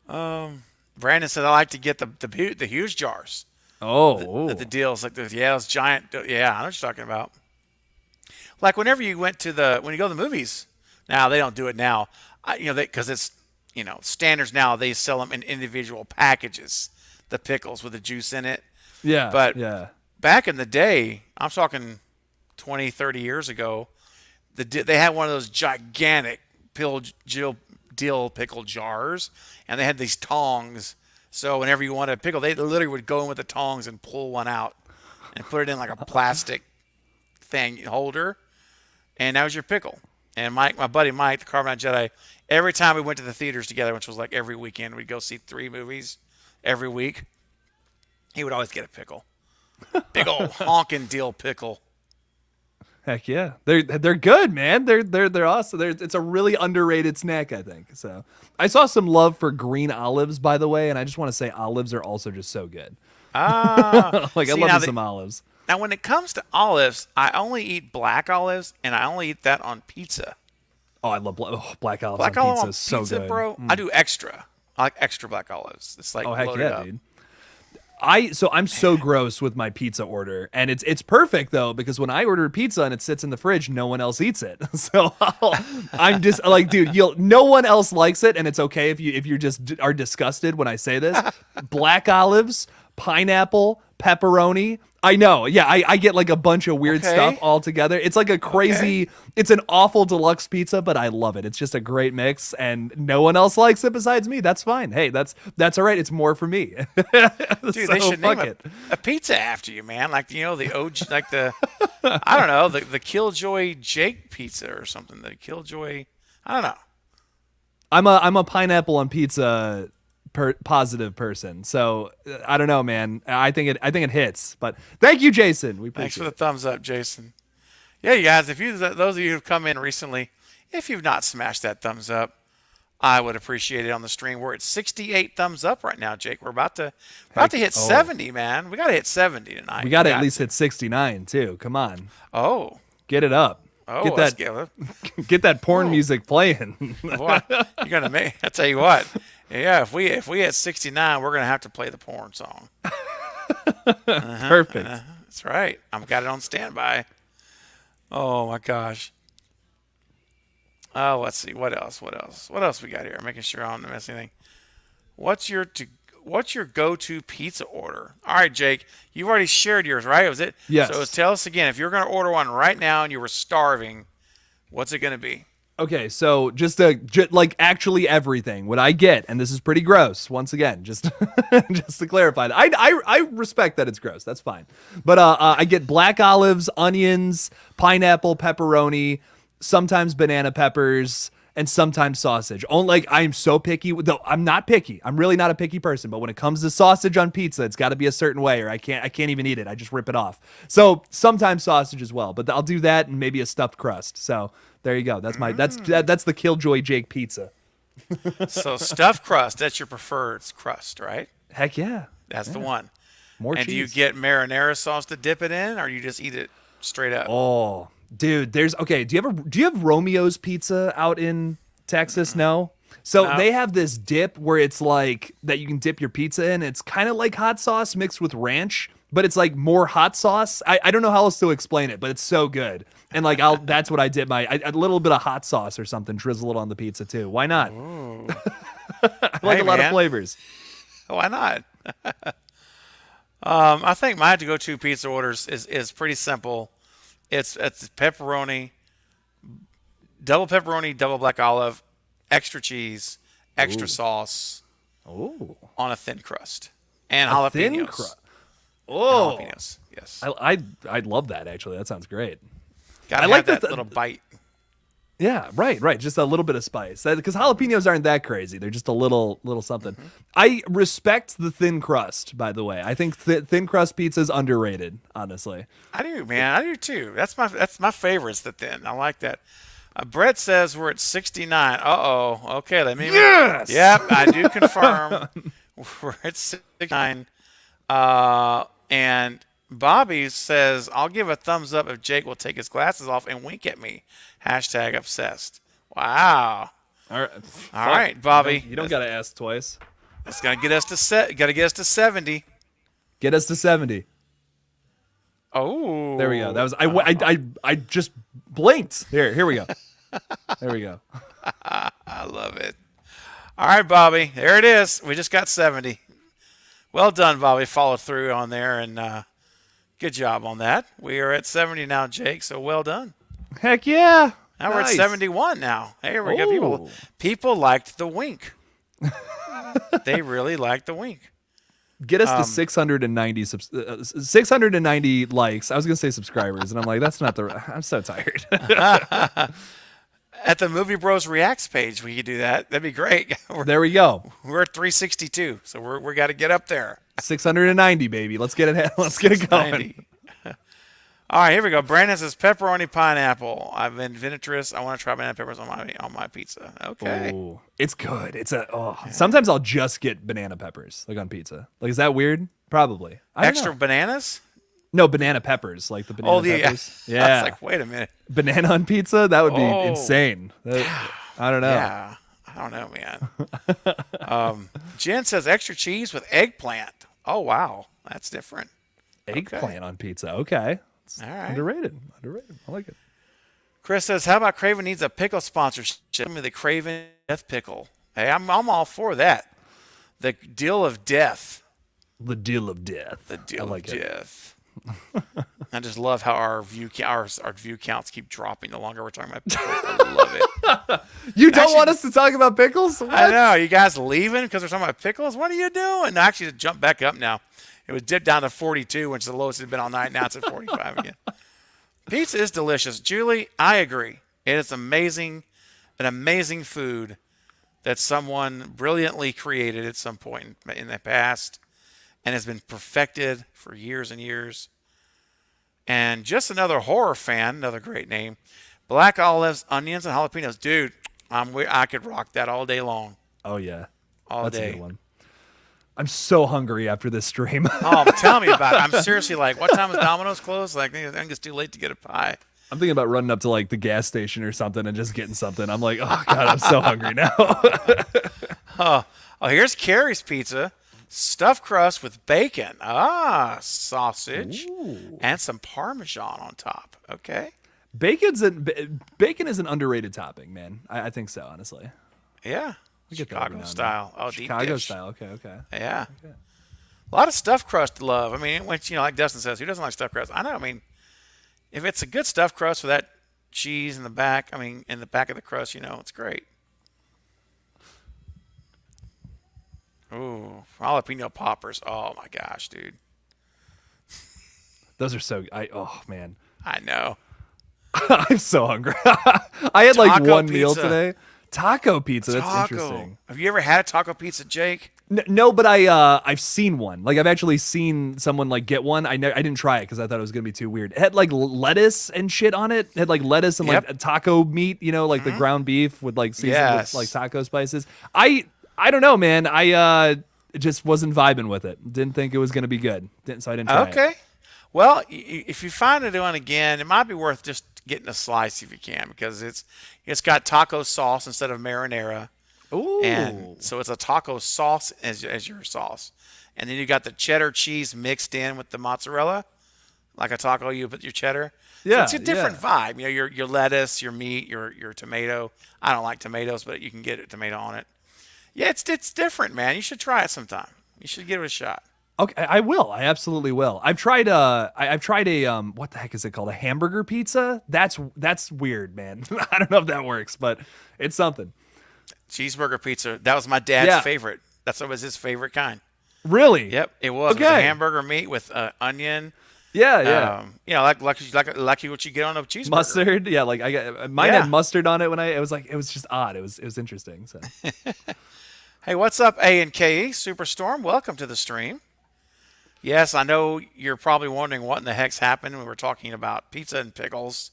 Brandon said I like to get the huge jars. Oh, the deals like those giant. Yeah, I know what you're talking about. Like whenever you when you go to the movies, now they don't do it now. Because it's standards now. They sell them in individual packages, the pickles with the juice in it. Yeah, but back in the day, I'm talking 20, 30 years ago, they had one of those gigantic dill pickle jars, and they had these tongs. So whenever you want a pickle, they literally would go in with the tongs and pull one out and put it in like a plastic thing holder, and that was your pickle. And my buddy Mike, the Carbonite Jedi, every time we went to the theaters together, which was like every weekend, we'd go see 3 movies every week, he would always get a pickle. Big old honking dill pickle. Heck yeah, they're good, man. They're awesome. It's a really underrated snack, I think. So I saw some love for green olives, by the way, and I just want to say olives are also just so good. I love some olives. Now, when it comes to olives, I only eat black olives, and I only eat that on pizza. Oh, I love black olives on pizza. Is so good, bro. I do extra. I like extra black olives. It's like heck yeah, up. Dude. I'm so gross with my pizza order, and it's perfect though, because when I order pizza and it sits in the fridge, no one else eats it. So I'm just like, dude, no one else likes it, and it's okay if you just are disgusted when I say this. Black olives, pineapple, pepperoni. I know. Yeah, I get like a bunch of weird stuff all together. It's like a crazy, it's an awful deluxe pizza, but I love it. It's just a great mix, and no one else likes it besides me. That's fine. Hey, that's all right. It's more for me. Dude, they should name a pizza after you, man. Like, the OG, like I don't know, the KILLJOY Jake pizza or something. The KILLJOY, I don't know. I'm a pineapple on pizza positive person, so I don't know, man. I think it hits. But thank you, Jason. We appreciate Thanks for the thumbs up, Jason. Yeah, you guys, those of you who've come in recently, if you've not smashed that thumbs up, I would appreciate it on the stream. We're at 68 thumbs up right now, Jake. We're about to hit 70, man. We got to hit 70 tonight. We got to at least hit 69 too. Come on. Oh. Get it up. Oh, get that porn music playing. Boy, you're gonna make. I tell you what. Yeah, if we hit 69, we're gonna have to play the porn song. Perfect. That's right. I've got it on standby. Oh my gosh. Oh, let's see. What else? What else we got here? Making sure I don't miss anything. What's your go-to pizza order? All right, Jake. You've already shared yours, right? Was it? Yes. So tell us again. If you're going to order one right now and you were starving, what's it going to be? Okay, so just like actually everything. What I get, and this is pretty gross. Once again, just to clarify, I respect that it's gross. That's fine. But I get black olives, onions, pineapple, pepperoni, sometimes banana peppers, and sometimes sausage. I'm so picky. Though I'm not picky. I'm really not a picky person. But when it comes to sausage on pizza, it's got to be a certain way, or I can't even eat it. I just rip it off. So sometimes sausage as well. But I'll do that and maybe a stuffed crust. So there you go. That's the Killjoy Jake pizza. So stuffed crust. That's your preferred crust, right? Heck yeah. That's the one. More cheese. And do you get marinara sauce to dip it in, or you just eat it straight up? Oh. Dude, do you have Romeo's Pizza out in Texas? No. So they have this dip where it's like that you can dip your pizza in. It's kind of like hot sauce mixed with ranch, but it's like more hot sauce. I don't know how else to explain it, but it's so good. And like that's what I did a little bit of hot sauce or something, drizzle it on the pizza too. Why not? I like a lot of flavors. Why not? I think my go-to pizza orders is pretty simple. It's pepperoni, double black olive, extra cheese, extra sauce, on a thin crust, and jalapenos. Thin crust. Oh, jalapenos. Yes. I'd love that actually. That sounds great. I like that little bite. Yeah, right. Just a little bit of spice. Because jalapenos aren't that crazy. They're just a little something. I respect the thin crust, by the way. I think thin crust pizza is underrated, honestly. I do, man. I do too. That's my favorite, is the thin. I like that. Brett says we're at 69. Uh-oh. Okay, let me... Yes! Yep, I do confirm. We're at 69. And Bobby says, I'll give a thumbs up if Jake will take his glasses off and wink at me. #obsessed. Wow. All right, Bobby. You don't got to ask twice. It's gonna get us to 70. Get us to 70. Oh. There we go. That was I just blinked. Here we go. There we go. I love it. All right, Bobby. There it is. We just got 70. Well done, Bobby. Followed through on there, and good job on that. We are at 70 now, Jake, so well done. Heck yeah. Now we're at 71 now. Hey, we got people liked the wink. They really liked the wink. Get us to 690 likes. I was going to say subscribers, and I'm like, that's not I'm so tired. At the Movie Bros Reacts page, we could do that. That'd be great. There we go. We're at 362, so we got to get up there. 690, baby. Let's get it. Let's get it going. All right, here we go. Brandon says pepperoni pineapple. I've been vinaigrette. I want to try banana peppers on my pizza. Okay. Ooh, it's good. Sometimes I'll just get banana peppers on pizza. Is that weird? Probably. Extra bananas? No, banana peppers, like the banana peppers. Yeah. I was like, wait a minute. Banana on pizza? That would be insane. I don't know. Yeah. I don't know, man. Jen says extra cheese with eggplant. Oh, wow. That's different. Eggplant on pizza. Okay. All right. Underrated. I like it. Chris says, how about Craven needs a pickle sponsorship? Give me the Craven Death Pickle. Hey, I'm all for that. The deal of death. The deal of death. The deal of death. I just love how our view counts keep dropping the longer we're talking about pickles. I love it. You don't want us to talk about pickles? What? I know. You guys leaving because we're talking about pickles? What are you doing? Actually, to jump back up now. It was dipped down to 42, which is the lowest it's been all night. Now it's at 45 again. Pizza is delicious. Julie, I agree. It is amazing, an amazing food that someone brilliantly created at some point in the past and has been perfected for years and years. And just another horror fan, another great name. Black olives, onions, and jalapenos. Dude, I could rock that all day long. Oh yeah, all that's day. A good one. I'm so hungry after this stream. Oh, tell me about it. I'm seriously like, what time is Domino's closed? Like, I think it's too late to get a pie. I'm thinking about running up to like the gas station or something and just getting something. I'm like, oh God, I'm so hungry now. Oh, here's Carrie's pizza. Stuffed crust with bacon. Sausage. Ooh. And some Parmesan on top. Okay. Bacon is an underrated topping, man. I think so, honestly. Yeah. Chicago style. Oh, Chicago deep dish. style. Okay. Yeah. Okay. A lot of stuffed crust to love. I mean, which, like Dustin says, who doesn't like stuffed crust? I know. I mean, if it's a good stuffed crust with that cheese in the back, in the back of the crust, it's great. Ooh, jalapeno poppers. Oh my gosh, dude. Those are so. Oh man. I know. I'm so hungry. I had like one meal today. Taco pizza. That's Taco. Interesting. Have you ever had a taco pizza, Jake? No, but I've seen one. Like I've actually seen someone like get one. I didn't try it because I thought it was gonna be too weird. It had like lettuce and shit on it. It had like lettuce and like a taco meat. Like the ground beef with like seasoned with like taco spices. I don't know, man. I just wasn't vibing with it. Didn't think it was gonna be good. So I didn't try it. Okay. Well, if you find it doing again, it might be worth just getting a slice if you can, because it's got taco sauce instead of marinara. Ooh. And so it's a taco sauce as your sauce. And then you got the cheddar cheese mixed in with the mozzarella. Like a taco, you put your cheddar. Yeah. So it's a different vibe. Your lettuce, your meat, your tomato. I don't like tomatoes, but you can get a tomato on it. Yeah, it's different, man. You should try it sometime. You should give it a shot. Okay, I will. I absolutely will. I've tried a what the heck is it called? A hamburger pizza? That's weird, man. I don't know if that works, but it's something. Cheeseburger pizza. That was my dad's favorite. That was his favorite kind. Really? Yep, it was. Okay. It was a hamburger meat with onion. Yeah. Like what you get on a cheeseburger. Mustard. Yeah, like mine had mustard on it when it was just odd. It was interesting. So. Hey, what's up, A and KE Superstorm? Welcome to the stream. Yes, I know you're probably wondering what in the heck's happened. We were talking about pizza and pickles.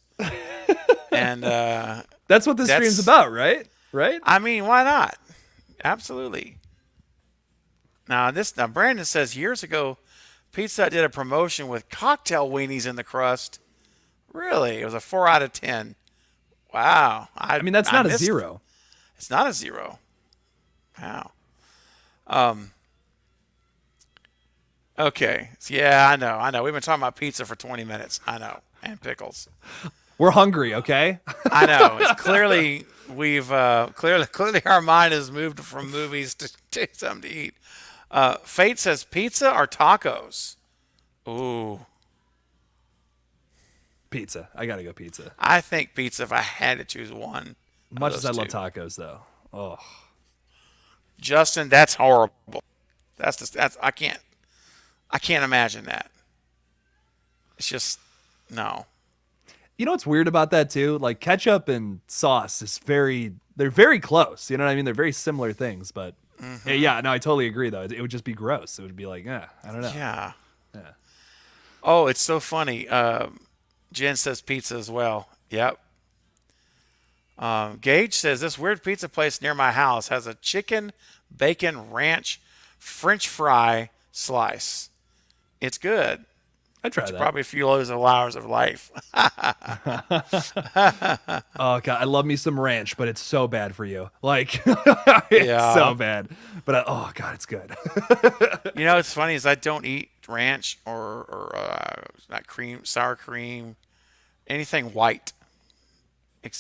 And that's what this stream's about, right? Right? I mean, why not? Absolutely. Now Brandon says years ago, Pizza Hut did a promotion with cocktail weenies in the crust. Really? It was a 4 out of 10. Wow. I mean, that's not a 0. It's not a 0. Wow. Okay. Yeah, I know. We've been talking about pizza for 20 minutes. I know. And pickles. We're hungry, okay? I know. It's clearly clearly our mind has moved from movies to something to eat. Fate says pizza or tacos? Ooh. Pizza. I got to go pizza. I think pizza if I had to choose one. Much as I love tacos though. Oh. Justin, that's horrible. That's I can't imagine that. It's just no. You know what's weird about that too? Like ketchup and sauce they're very close. You know what I mean? They're very similar things, but yeah, no, I totally agree though. It would just be gross. It would be like, I don't know. Yeah. Oh, it's so funny. Jen says pizza as well. Yep. Gage says this weird pizza place near my house has a chicken, bacon, ranch, French fry slice. It's good. I tried that. Probably a few hours of life. Oh God, I love me some ranch, but it's so bad for you. Like, it's so bad. But oh God, it's good. It's funny is I don't eat ranch or not sour cream, anything white.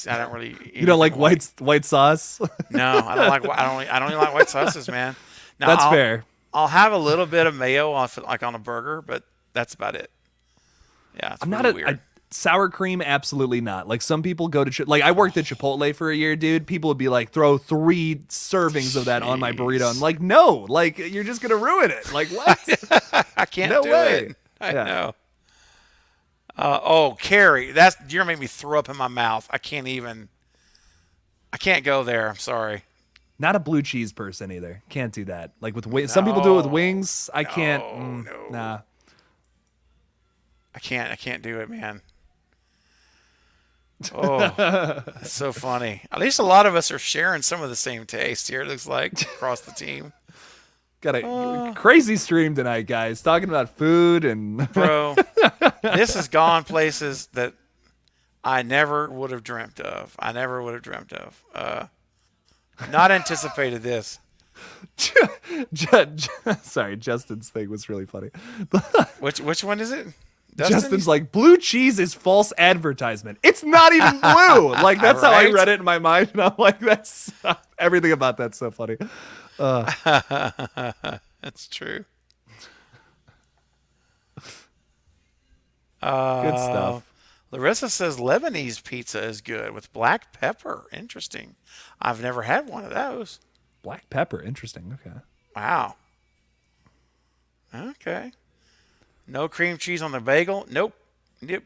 I don't really. Eat you don't like white sauce? No, I don't like. I don't even like white sauces, man. Now, that's fair. I'll have a little bit of mayo on a burger, but that's about it. Yeah, it's weird. Sour cream, absolutely not. Like some people go to I worked at Chipotle for a year, dude. People would be like, throw 3 servings of that on my burrito. I'm like, no, like you're just gonna ruin it. Like what? I can't do it. I know. Carrie, you're gonna make me throw up in my mouth. I can't go there. I'm sorry. Not a blue cheese person either. Can't do that. Like with some people do it with wings. I can't. No. Nah. I can't do it, man. Oh, that's so funny. At least a lot of us are sharing some of the same taste here, it looks like, across the team. Got a crazy stream tonight, guys. Talking about food and... Bro, this has gone places that I never would have dreamt of. Not anticipated this. Sorry, Justin's thing was really funny. Which one is it? Justin's like, blue cheese is false advertisement. It's not even blue. Like, that's how I read it in my mind. And I'm like, that's everything about that's so funny. That's true. Good stuff. Larissa says Lebanese pizza is good with black pepper. Interesting. I've never had one of those. Black pepper. Interesting. Okay. Wow. Okay. No cream cheese on the bagel? Nope.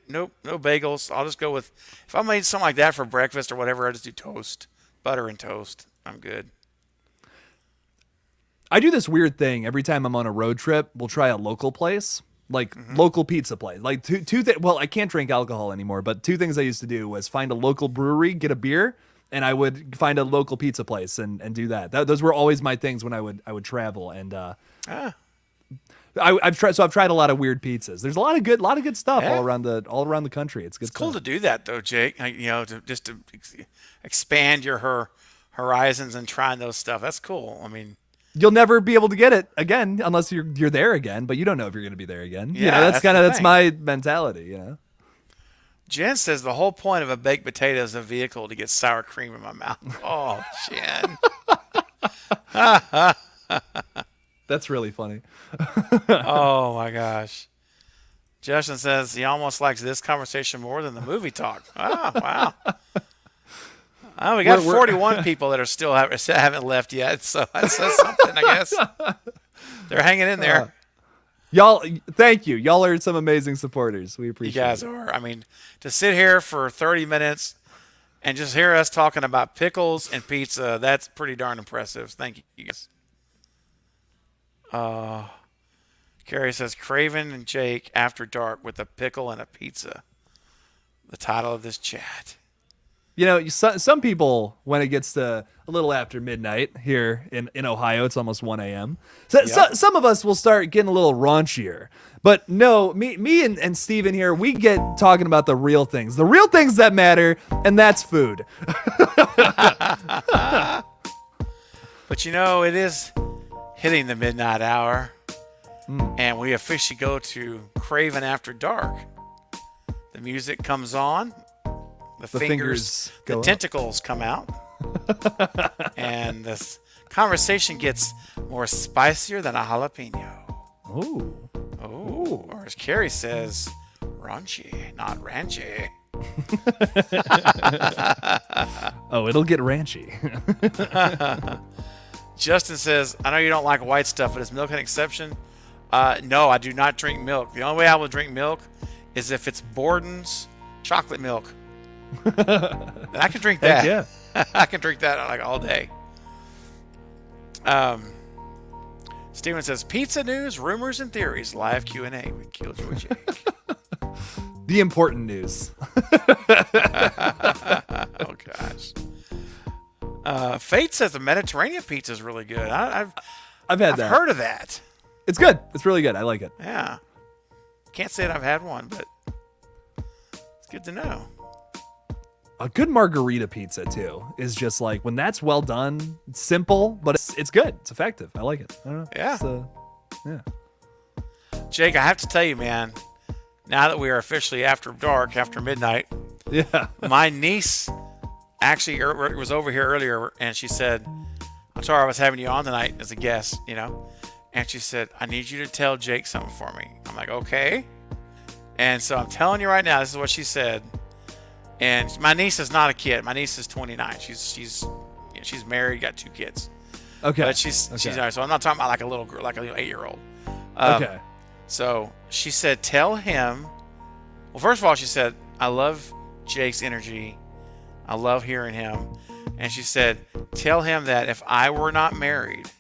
No bagels. I'll just go with, if I made something like that for breakfast or whatever, I just do toast. Butter and toast. I'm good. I do this weird thing every time I'm on a road trip. We'll try a local place, like local pizza place. Like well, I can't drink alcohol anymore, but two things I used to do was find a local brewery, get a beer, and I would find a local pizza place and do that. Those were always my things when I would travel. And I've tried a lot of weird pizzas. There's a lot of good stuff all around the country. It's good. It's cool to do that though, Jake. To expand your horizons and trying those stuff. That's cool. I mean, you'll never be able to get it again unless you're there again, but you don't know if you're going to be there again. Yeah, that's my mentality. Jen says the whole point of a baked potato is a vehicle to get sour cream in my mouth. Oh, Jen. That's really funny. Oh my gosh. Justin says he almost likes this conversation more than the movie talk. Oh, wow. Oh, we got 41 people that are still haven't left yet, so that says something, I guess. They're hanging in there. Y'all, thank you. Y'all are some amazing supporters. We appreciate it. You guys are. I mean, to sit here for 30 minutes and just hear us talking about pickles and pizza, that's pretty darn impressive. Thank you guys. Carrie says, Craven and Jake After Dark with a pickle and a pizza. The title of this chat. Some people, when it gets to a little after midnight here in Ohio, it's almost 1 a.m. So some of us will start getting a little raunchier. But no, me and Steven here, we get talking about the real things that matter, and that's food. But it is hitting the midnight hour, and we officially go to Craven After Dark. The music comes on. The fingers the tentacles come out. And this conversation gets more spicier than a jalapeno. Ooh. Or as Carrie says, raunchy, not ranchy. Oh, it'll get ranchy. Justin says, I know you don't like white stuff, but is milk an exception? No, I do not drink milk. The only way I will drink milk is if it's Borden's chocolate milk. And I can drink that. Heck yeah. I can drink that like all day. Steven says, pizza news, rumors, and theories. Live Q&A with Killjoy Jake. The important news. Oh, gosh. Fate says the Mediterranean pizza is really good. I've had that. I've heard of that. It's good. It's really good. I like it. Yeah. Can't say that I've had one, but it's good to know. A good margarita pizza too is just like when that's well done, it's simple, but it's good. It's effective. I like it. I don't know. Yeah. Yeah. Jake, I have to tell you, man, now that we are officially after dark, after midnight, yeah, my niece actually was over here earlier, and she said, I told her I was having you on tonight as a guest, and she said, I need you to tell Jake something for me. I'm like, okay. And so I'm telling you right now, this is what she said. And my niece is not a kid. My niece is 29. She's married, got 2 kids. Okay. But she's so I'm not talking about like a little girl, like a 8-year-old. Okay. So she said, tell him. Well, first of all, she said, I love Jake's energy. I love hearing him. And she said, tell him that if I were not married,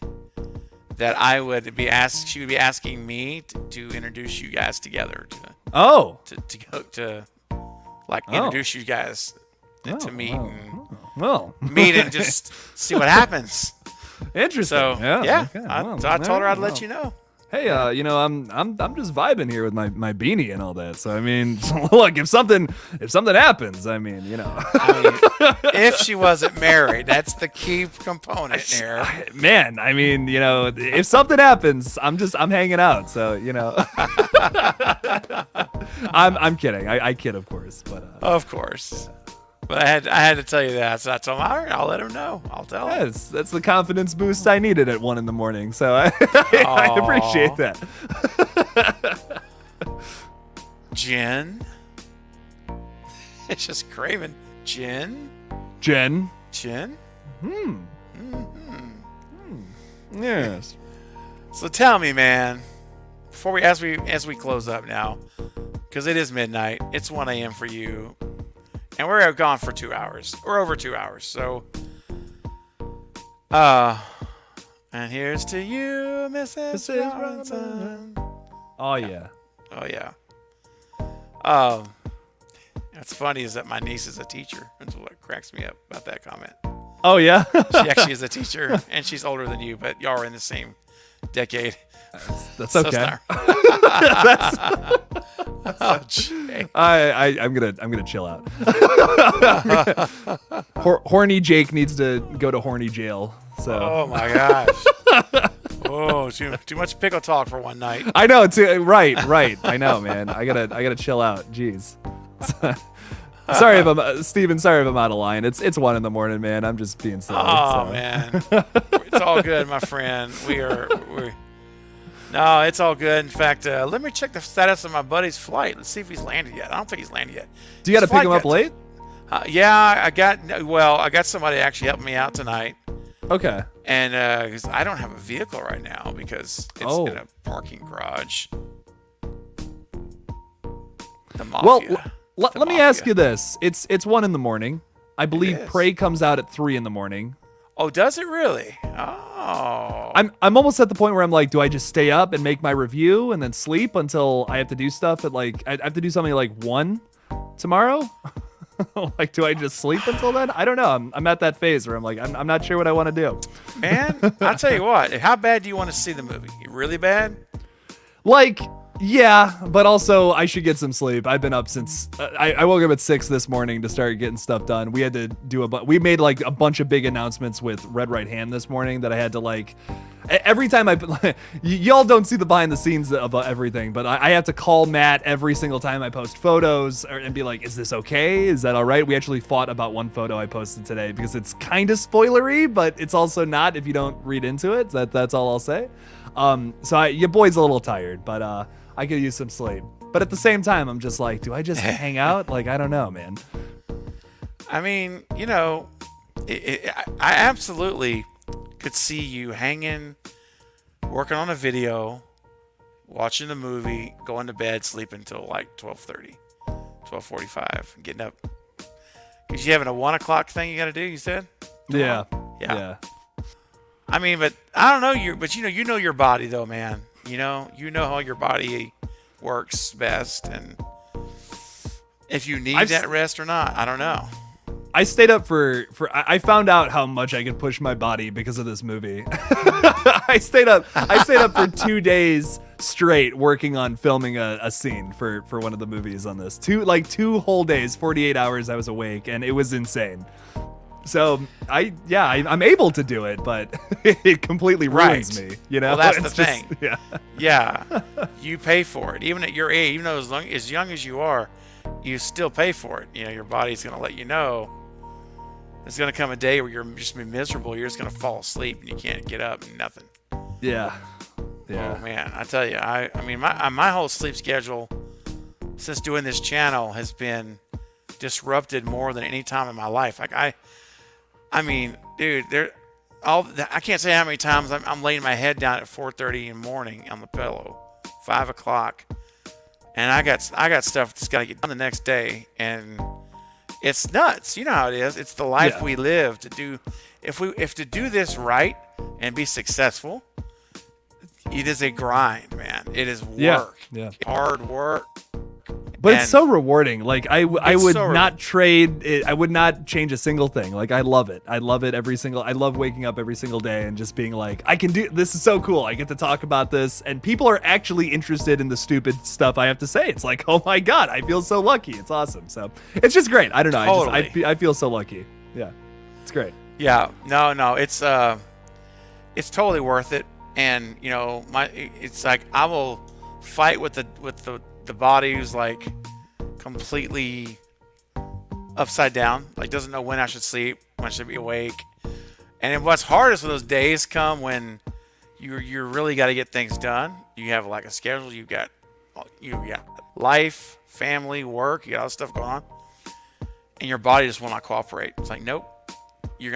that I would be she would be asking me to introduce you guys together. To introduce you guys to meet and just see what happens. Interesting. So yeah. Okay. I told her I'd let you know. Hey, I'm just vibing here with my beanie and all that. So I mean, look, if something happens, I mean, if she wasn't married, that's the key component here. Man, I mean, if something happens, I'm hanging out. So I'm kidding. I kid, of course, but of course. But I had to tell you that, so I told him, all right, I'll let him know. I'll tell him. Yes, that's the confidence boost I needed at 1 a.m. So I appreciate that. Jen. It's just Craven. Jen. Yes. So tell me, man, before as we close up now, because it is midnight, it's 1 a.m. for you. And we're gone for 2 hours. We're over 2 hours. So, and here's to you, Mrs. Robinson. Oh, yeah. Oh, yeah. What's funny is that my niece is a teacher. That's what cracks me up about that comment. Oh, yeah? She actually is a teacher, and she's older than you, but y'all are in the same decade. That's okay. I'm gonna chill out. Horny Jake needs to go to horny jail. So. Oh my gosh. Oh, too much pickle talk for one night. I know. Right. I know, man. I gotta chill out. Jeez. Sorry if I'm Steven. Sorry if I'm out of line. It's 1 a.m, man. I'm just being silly. Oh man, it's all good, my friend. No, it's all good. In fact, let me check the status of my buddy's flight. Let's see if he's landed yet. I don't think he's landed yet. Do you got to pick him up late? Yeah, I got somebody actually helping me out tonight. Okay. And because I don't have a vehicle right now because it's in a parking garage. The mafia. Well, let me ask you this. It's 1 a.m. I believe Prey comes out at 3 a.m. Oh, does it really? Oh. I'm almost at the point where I'm like, do I just stay up and make my review and then sleep until I have to do stuff at I have to do something like 1 tomorrow? Like, do I just sleep until then? I don't know. I'm at that phase where I'm like, I'm not sure what I want to do. Man, I'll tell you what. How bad do you want to see the movie? Really bad? Yeah, but also I should get some sleep. I've been up since I woke up at 6 this morning to start getting stuff done. We had to do we made a bunch of big announcements with Red Right Hand this morning that I had to every time y'all don't see the behind the scenes of everything, but I have to call Matt every single time I post photos and be like, is this okay? Is that all right? We actually fought about one photo I posted today because it's kind of spoilery, but it's also not if you don't read into it. That's all I'll say. So your boy's a little tired, but I could use some sleep. But at the same time, I'm just like, do I just hang out? I don't know, man. I mean, I absolutely could see you hanging, working on a video, watching the movie, going to bed, sleeping until 12:30, 12:45, getting up. Because you having a 1 o'clock thing you got to do, you said? Yeah. I mean, but I don't know you, but you know your body though, man. You know how your body works best, and if you need that rest or not, I don't know. I stayed up I found out how much I could push my body because of this movie. I stayed up for 2 days straight working on filming a scene for one of the movies on this. 2 whole days, 48 hours I was awake, and it was insane. So I'm able to do it, but it completely ruins me. Well, that's the thing. Yeah. You pay for it, even at your age. Even though as young as you are, you still pay for it. Your body's gonna let you know. There's gonna come a day where you're just gonna be miserable. You're just gonna fall asleep and you can't get up and nothing. Yeah. Oh man, I tell you, I mean, my whole sleep schedule since doing this channel has been disrupted more than any time in my life. I mean, dude, I can't say how many times I'm laying my head down at 4:30 in the morning on the pillow, 5 o'clock, and I got stuff that's got to get done the next day, and it's nuts. You know how it is. It's the life we live to do. If to do this right and be successful, it is a grind, man. It is work, hard work, But And it's so rewarding. Like I would so not trade it. I would not change a single thing. Like I love it. I love it I love waking up every single day and just being like, I can do this. Is so cool. I get to talk about this, and people are actually interested in the stupid stuff I have to say. It's like, oh my God, I feel so lucky. It's awesome. So it's just great. I don't know. Totally. I feel so lucky. Yeah, it's great. Yeah, no, it's totally worth it. And you know, it's like I will fight with the body who's like completely upside down, like doesn't know when I should sleep, when I should be awake. And then what's hard is when those days come when you really got to get things done. You have like a schedule. You got life, family, work. You got all this stuff going on, and your body just will not cooperate. It's like, nope. You're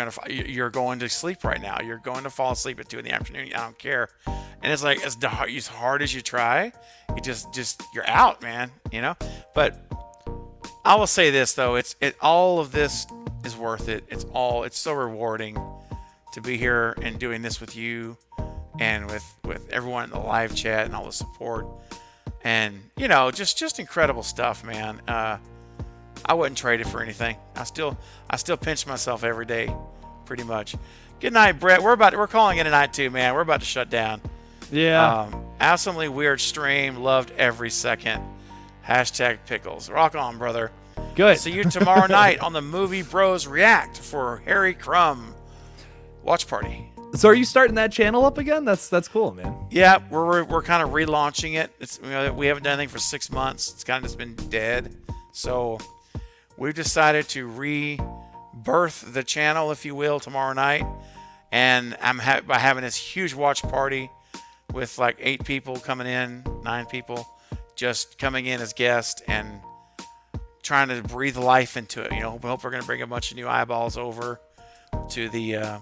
going to sleep right now. You're going to fall asleep at 2 in the afternoon. I don't care. And it's like as hard as you try, you just you're out, man. You know. But I will say this though, all of this is worth it. It's so rewarding to be here and doing this with you and with everyone in the live chat and all the support. And you know, just incredible stuff, man. I wouldn't trade it for anything. I still pinch myself every day, pretty much. Good night, Brett. We're calling it a night too, man. We're about to shut down. Yeah. Absolutely weird stream. Loved every second. #pickles. Rock on, brother. Good. See you tomorrow night on the Movie Bros React for Harry Crumb watch party. So are you starting that channel up again? That's cool, man. Yeah, we're kind of relaunching it. It's we haven't done anything for 6 months. It's kind of just been dead. So we've decided to rebirth the channel, if you will, tomorrow night. And I'm by having this huge watch party with like 8 people coming in, 9 people just coming in as guests and trying to breathe life into it. You know, we hope we're going to bring a bunch of new eyeballs over to the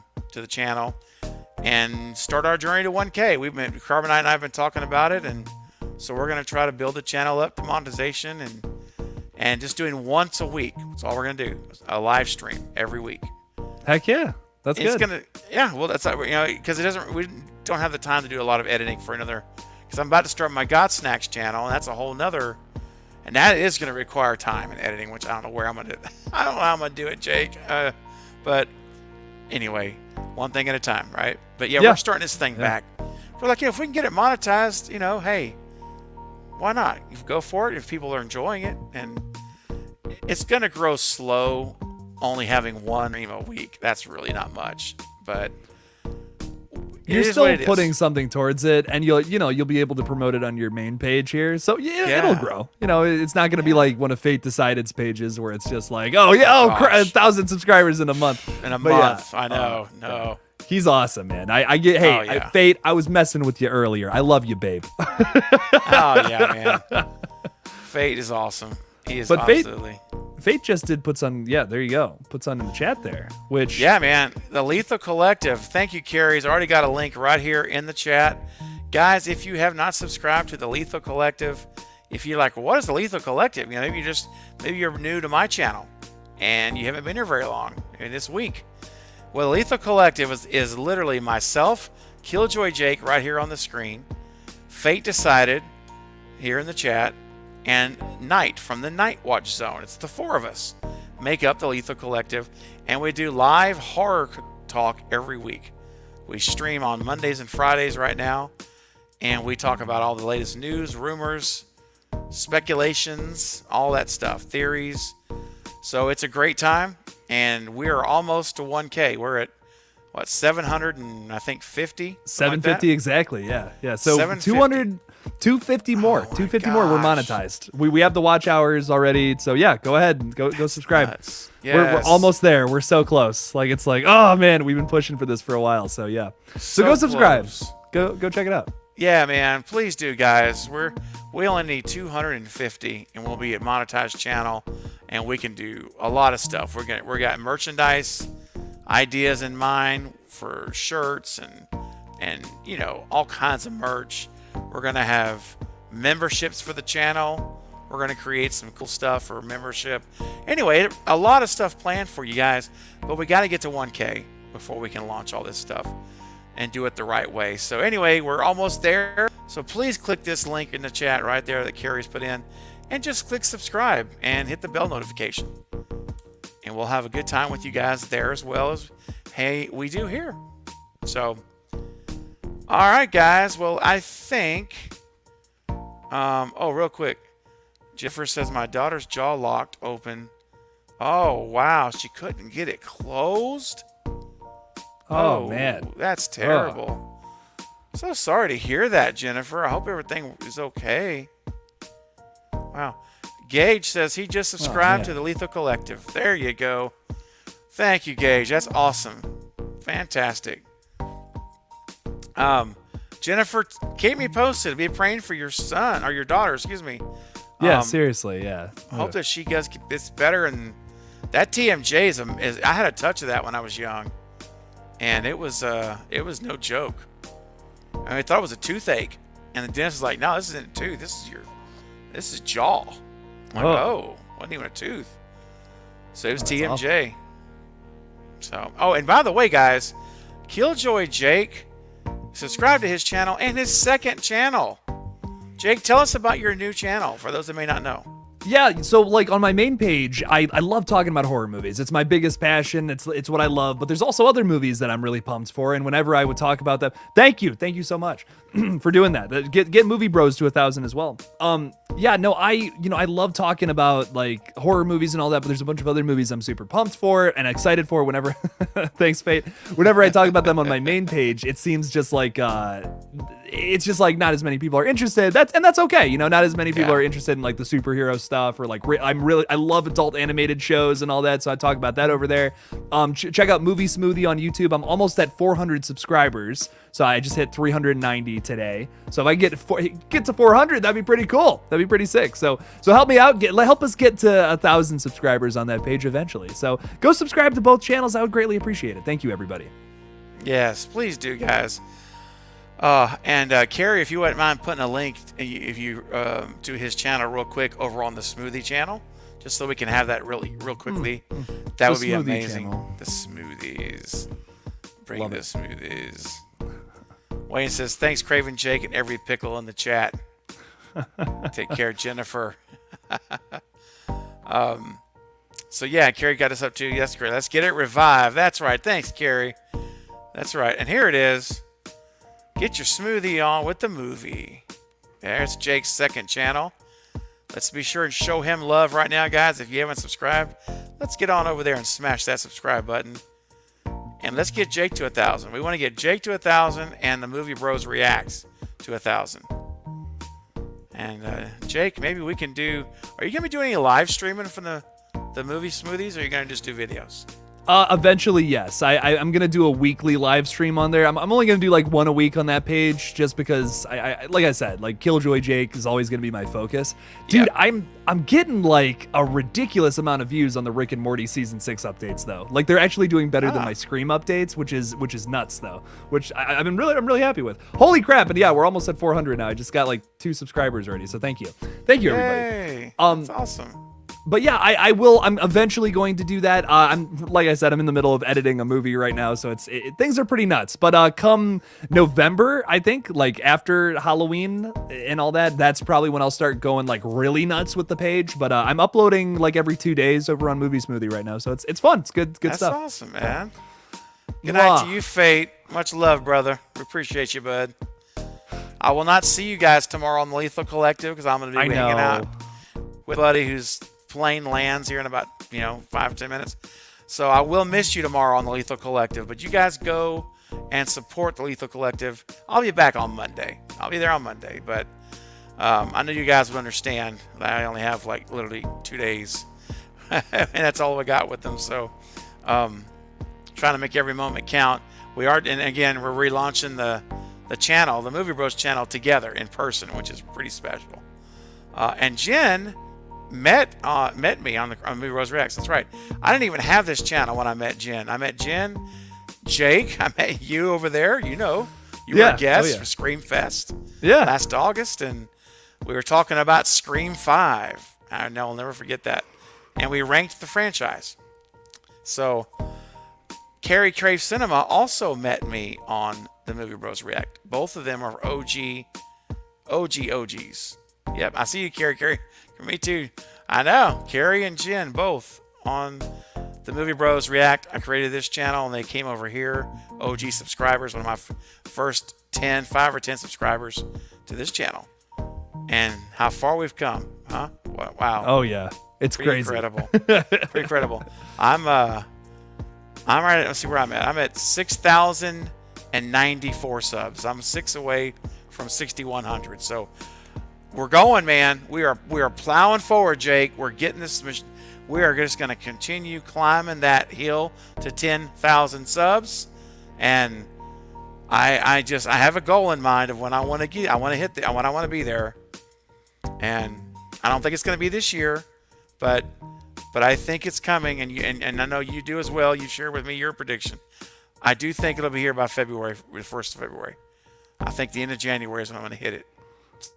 channel and start our journey to 1K. Carbonite and I have been talking about it, and so we're going to try to build the channel up to monetization and just doing once a week. That's all we're going to do. A live stream every week. Heck yeah. That's good. Well, that's because we don't have the time to do a lot of editing for another, because I'm about to start my God Snacks channel, and that's a whole nother, and that is going to require time and editing, which I don't know where I'm going to do. I don't know how I'm going to do it, Jake. But anyway, one thing at a time, right? But yeah, we're starting this thing back. We're like, if we can get it monetized, hey, why not? You go for it if people are enjoying it, and it's going to grow slow. Only having one stream a week, that's really not much, but you're still putting something towards it, and you'll be able to promote it on your main page here, so it'll grow. It's not going to be like one of Fate Decided's pages where it's just like, 1,000 subscribers in a month. I know. No, he's awesome, man. Fate, I was messing with you earlier. I love you, babe. Oh yeah, man. Fate is awesome. He is absolutely. Fate just did puts on, there you go. Puts on in the chat there, which... Yeah, man. The Lethal Collective. Thank you, Carrie's already got a link right here in the chat. Guys, if you have not subscribed to the Lethal Collective, if you're like, what is the Lethal Collective? Maybe you're new to my channel and you haven't been here very long, this week. Well, the Lethal Collective is literally myself, Killjoy Jake right here on the screen, Fate Decided here in the chat, and Night from the Night Watch Zone. It's the 4 of us make up the Lethal Collective, and we do live horror talk every week. We stream on Mondays and Fridays right now, and we talk about all the latest news, rumors, speculations, all that stuff, theories. So it's a great time, and we are almost to 1K. We're at 700 and I think 50. 750 exactly. Yeah. So 250 more. 250 more. We're monetized. We have the watch hours already. So yeah, go ahead and go subscribe. Yes. We're almost there. We're so close. Like it's like, oh man, we've been pushing for this for a while. So yeah. So go subscribe. Close. Go check it out. Yeah, man. Please do, guys. We only need 250 and we'll be a monetized channel, and we can do a lot of stuff. We got merchandise ideas in mind for shirts and all kinds of merch. We're gonna have memberships for the channel. We're gonna create some cool stuff for membership. Anyway, a lot of stuff planned for you guys, but we got to get to 1K before we can launch all this stuff and do it the right way. So anyway, we're almost there. So please click this link in the chat right there that Carrie's put in and just click subscribe and hit the bell notification. And we'll have a good time with you guys there as well as, hey, we do here. So, all right, guys. Well, I think, real quick. Jennifer says, my daughter's jaw locked open. Oh, wow. She couldn't get it closed? Oh man. That's terrible. So sorry to hear that, Jennifer. I hope everything is okay. Wow. Gage says he just subscribed to the Lethal Collective. There you go. Thank you, Gage. That's awesome. Fantastic. Jennifer, keep me posted. Be praying for your son, or your daughter, excuse me. Yeah, seriously, yeah. I hope that she gets better. And that TMJ is I had a touch of that when I was young, and it was no joke. I thought it was a toothache, and the dentist was like, "No, this isn't a tooth. This is jaw." I'm like, oh, wasn't even a tooth. So it was TMJ. Awesome. So, and by the way, guys, Killjoy Jake, subscribe to his channel and his second channel. Jake, tell us about your new channel for those that may not know. Yeah, so like on my main page, I love talking about horror movies. It's my biggest passion. It's what I love. But there's also other movies that I'm really pumped for. And whenever I would talk about them, thank you so much for doing that. Get Movie Bros to 1,000 as well. Yeah, no, I love talking about like horror movies and all that. But there's a bunch of other movies I'm super pumped for and excited for. Whenever, thanks, Fate. Whenever I talk about them on my main page, it seems just like it's just like not as many people are interested. That's okay. Not as many people are interested in like the superhero stuff or like I love adult animated shows and all that. So I talk about that over there. Check out Movie Smoothie on YouTube. I'm almost at 400 subscribers. So I just hit 390 today. So if I get to 400, that'd be pretty cool. That'd be pretty sick. So help me out. Help us get to 1,000 subscribers on that page eventually. So go subscribe to both channels. I would greatly appreciate it. Thank you, everybody. Yes, please do, guys. And Carrie, if you wouldn't mind putting a link to his channel real quick over on the Smoothie channel, just so we can have that real quickly. That would be amazing. Channel. The smoothies. Bring the smoothies. Wayne says, thanks, Craven, Jake, and every pickle in the chat. Take care, Jennifer. So yeah, Carrie got us up to yesterday. Let's get it revived. That's right. Thanks, Carrie. That's right. And here it is. Get your smoothie on with the movie. There's Jake's second channel. Let's be sure and show him love right now, guys. If you haven't subscribed, let's get on over there and smash that subscribe button. And let's get Jake to 1,000. We want to get Jake to 1,000 and the Movie Bros Reacts to 1,000. And Jake, maybe we can do... Are you going to be doing any live streaming from the movie smoothies, or are you going to just do videos? Eventually, yes. I'm going to do a weekly live stream on there. I'm only going to do like one a week on that page just because, like I said, like Killjoy Jake is always going to be my focus. Dude, yeah. I'm getting like a ridiculous amount of views on the Rick and Morty season 6 updates though. Like they're actually doing better than my Scream updates, which is nuts though. Which I'm really happy with. Holy crap! And yeah, we're almost at 400 now. I just got like 2 subscribers already. So thank you everybody. Yay, that's awesome. But yeah, I will. I'm eventually going to do that. Like I said, I'm in the middle of editing a movie right now, so things are pretty nuts. But come November, I think, like after Halloween and all that, that's probably when I'll start going like really nuts with the page. But I'm uploading like every 2 days over on Movie Smoothie right now, so it's fun. It's good stuff. That's awesome, man. Good night to you, Fate. Much love, brother. We appreciate you, bud. I will not see you guys tomorrow on the Lethal Collective because I'm going to be hanging out with a buddy who's plane lands here in about 5-10 minutes, so I will miss you tomorrow on the Lethal Collective. But you guys go and support the Lethal Collective. I'll be back on Monday. I'll be there on Monday, but I know you guys would understand that I only have like literally 2 days and that's all I got with them. So trying to make every moment count. We are, and again, we're relaunching the channel, the Movie Bros channel, together in person, which is pretty special. And Jen met me on Movie Bros Reacts. That's right. I didn't even have this channel when I met Jen. I met Jen, Jake. I met you over there. You were a guest for Scream Fest last August, and we were talking about Scream 5. I know I'll never forget that. And we ranked the franchise. So Carrie Crave Cinema also met me on the Movie Bros React. Both of them are OGs. Yep, I see you, Carrie. Me too. I know. Carrie and Jen both on the Movie Bros React. I created this channel and they came over here. OG subscribers, one of my first 5 or 10 subscribers to this channel. And how far we've come, huh? Wow. Oh yeah, it's pretty crazy. Incredible. Pretty incredible. I'm right at, let's see where I'm at. I'm at 6,094 subs. I'm 6 away from 6,100. So we're going, man. We are plowing forward, Jake. We're getting this. We are just going to continue climbing that hill to 10,000 subs, and I have a goal in mind of when I want to get. I want to hit when I want to be there, and I don't think it's going to be this year, but I think it's coming, and I know you do as well. You share with me your prediction. I do think it'll be here by February, the 1st of February. I think the end of January is when I'm going to hit it.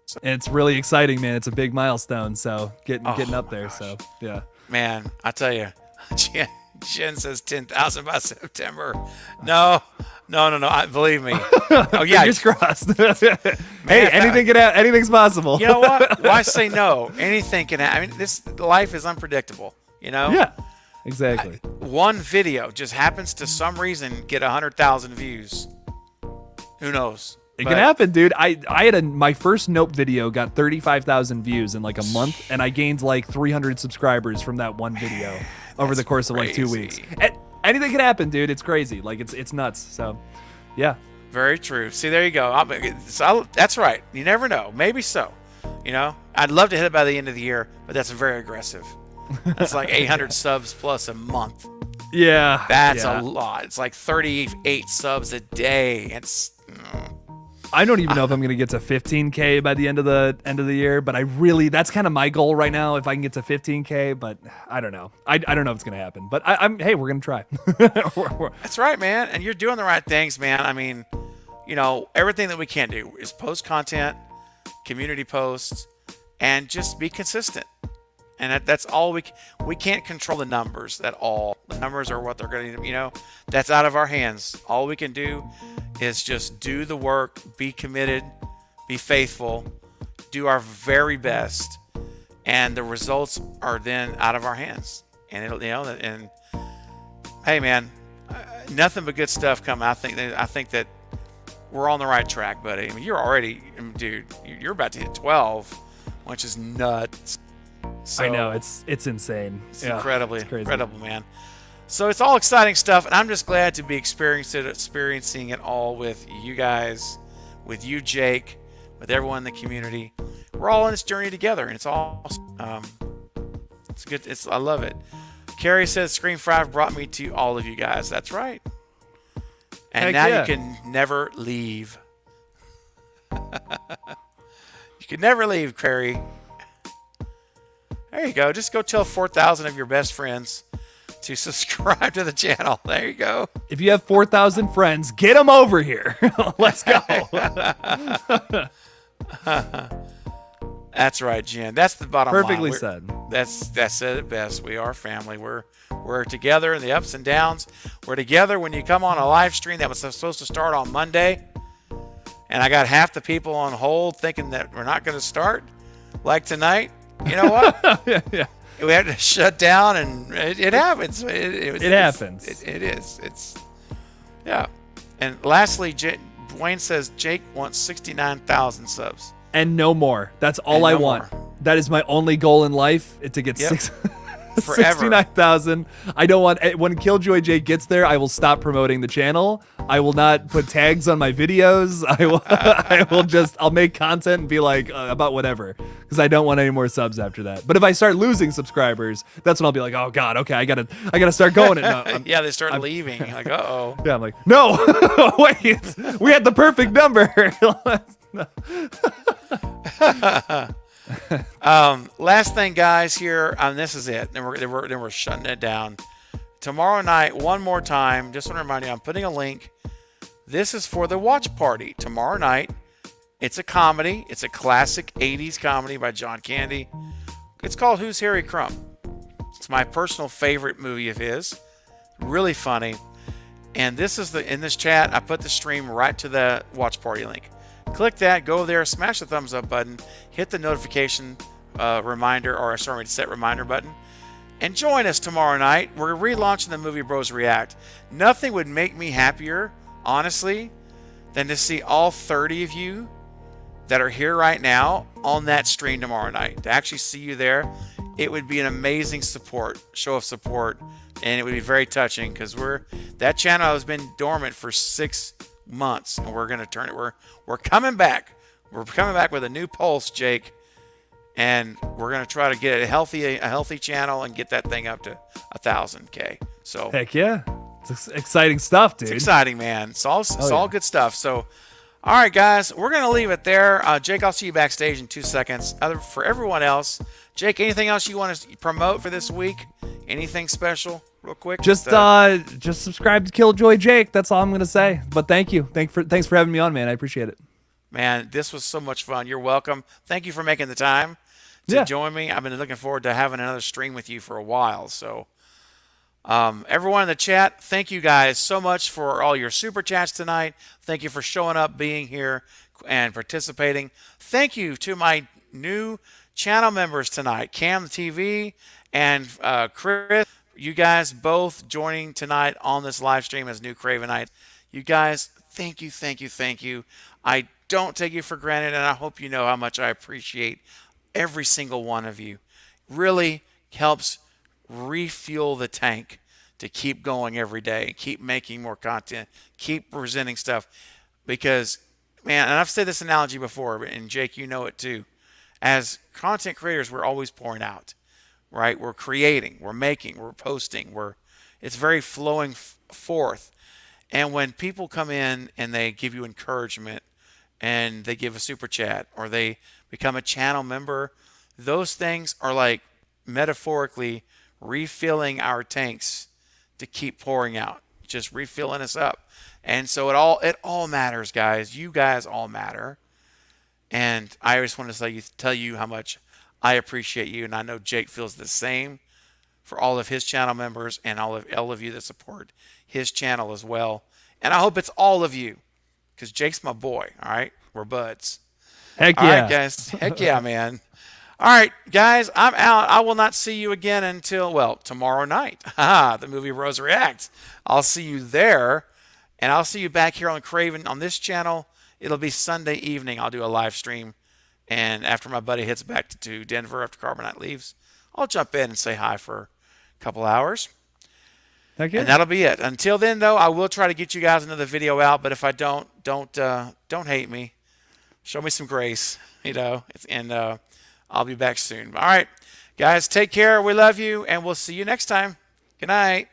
So, it's really exciting, man. It's a big milestone. So getting up there. Gosh. So yeah. Man, I tell you, Jen says 10,000 by September. No. Believe me. Oh yeah, fingers crossed. Hey, anything's possible. You know what? Why say no? Anything can happen. I mean, this life is unpredictable. You know? Yeah. Exactly. One video just happens to some reason get 100,000 views. Who knows? It can happen, dude. I had my first Nope video got 35,000 views in like a month, and I gained like 300 subscribers from that one video over the course of like 2 weeks. Anything can happen, dude. It's crazy. Like it's nuts. So, yeah. Very true. See, there you go. That's right. You never know. Maybe so. You know, I'd love to hit it by the end of the year, but that's very aggressive. That's like 800 subs plus a month. Yeah. That's a lot. It's like 38 subs a day. It's. I don't even know if I'm going to get to 15K by the end of the year, but that's kind of my goal right now, if I can get to 15K, but I don't know. I don't know if it's going to happen, but hey, we're going to try. That's right, man. And you're doing the right things, man. I mean, you know, everything that we can do is post content, community posts, and just be consistent. And that's all we can't control the numbers at all. The numbers are what they're going to, you know, that's out of our hands. All we can do is just do the work, be committed, be faithful, do our very best, and the results are then out of our hands. And it'll, you know, and hey, man, nothing but good stuff coming. I think that we're on the right track, buddy. I mean, you're already, dude, you're about to hit 12, which is nuts. So, I know, it's insane. It's incredible, man. So it's all exciting stuff, and I'm just glad to be experiencing it all with you guys, with you, Jake, with everyone in the community. We're all on this journey together, and it's all it's good. I love it. Carrie says Scream 5 brought me to all of you guys. That's right. And now you can never leave. You can never leave, Carrie. There you go. Just go tell 4,000 of your best friends to subscribe to the channel. There you go. If you have 4,000 friends, get them over here. Let's go. That's right, Jen. That's the bottom Perfectly line. said. That said it best. We are family. We're together in the ups and downs. We're together when you come on a live stream that was supposed to start on Monday, and I got half the people on hold thinking that we're not going to start, like tonight. You know what? Yeah. We had to shut down, and it happens. It happens. It is. It's yeah. And lastly, Dwayne says Jake wants 69,000 subs. And no more. That's all I want. That is my only goal in life, to get 69,000. I don't want, when Killjoy Jake gets there, I will stop promoting the channel. I will not put tags on my videos. I'll make content and be like about whatever, because I don't want any more subs after that. But if I start losing subscribers, that's when I'll be like, oh God, okay, I gotta start going. Yeah, they start leaving. Like, uh-oh. Yeah, I'm like, no, wait, we had the perfect number. Last thing, guys, here, this is it. Then we're shutting it down. Tomorrow night, one more time, just want to remind you, I'm putting a link. This is for the watch party tomorrow night. It's a comedy. It's a classic 80s comedy by John Candy. It's called Who's Harry Crumb. It's my personal favorite movie of his. Really funny. And this is in this chat, I put the stream right to the watch party link. Click that, go there, smash the thumbs up button, hit the notification reminder, or sorry, set reminder button. And join us tomorrow night. We're relaunching the Movie Bros React. Nothing would make me happier, honestly, than to see all 30 of you that are here right now on that stream tomorrow night. To actually see you there, it would be an amazing show of support, and it would be very touching, because that channel has been dormant for 6 months, and we're gonna turn it. We're coming back. We're coming back with a new pulse, Jake, and we're gonna try to get a healthy channel and get that thing up to 1,000K. So heck yeah, it's exciting stuff, dude. It's exciting, man. It's all good stuff. So, all right, guys, we're gonna leave it there. Jake, I'll see you backstage in 2 seconds. For everyone else, Jake, anything else you want to promote for this week? Anything special, real quick? Just subscribe to Killjoy Jake. That's all I'm gonna say. But thank you. Thanks for having me on, man. I appreciate it. Man, this was so much fun. You're welcome. Thank you for making the time to join me. I've been looking forward to having another stream with you for a while. So, everyone in the chat, thank you guys so much for all your super chats tonight. Thank you for showing up, being here, and participating. Thank you to my new channel members tonight, Cam TV and Chris. You guys both joining tonight on this live stream as new Cravenites. You guys, thank you, thank you, thank you. I don't take you for granted, and I hope you know how much I appreciate every single one of you. Really helps refuel the tank to keep going every day, keep making more content, keep presenting stuff. Because, man, and I've said this analogy before, and Jake, you know it too. As content creators, we're always pouring out, right? We're creating, we're making, we're posting, it's very flowing forth. And when people come in and they give you encouragement, and they give a super chat, or they become a channel member, those things are like metaphorically refilling our tanks to keep pouring out, just refilling us up. And so it all matters, guys. You guys all matter. And I just want to tell you how much I appreciate you, and I know Jake feels the same for all of his channel members and all of you that support his channel as well. And I hope it's all of you, because Jake's my boy. All right, we're buds. Heck yeah, all right, guys. Heck yeah, man. All right, guys, I'm out. I will not see you again until tomorrow night. The Movie Bros React. I'll see you there, and I'll see you back here on Craven on this channel. It'll be Sunday evening. I'll do a live stream, and after my buddy heads back to Denver after Carbonite leaves, I'll jump in and say hi for a couple hours. Heck yeah. And that'll be it. Until then, though, I will try to get you guys another video out. But if I don't hate me. Show me some grace, and I'll be back soon. All right, guys, take care. We love you, and we'll see you next time. Good night.